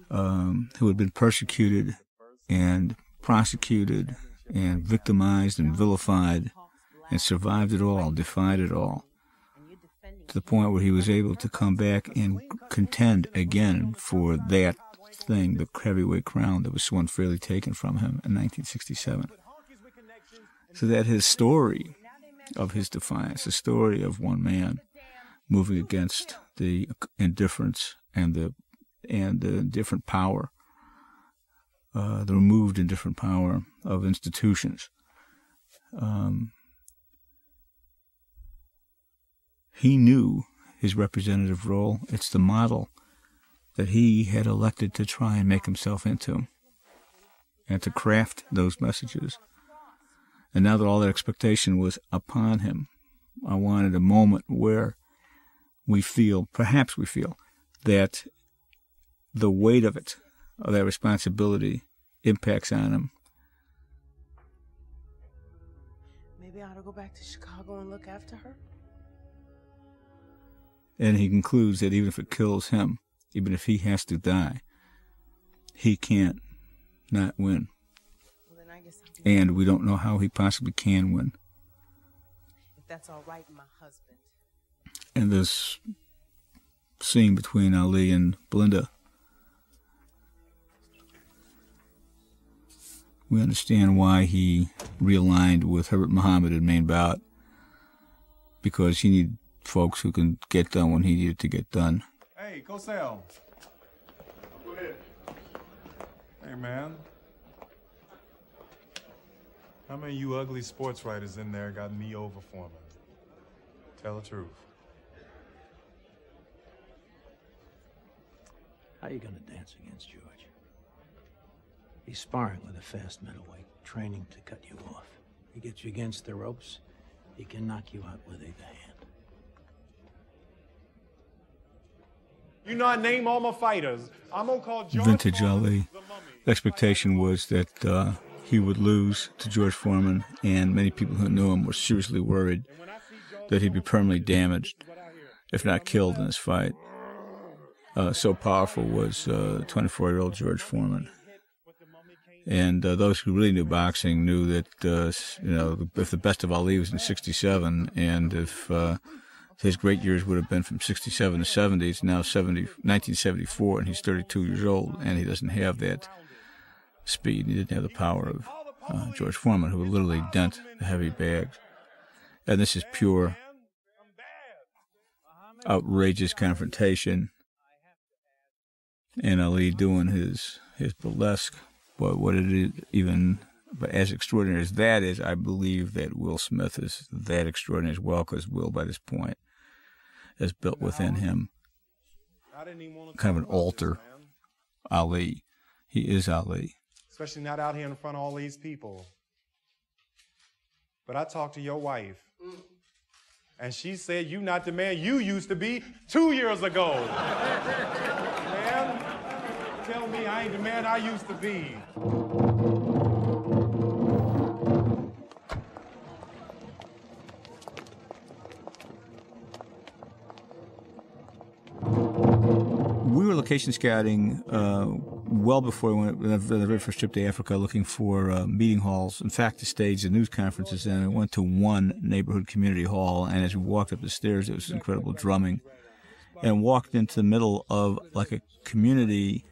who had been persecuted and prosecuted and victimized and vilified and survived it all, defied it all, to the point where he was able to come back and contend again for that thing, the heavyweight crown that was so unfairly taken from him in 1967. So that his story of his defiance, the story of one man moving against the indifference and the different power, the removed indifferent power of institutions. He knew his representative role. It's the model that he had elected to try and make himself into and to craft those messages. And now that all that expectation was upon him, I wanted a moment where we feel, perhaps we feel, that the weight of it, of that responsibility, impacts on him. Maybe I ought to go back to Chicago and look after her. And he concludes that even if it kills him, even if he has to die, he can't not win. Well, then I guess and we don't know how he possibly can win. If that's all right, my husband. And this scene between Ali and Belinda, we understand why he realigned with Herbert Muhammad in main bout, because he needed folks who can get done when he needed to get done. Hey, Cosell. Hey, man. How many of you ugly sports writers in there got me over for me? Tell the truth. How are you going to dance against George? He's sparring with a fast middleweight, training to cut you off. He gets you against the ropes, he can knock you out with either hand. You know, I name all my fighters. I'm gonna call George Vintage Foreman Ali. The expectation was that he would lose to George Foreman, and many people who knew him were seriously worried that he'd be permanently damaged, if not killed, in this fight. So powerful was 24-year-old George Foreman. And those who really knew boxing knew that, if the best of Ali was in 67, and if his great years would have been from 67 to 70, it's now 1974, and he's 32 years old, and he doesn't have that speed. He didn't have the power of George Foreman, who would literally dent the heavy bags. And this is pure, outrageous confrontation. And Ali doing his burlesque. But but as extraordinary as that is, I believe that Will Smith is that extraordinary as well, because Will, by this point, has built within him kind of an alter Ali. He is Ali. Especially not out here in front of all these people. But I talked to your wife, and she said you not the man you used to be 2 years ago. Man, tell me I ain't the man I used to be. We were location scouting well before we went on the very first trip to Africa, looking for meeting halls. In fact, to stage the news conferences, and I went to one neighborhood community hall, and as we walked up the stairs, there was incredible drumming, and walked into the middle of like a community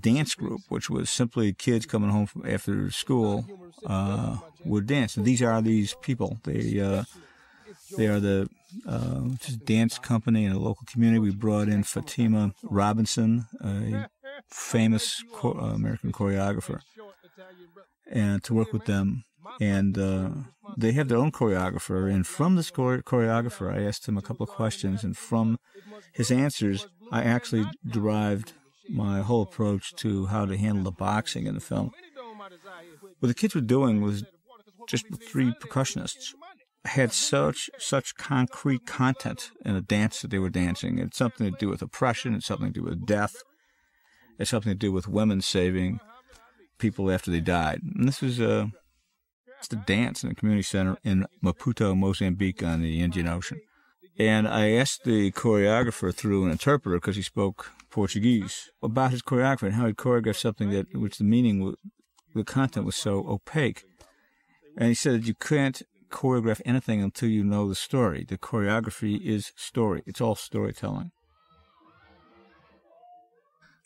dance group, which was simply kids coming home from after school would dance. And these are these people. They are the just dance company in a local community. We brought in Fatima Robinson, a famous American choreographer, and to work with them. And they have their own choreographer. And from this choreographer, I asked him a couple of questions, and from his answers, I actually derived my whole approach to how to handle the boxing in the film. What the kids were doing was just 3 percussionists had such concrete content in the dance that they were dancing. It's something to do with oppression. It's something to do with death. It's something to do with women saving people after they died. And this was it's a dance in a community center in Maputo, Mozambique, on the Indian Ocean. And I asked the choreographer through an interpreter, because he spoke Portuguese, about his choreography and how he choreographed something that, which the content was so opaque. And he said that you can't choreograph anything until you know the story. The choreography is story. It's all storytelling.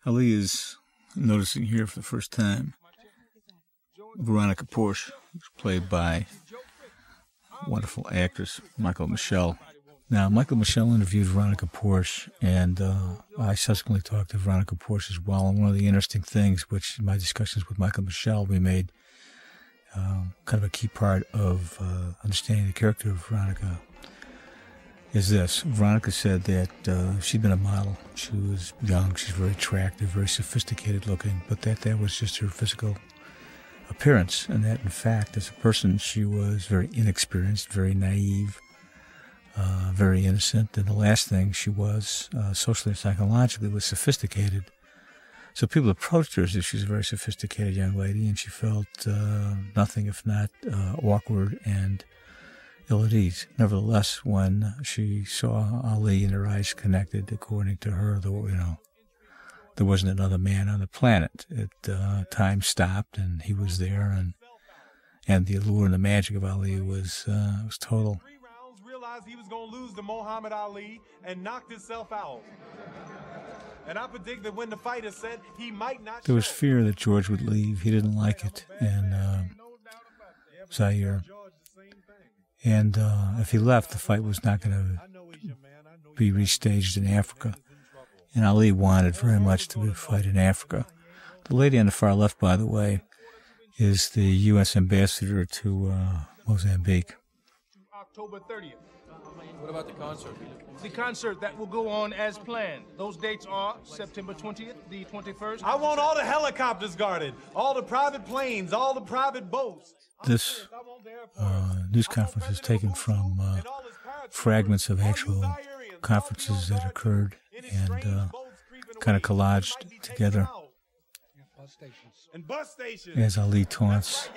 Ali is noticing here for the first time Veronica Porsche, played by wonderful actress Michael Michelle. Now, Michael Michelle interviewed Veronica Porsche, and I subsequently talked to Veronica Porsche as well. And one of the interesting things, which in my discussions with Michael Michelle, we made kind of a key part of understanding the character of Veronica, is this. Veronica said that she'd been a model. She was young, she's very attractive, very sophisticated looking, but that was just her physical appearance, and that, in fact, as a person, she was very inexperienced, very naive, very innocent, and the last thing she was, socially and psychologically, was sophisticated. So people approached her as if she was a very sophisticated young lady, and she felt nothing if not awkward and ill at ease. Nevertheless, when she saw Ali and her eyes connected, according to her, there wasn't another man on the planet. Time stopped, and he was there, and the allure and the magic of Ali was total. 3 rounds, realized he was going to lose to Muhammad Ali and knocked himself out. And I predict that when the fighter said he might not. There was fear that George would leave. He didn't like it in Zaire. And if he left, the fight was not going to be restaged in Africa. And Ali wanted very much to fight in Africa. The lady on the far left, by the way, is the U.S. ambassador to Mozambique. October 30th. What about the concert? The concert that will go on as planned. Those dates are September 20th, the 21st. I want all the helicopters guarded, all the private planes, all the private boats. This news conference is taken from fragments of actual conferences that occurred and kind of collaged together as Ali taunts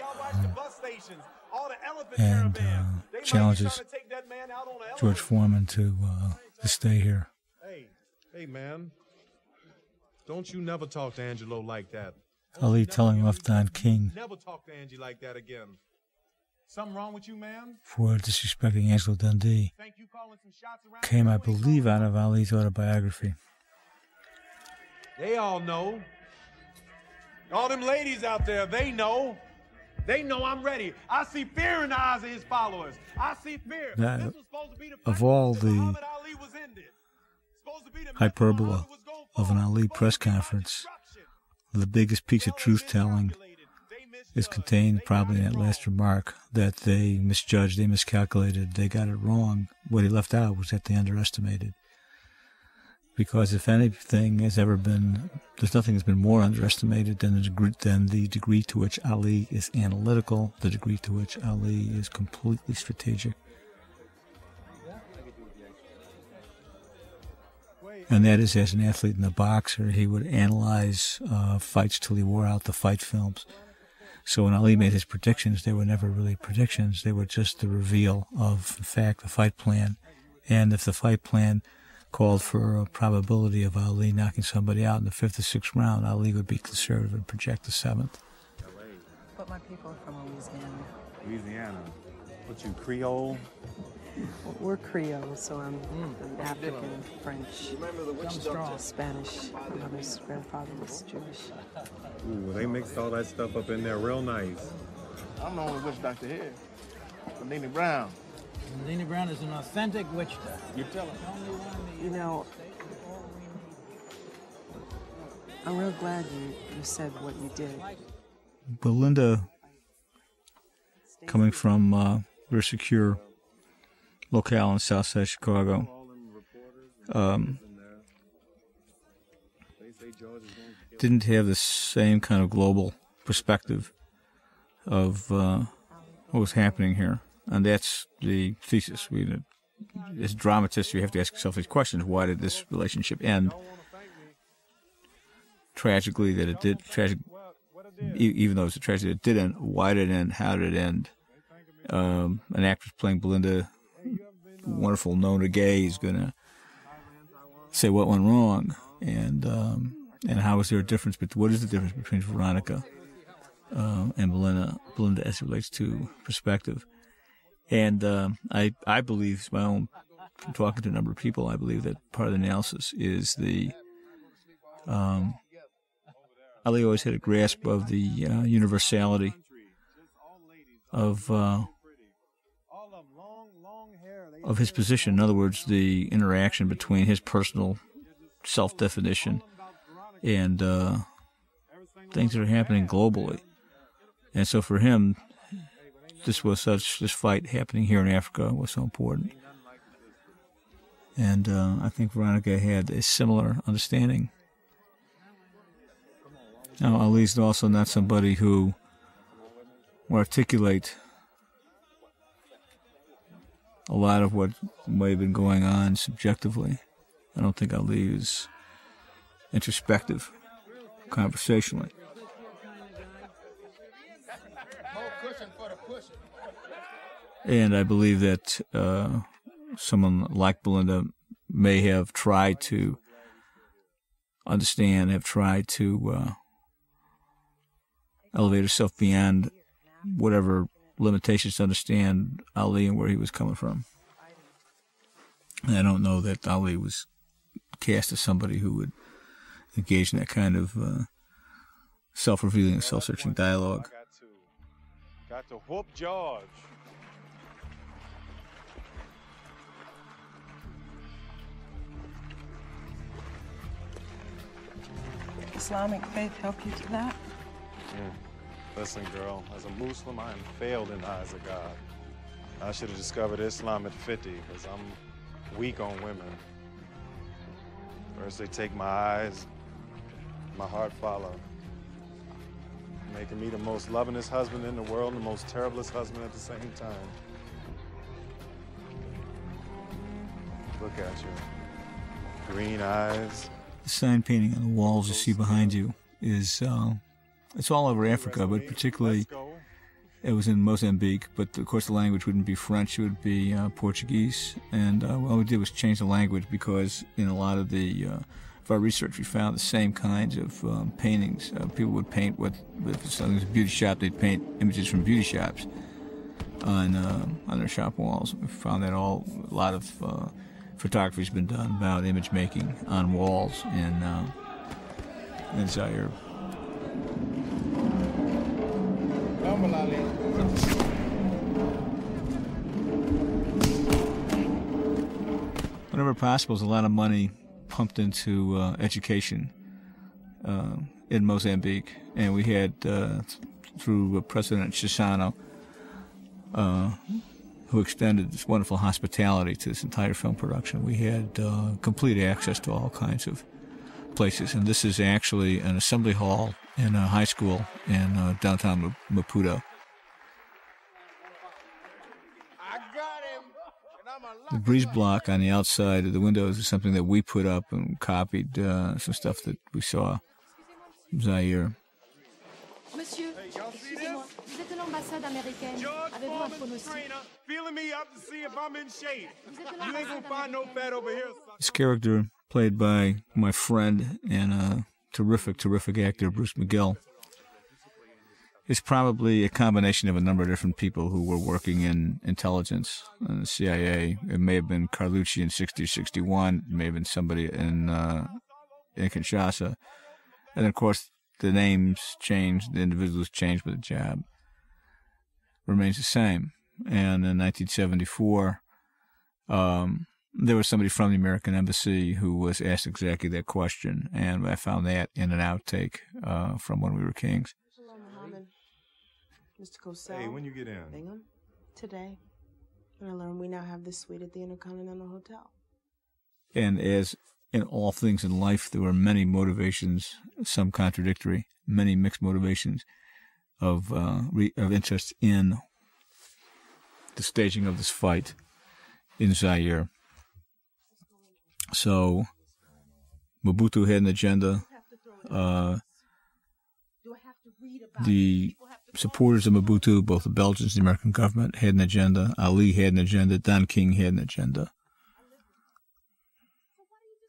and challenges George Foreman to stay here. Hey, man. Don't you never talk to Angelo like that. Ali telling Lieutenant King Never talk to Angie like that again. Something wrong with you, man? for disrespecting Angelo Dundee came, I believe, out of Ali's autobiography. They all know. All them ladies out there, they know. They know I'm ready. I see fear in the eyes of his followers. I see fear. That, of all the hyperbola of an Ali press conference, the biggest piece of truth-telling is contained probably in that last remark that they misjudged, they miscalculated, they got it wrong. What he left out was that they underestimated. Because if anything has ever been, there's nothing that's been more underestimated than the degree to which Ali is analytical, the degree to which Ali is completely strategic. And that is, as an athlete and a boxer, he would analyze fights till he wore out the fight films. So when Ali made his predictions, they were never really predictions. They were just the reveal of, in fact, the fight plan. And if the fight plan called for a probability of Ali knocking somebody out in the 5th or 6th round, Ali would be conservative and project the 7th. But my people are from Louisiana. Louisiana. What, you Creole? Well, we're Creole, so I'm African, French, Spanish. My mother's grandfather was Jewish. Ooh, they mixed all that stuff up in there real nice. I'm the only witch doctor here. Bundini Brown. Bundini Brown is an authentic witch doctor. You tell him. You know, I'm real glad you said what you did. Belinda, coming from very secure locale in Southside Chicago, didn't have the same kind of global perspective of what was happening here. And that's the thesis. As dramatists, you have to ask yourself these questions. Why did this relationship end? Tragically that it did, even though it's a tragedy it did end, why did it end, how did it end? An actress playing Belinda, wonderful Nona Gay, is going to say what went wrong, and how is there a difference, what is the difference between Veronica and Belinda as it relates to perspective? And I believe, from talking to a number of people, I believe that part of the analysis is the Ali always had a grasp of the universality of his position. In other words, the interaction between his personal self-definition and things that are happening globally. And so for him, this fight happening here in Africa was so important. And I think Veronica had a similar understanding. Now, Ali's also not somebody who will articulate a lot of what might have been going on subjectively. I don't think Ali is introspective. conversationally. And I believe that someone like Belinda may have tried to understand, have tried to elevate herself beyond whatever limitations to understand Ali and where he was coming from. And I don't know that Ali was cast as somebody who would engage in that kind of self-revealing and self-searching dialogue. Got to whoop George. Islamic faith help you do that? Listen, girl, as a Muslim, I am failed in the eyes of God. I should have discovered Islam at 50, because I'm weak on women. First they take my eyes, my heart follow. Making me the most lovingest husband in the world and the most terriblest husband at the same time. Look at you. Green eyes. The sign painting on the walls you see behind you is, it's all over Africa, but particularly it was in Mozambique, but of course the language wouldn't be French, it would be Portuguese. And all we did was change the language because in a lot of the of our research we found the same kinds of paintings. People would paint if something was a beauty shop, they'd paint images from beauty shops on their shop walls. We found that a lot of photography has been done about image making on walls in Zaire. Whenever possible, there's a lot of money pumped into education in Mozambique, and we had through President Chissano, who extended this wonderful hospitality to this entire film production. We had complete access to all kinds of places, and this is actually an assembly hall in a high school in downtown Maputo. The breeze block on the outside of the windows is something that we put up and copied some stuff that we saw in Zaire. Monsieur, excusez-moi, vous êtes de l'ambassade américaine. Avez-vous un pronostic? Feeling me up to see if I'm in shape. You ain't gonna find no fat over here. This character, played by my friend and terrific actor Bruce McGill, is probably a combination of a number of different people who were working in intelligence and the CIA. It may have been Carlucci in 60 or 61. It may have been somebody in Kinshasa. And, of course, the names changed, the individuals changed, but the job remains the same. And in 1974, there was somebody from the American Embassy who was asked exactly that question, and I found that in an outtake from When We Were Kings. Mr. Cosell. Hey, when you get in? Bingham. Today. And I learned we now have this suite at the Intercontinental Hotel. And as in all things in life, there were many motivations, some contradictory, many mixed motivations of interest in the staging of this fight in Zaire. So Mobutu had an agenda. The supporters of Mobutu, both the Belgians and the American government, had an agenda. Ali had an agenda. Don King had an agenda.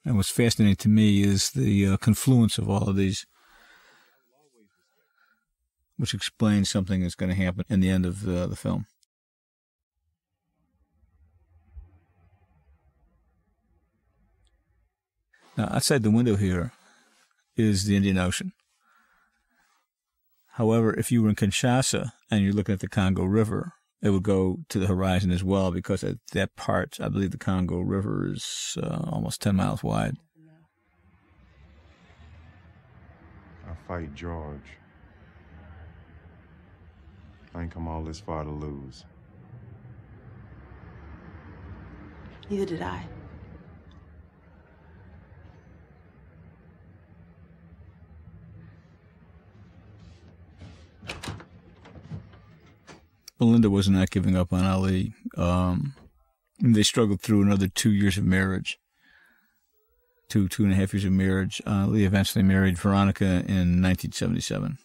And what's fascinating to me is the confluence of all of these, which explains something that's going to happen in the end of the film. Now, outside the window here is the Indian Ocean. However, if you were in Kinshasa and you're looking at the Congo River, it would go to the horizon as well, because at that part, I believe the Congo River is almost 10 miles wide. I fight George. I ain't come all this far to lose. Neither did I. Belinda was not giving up on Ali. They struggled through another 2 years of marriage to 2.5 years of marriage. Lee eventually married Veronica in 1977.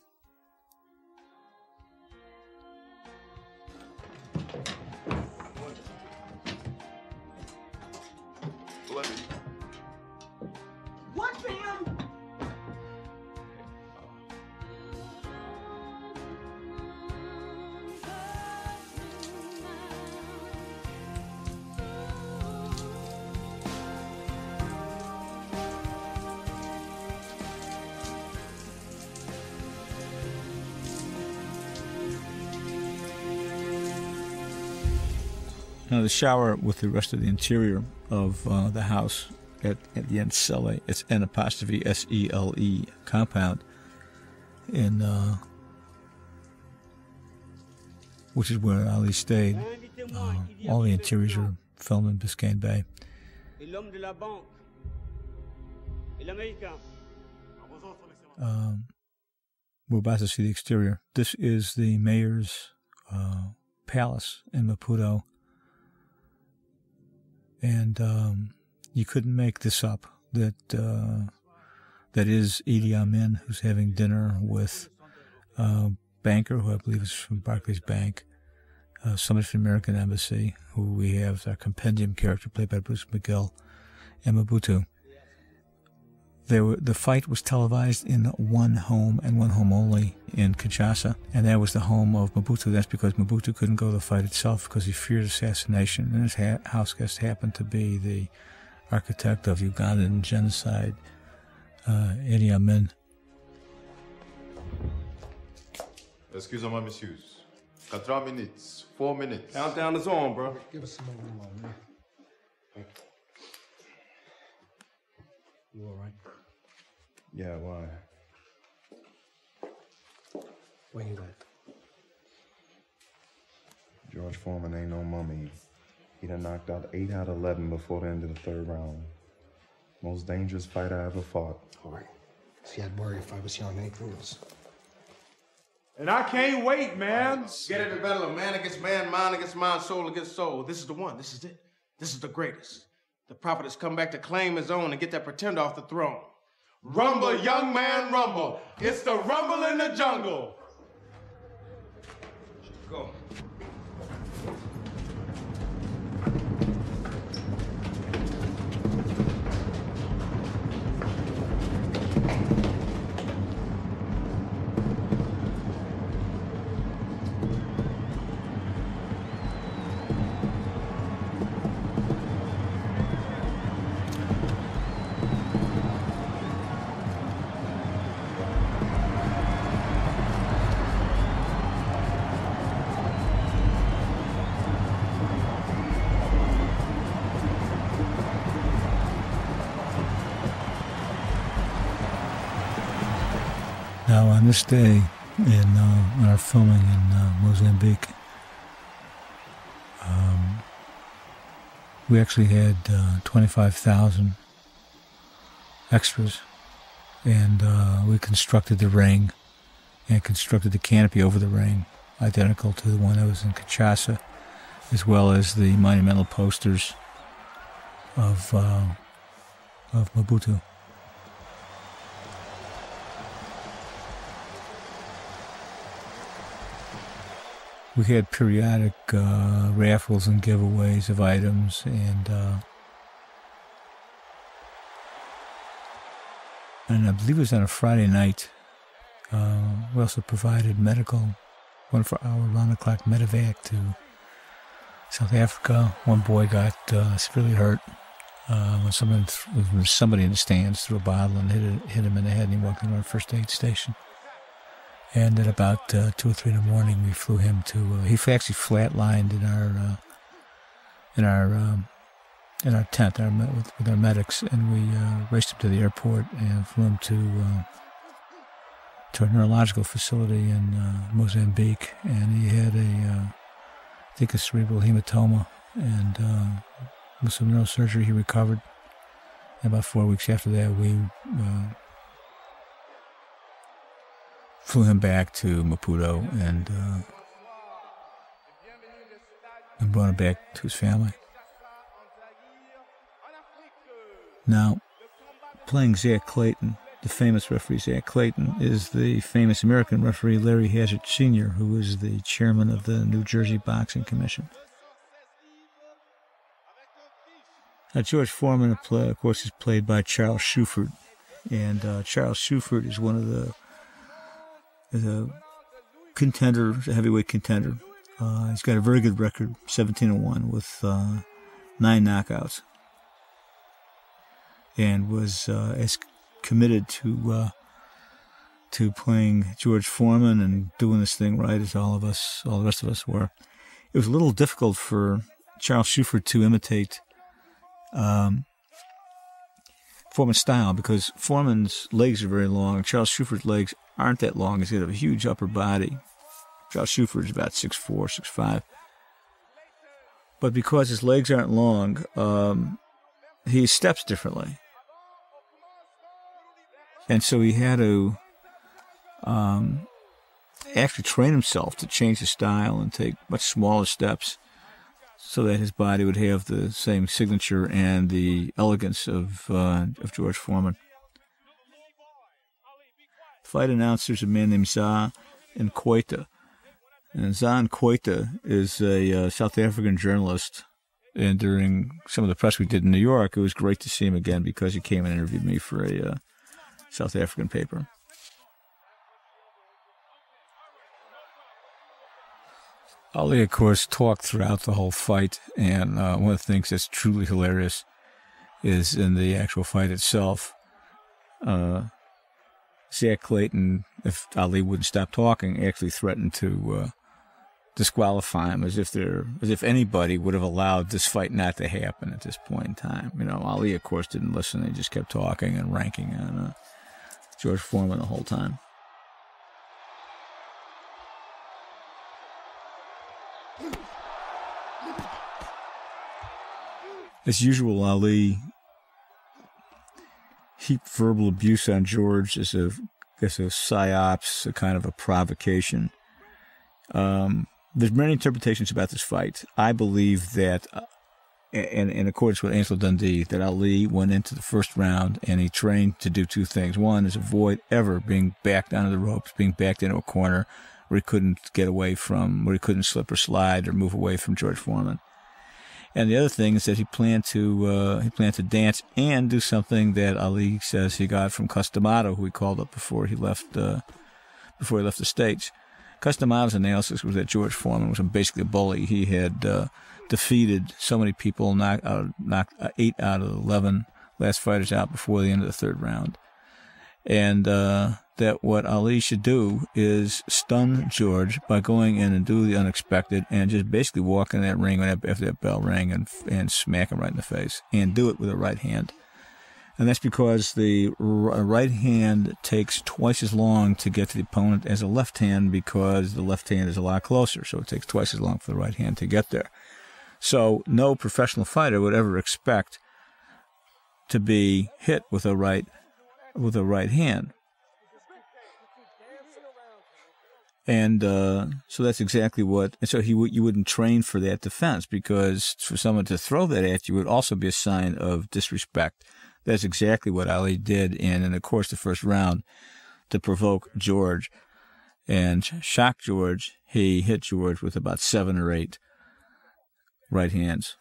What, fam? Now, the shower with the rest of the interior of the house at the Ensele, it's N''SELE compound, which is where Ali stayed. All the interiors are filmed in Biscayne Bay. We're about to see the exterior. This is the mayor's palace in Maputo. And you couldn't make this up. That is Idi Amin, who's having dinner with a banker, who I believe is from Barclays Bank, somebody from the American Embassy, who we have our compendium character played by Bruce McGill, and Mobutu. The fight was televised in one home and one home only in Kinshasa, and that was the home of Mobutu. That's because Mobutu couldn't go to the fight itself because he feared assassination, and his house guest happened to be the architect of Ugandan genocide, Idi Amin. Excusez-moi, messieurs. 4 minutes, 4 minutes. Countdown is on, bro. Give us some more, man. You all right? Yeah, why? Where you at? George Foreman ain't no mummy. He done knocked out 8 out of 11 before the end of the 3rd round. Most dangerous fight I ever fought. All right. See, I'd worry if I was your Nate Rules. And I can't wait, man. Get it to battle of man against man, mind against mind, soul against soul. This is the one. This is it. This is the greatest. The prophet has come back to claim his own and get that pretender off the throne. Rumble, young man, rumble. It's the rumble in the jungle. Go. Now, on this day, in our filming in Mozambique, we actually had 25,000 extras, and we constructed the ring and constructed the canopy over the ring, identical to the one that was in Kinshasa, as well as the monumental posters of Mobutu. We had periodic raffles and giveaways of items, and I believe it was on a Friday night. We also provided medical, 24-hour round-the-clock medevac to South Africa. One boy got severely hurt when somebody in the stands threw a bottle and hit him in the head, and he walked into our first aid station. And at about 2 or 3 in the morning, we flew him to. He actually flatlined in our tent with our medics, and we raced him to the airport and flew him to a neurological facility in Mozambique. And he had I think a cerebral hematoma, and with some neurosurgery, he recovered. And about 4 weeks after that, we flew him back to Maputo and brought him back to his family. Now, playing Zach Clayton, the famous referee Zach Clayton, is the famous American referee Larry Hazard Sr., who is the chairman of the New Jersey Boxing Commission. George Foreman, of course, is played by Charles Shuford, and Charles Shuford is one of the contender, a heavyweight contender. He's got a very good record, 17-1 with 9 knockouts, and was as committed to playing George Foreman and doing this thing right as all the rest of us were. It was a little difficult for Charles Shuford to imitate Foreman's style, because Foreman's legs are very long. Charles Shuford's legs aren't that long. He's got a huge upper body. Charles Shuford is about 6'4", 6'5". But because his legs aren't long, he steps differently. And so he had to actually train himself to change his style and take much smaller steps so that his body would have the same signature and the elegance of George Foreman. Fight announcers, a man named Za Nkoita. And Za Nkoita is a South African journalist, and during some of the press we did in New York, it was great to see him again because he came and interviewed me for a South African paper. Ali, of course, talked throughout the whole fight, and one of the things that's truly hilarious is in the actual fight itself. Zach Clayton, if Ali wouldn't stop talking, actually threatened to disqualify him, as if anybody would have allowed this fight not to happen at this point in time. You know, Ali, of course, didn't listen. He just kept talking and ranking on George Foreman the whole time. As usual, Ali heaped verbal abuse on George as a psyops, a kind of a provocation. There's many interpretations about this fight. I believe that, in accordance with Ansel Dundee, that Ali went into the first round and he trained to do two things. One is avoid ever being backed onto the ropes, being backed into a corner where he couldn't get away from, where he couldn't slip or slide or move away from George Foreman. And the other thing is that he planned to dance and do something that Ali says he got from Customato, who he called up before he left the States. Customato's analysis was that George Foreman was basically a bully. He had defeated so many people, knocked 8 out of 11 last fighters out before the end of the third round, and that what Ali should do is stun George by going in and do the unexpected and just basically walk in that ring after that bell rang and smack him right in the face, and do it with a right hand. And that's because the right hand takes twice as long to get to the opponent as a left hand, because the left hand is a lot closer, so it takes twice as long for the right hand to get there. So no professional fighter would ever expect to be hit with a right hand. And so that's exactly what. And so you wouldn't train for that defense, because for someone to throw that at you would also be a sign of disrespect. That's exactly what Ali did, and in, of course, the first round, to provoke George and shock George, he hit George with about 7 or 8 right hands.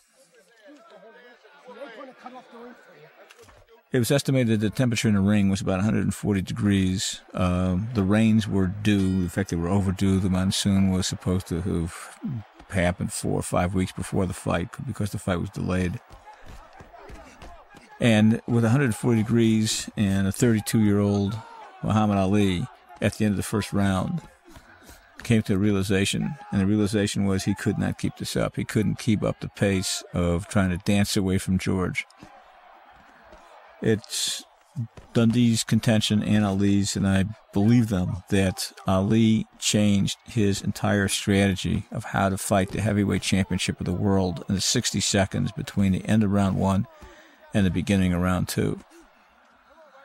It was estimated that the temperature in the ring was about 140 degrees. The rains were due. In fact, they were overdue. The monsoon was supposed to have happened 4 or 5 weeks before the fight, because the fight was delayed. And with 140 degrees and a 32-year-old Muhammad Ali at the end of the first round came to a realization, and the realization was he could not keep this up. He couldn't keep up the pace of trying to dance away from George. It's Dundee's contention and Ali's, and I believe them, that Ali changed his entire strategy of how to fight the heavyweight championship of the world in the 60 seconds between the end of round 1 and the beginning of round 2.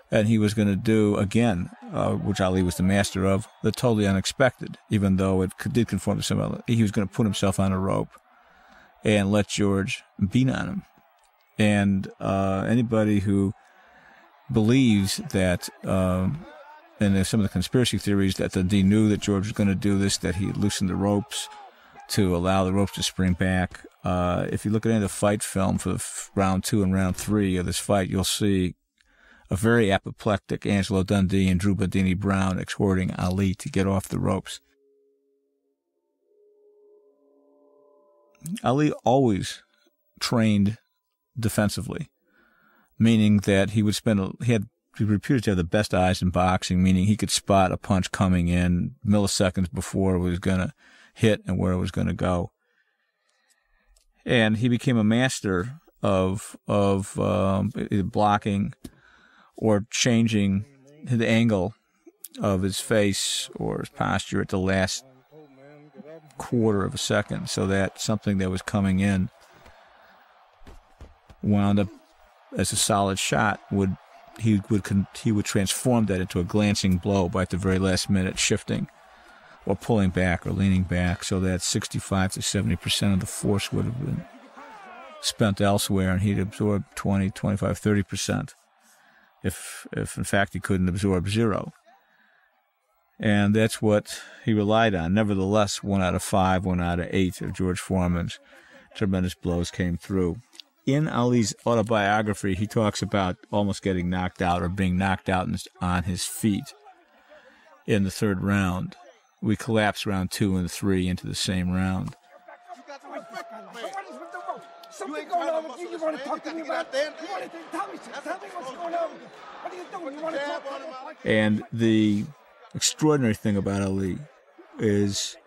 And he was going to do, again, which Ali was the master of, the totally unexpected, even though it did conform to some. He was going to put himself on a rope and let George beat on him. And anybody who believes that, and there's some of the conspiracy theories, that he knew that George was going to do this, that he loosened the ropes to allow the ropes to spring back. If you look at any of the fight film for round 2 and round 3 of this fight, you'll see a very apoplectic Angelo Dundee and Drew Bundini Brown exhorting Ali to get off the ropes. Ali always trained defensively, meaning that he would he reputed to have the best eyes in boxing, meaning he could spot a punch coming in milliseconds before it was going to hit and where it was going to go. And he became a master of either blocking or changing the angle of his face or his posture at the last quarter of a second, so that something that was coming in wound up as a solid shot he would transform that into a glancing blow by at the very last minute, shifting or pulling back or leaning back, so that 65 to 70% of the force would have been spent elsewhere, and he'd absorb 20, 25, 30%. If in fact he couldn't absorb zero. And that's what he relied on. Nevertheless, 1 out of 5, 1 out of 8 of George Foreman's tremendous blows came through. In Ali's autobiography, he talks about almost getting knocked out or being knocked out on his feet in the 3rd round. We collapsed round 2 and 3 into the same round. Something going on with you. You want to talk to me about that? You want to tell me what's going on? What are you doing? You want to talk to me? And the extraordinary thing about Ali is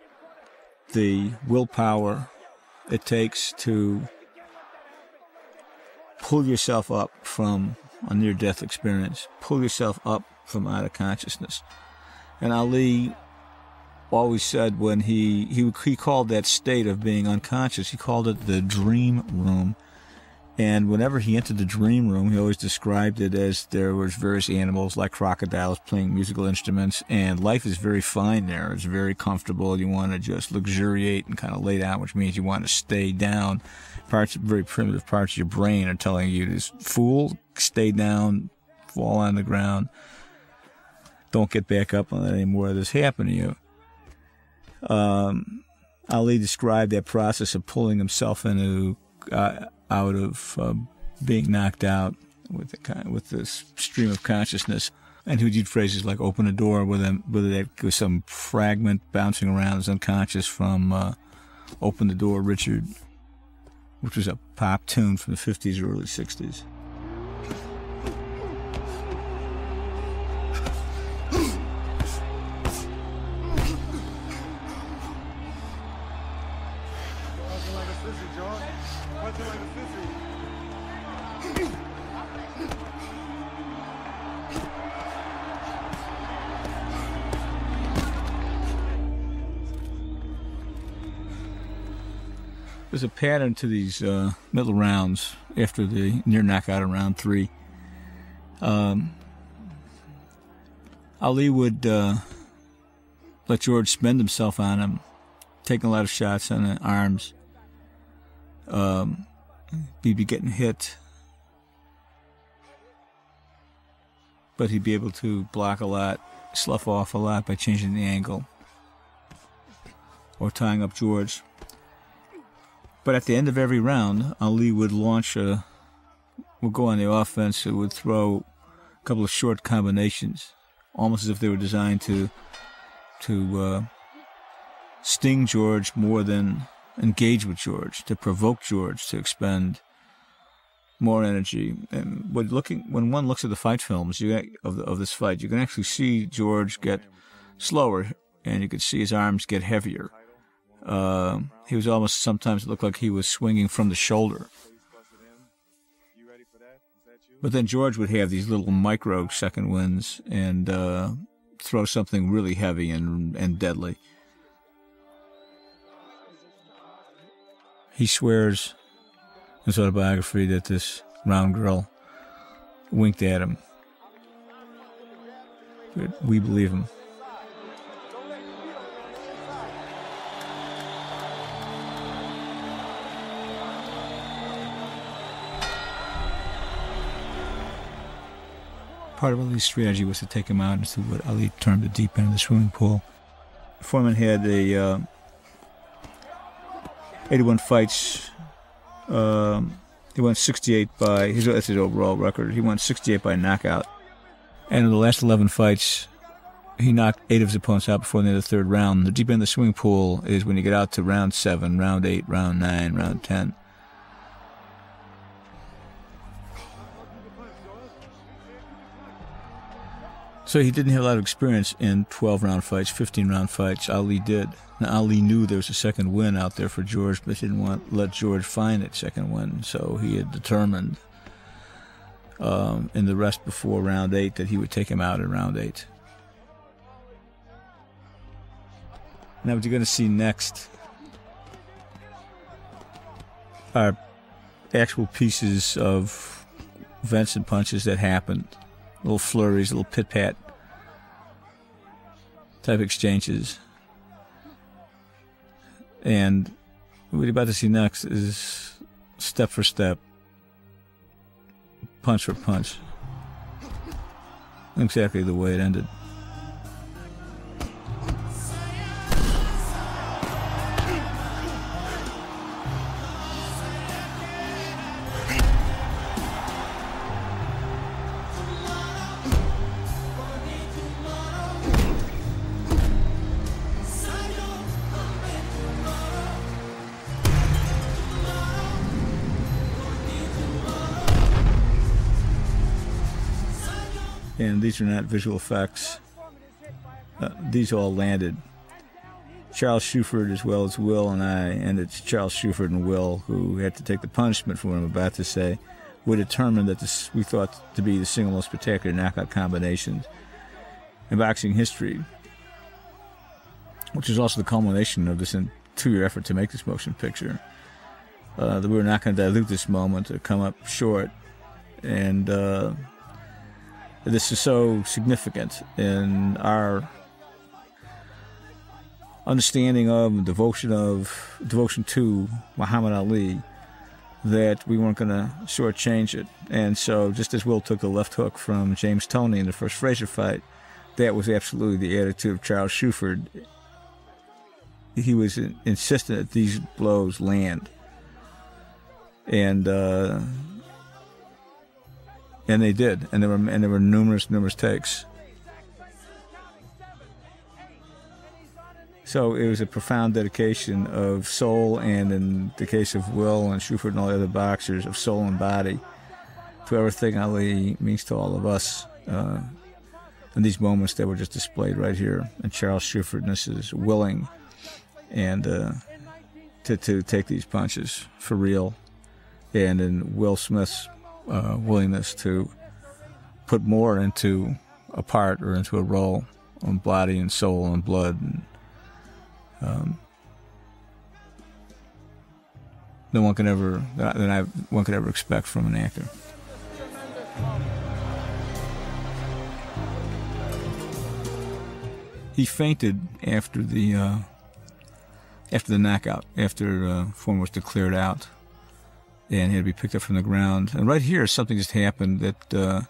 the willpower it takes to pull yourself up from a near-death experience, pull yourself up from out of consciousness. And Ali always said when he called that state of being unconscious, he called it the dream room. And whenever he entered the dream room, he always described it as there was various animals like crocodiles playing musical instruments, and life is very fine there. It's very comfortable. You want to just luxuriate and kind of lay down, which means you want to stay down. Very primitive parts of your brain are telling you to fool, stay down, fall on the ground. Don't get back up and let any more of this happen to you. Ali described that process of pulling himself into out of being knocked out with this stream of consciousness, and he would use phrases like "open a door," whether that was some fragment bouncing around his unconscious from "Open the Door, Richard," which was a pop tune from the 50s or early 60s. There's a pattern to these middle rounds after the near knockout in round 3. Ali would let George spend himself on him, taking a lot of shots on the arms. He'd be getting hit, but he'd be able to block a lot, slough off a lot by changing the angle or tying up George. But at the end of every round, Ali would would go on the offense. It would throw a couple of short combinations, almost as if they were designed to sting George more than engage with George, to provoke George to expend more energy. And when one looks at the fight films of this fight, you can actually see George get slower, and you could see his arms get heavier. He was almost, sometimes it looked like he was swinging from the shoulder. But then George would have these little microsecond wins and throw something really heavy and deadly. He swears in his autobiography that this round girl winked at him. But we believe him. Part of Ali's strategy was to take him out into what Ali termed the deep end of the swimming pool. Foreman had a 81 fights. He won 68 by, that's his overall record. He won 68 by knockout. And in the last 11 fights, he knocked 8 of his opponents out before the end of the third round. The deep end of the swimming pool is when you get out to round 7, round 8, round 9, round 10. So he didn't have a lot of experience in 12-round fights, 15-round fights. Ali did. Now, Ali knew there was a second win out there for George, but he didn't want to let George find that second win. So he had determined in the rest before round 8 that he would take him out in round 8. Now what you're going to see next are actual pieces of events and punches that happened. Little flurries, little pit-pat type exchanges. And what you're about to see next is step for step, punch for punch. Exactly the way it ended. And these are not visual effects. These all landed. Charles Shuford as well as Will and I, and it's Charles Shuford and Will who had to take the punishment for what I'm about to say, were determined that this we thought to be the single most spectacular knockout combinations in boxing history, which is also the culmination of this 2-year effort to make this motion picture. That we were not going to dilute this moment or come up short, and this is so significant in our understanding of and devotion to Muhammad Ali that we weren't going to shortchange it. And so just as Will took the left hook from James Toney in the first Frazier fight, that was absolutely the attitude of Charles Shuford. He was insistent that these blows land. And they did, and there were numerous takes. So it was a profound dedication of soul, and in the case of Will and Shuford and all the other boxers, of soul and body, to everything Ali means to all of us. In these moments that were just displayed right here, and Charles Shuford is willing and to take these punches for real, and in Will Smith's willingness to put more into a part or into a role on body and soul and blood, and one could ever expect from an actor. He fainted after the knockout, after Foreman was declared out, and he had to be picked up from the ground. And right here, something just happened that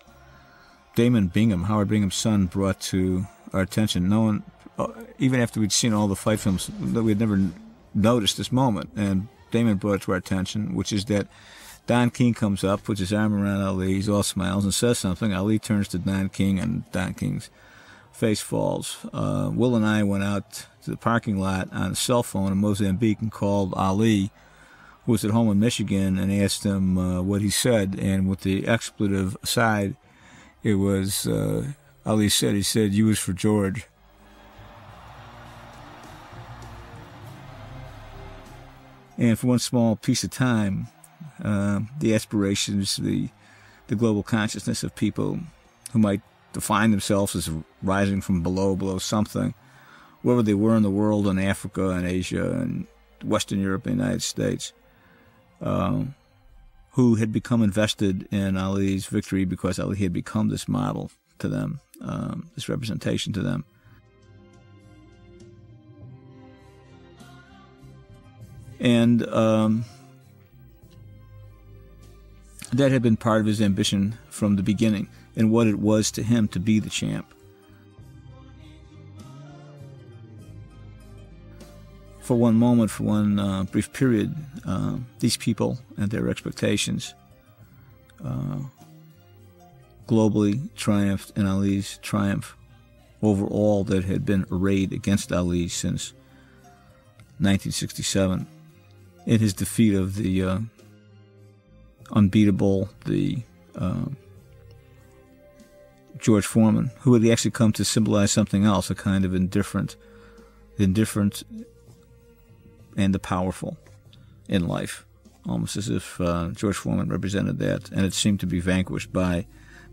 Damon Bingham, Howard Bingham's son, brought to our attention. No one, even after we'd seen all the fight films, that we had never noticed this moment. And Damon brought it to our attention, which is that Don King comes up, puts his arm around Ali, he's all smiles and says something. Ali turns to Don King, and Don King's face falls. Will and I went out to the parking lot on a cell phone in Mozambique and called Ali, who was at home in Michigan, and asked him what he said. And with the expletive aside, it was Ali said, "You was for George." And for one small piece of time, the aspirations, the global consciousness of people who might define themselves as rising from below something, wherever they were in the world, in Africa and Asia and Western Europe and the United States, who had become invested in Ali's victory because Ali had become this model to them, this representation to them. And that had been part of his ambition from the beginning. and what it was to him to be the champ. For one moment, for one brief period, these people and their expectations globally triumphed, and Ali's triumph over all that had been arrayed against Ali since 1967. In his defeat of the unbeatable, the George Foreman, who had actually come to symbolize something else, a kind of indifferent and the powerful in life, almost as if George Foreman represented that, and it seemed to be vanquished by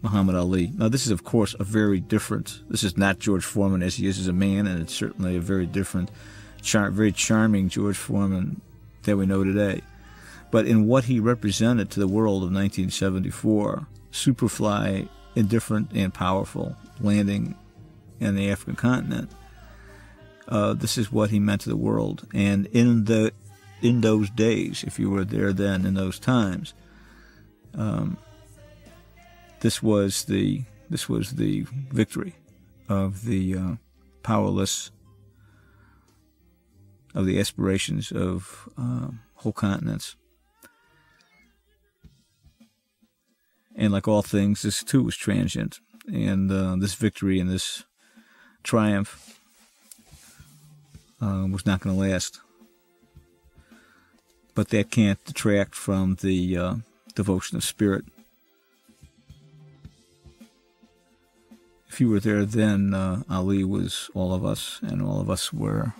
Muhammad Ali. Now, this is, of course, this is not George Foreman as he is as a man, and it's certainly a very different, very charming George Foreman that we know today. But in what he represented to the world of 1974, Superfly, indifferent and powerful, landing in the African continent, this is what he meant to the world. And in those days, if you were there then, in those times, this was the victory of the powerless, of the aspirations of whole continents. And like all things, this too was transient. And this victory and this triumph was not going to last. But that can't detract from the devotion of spirit. If you were there then, Ali was all of us, and all of us were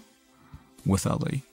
with Ali.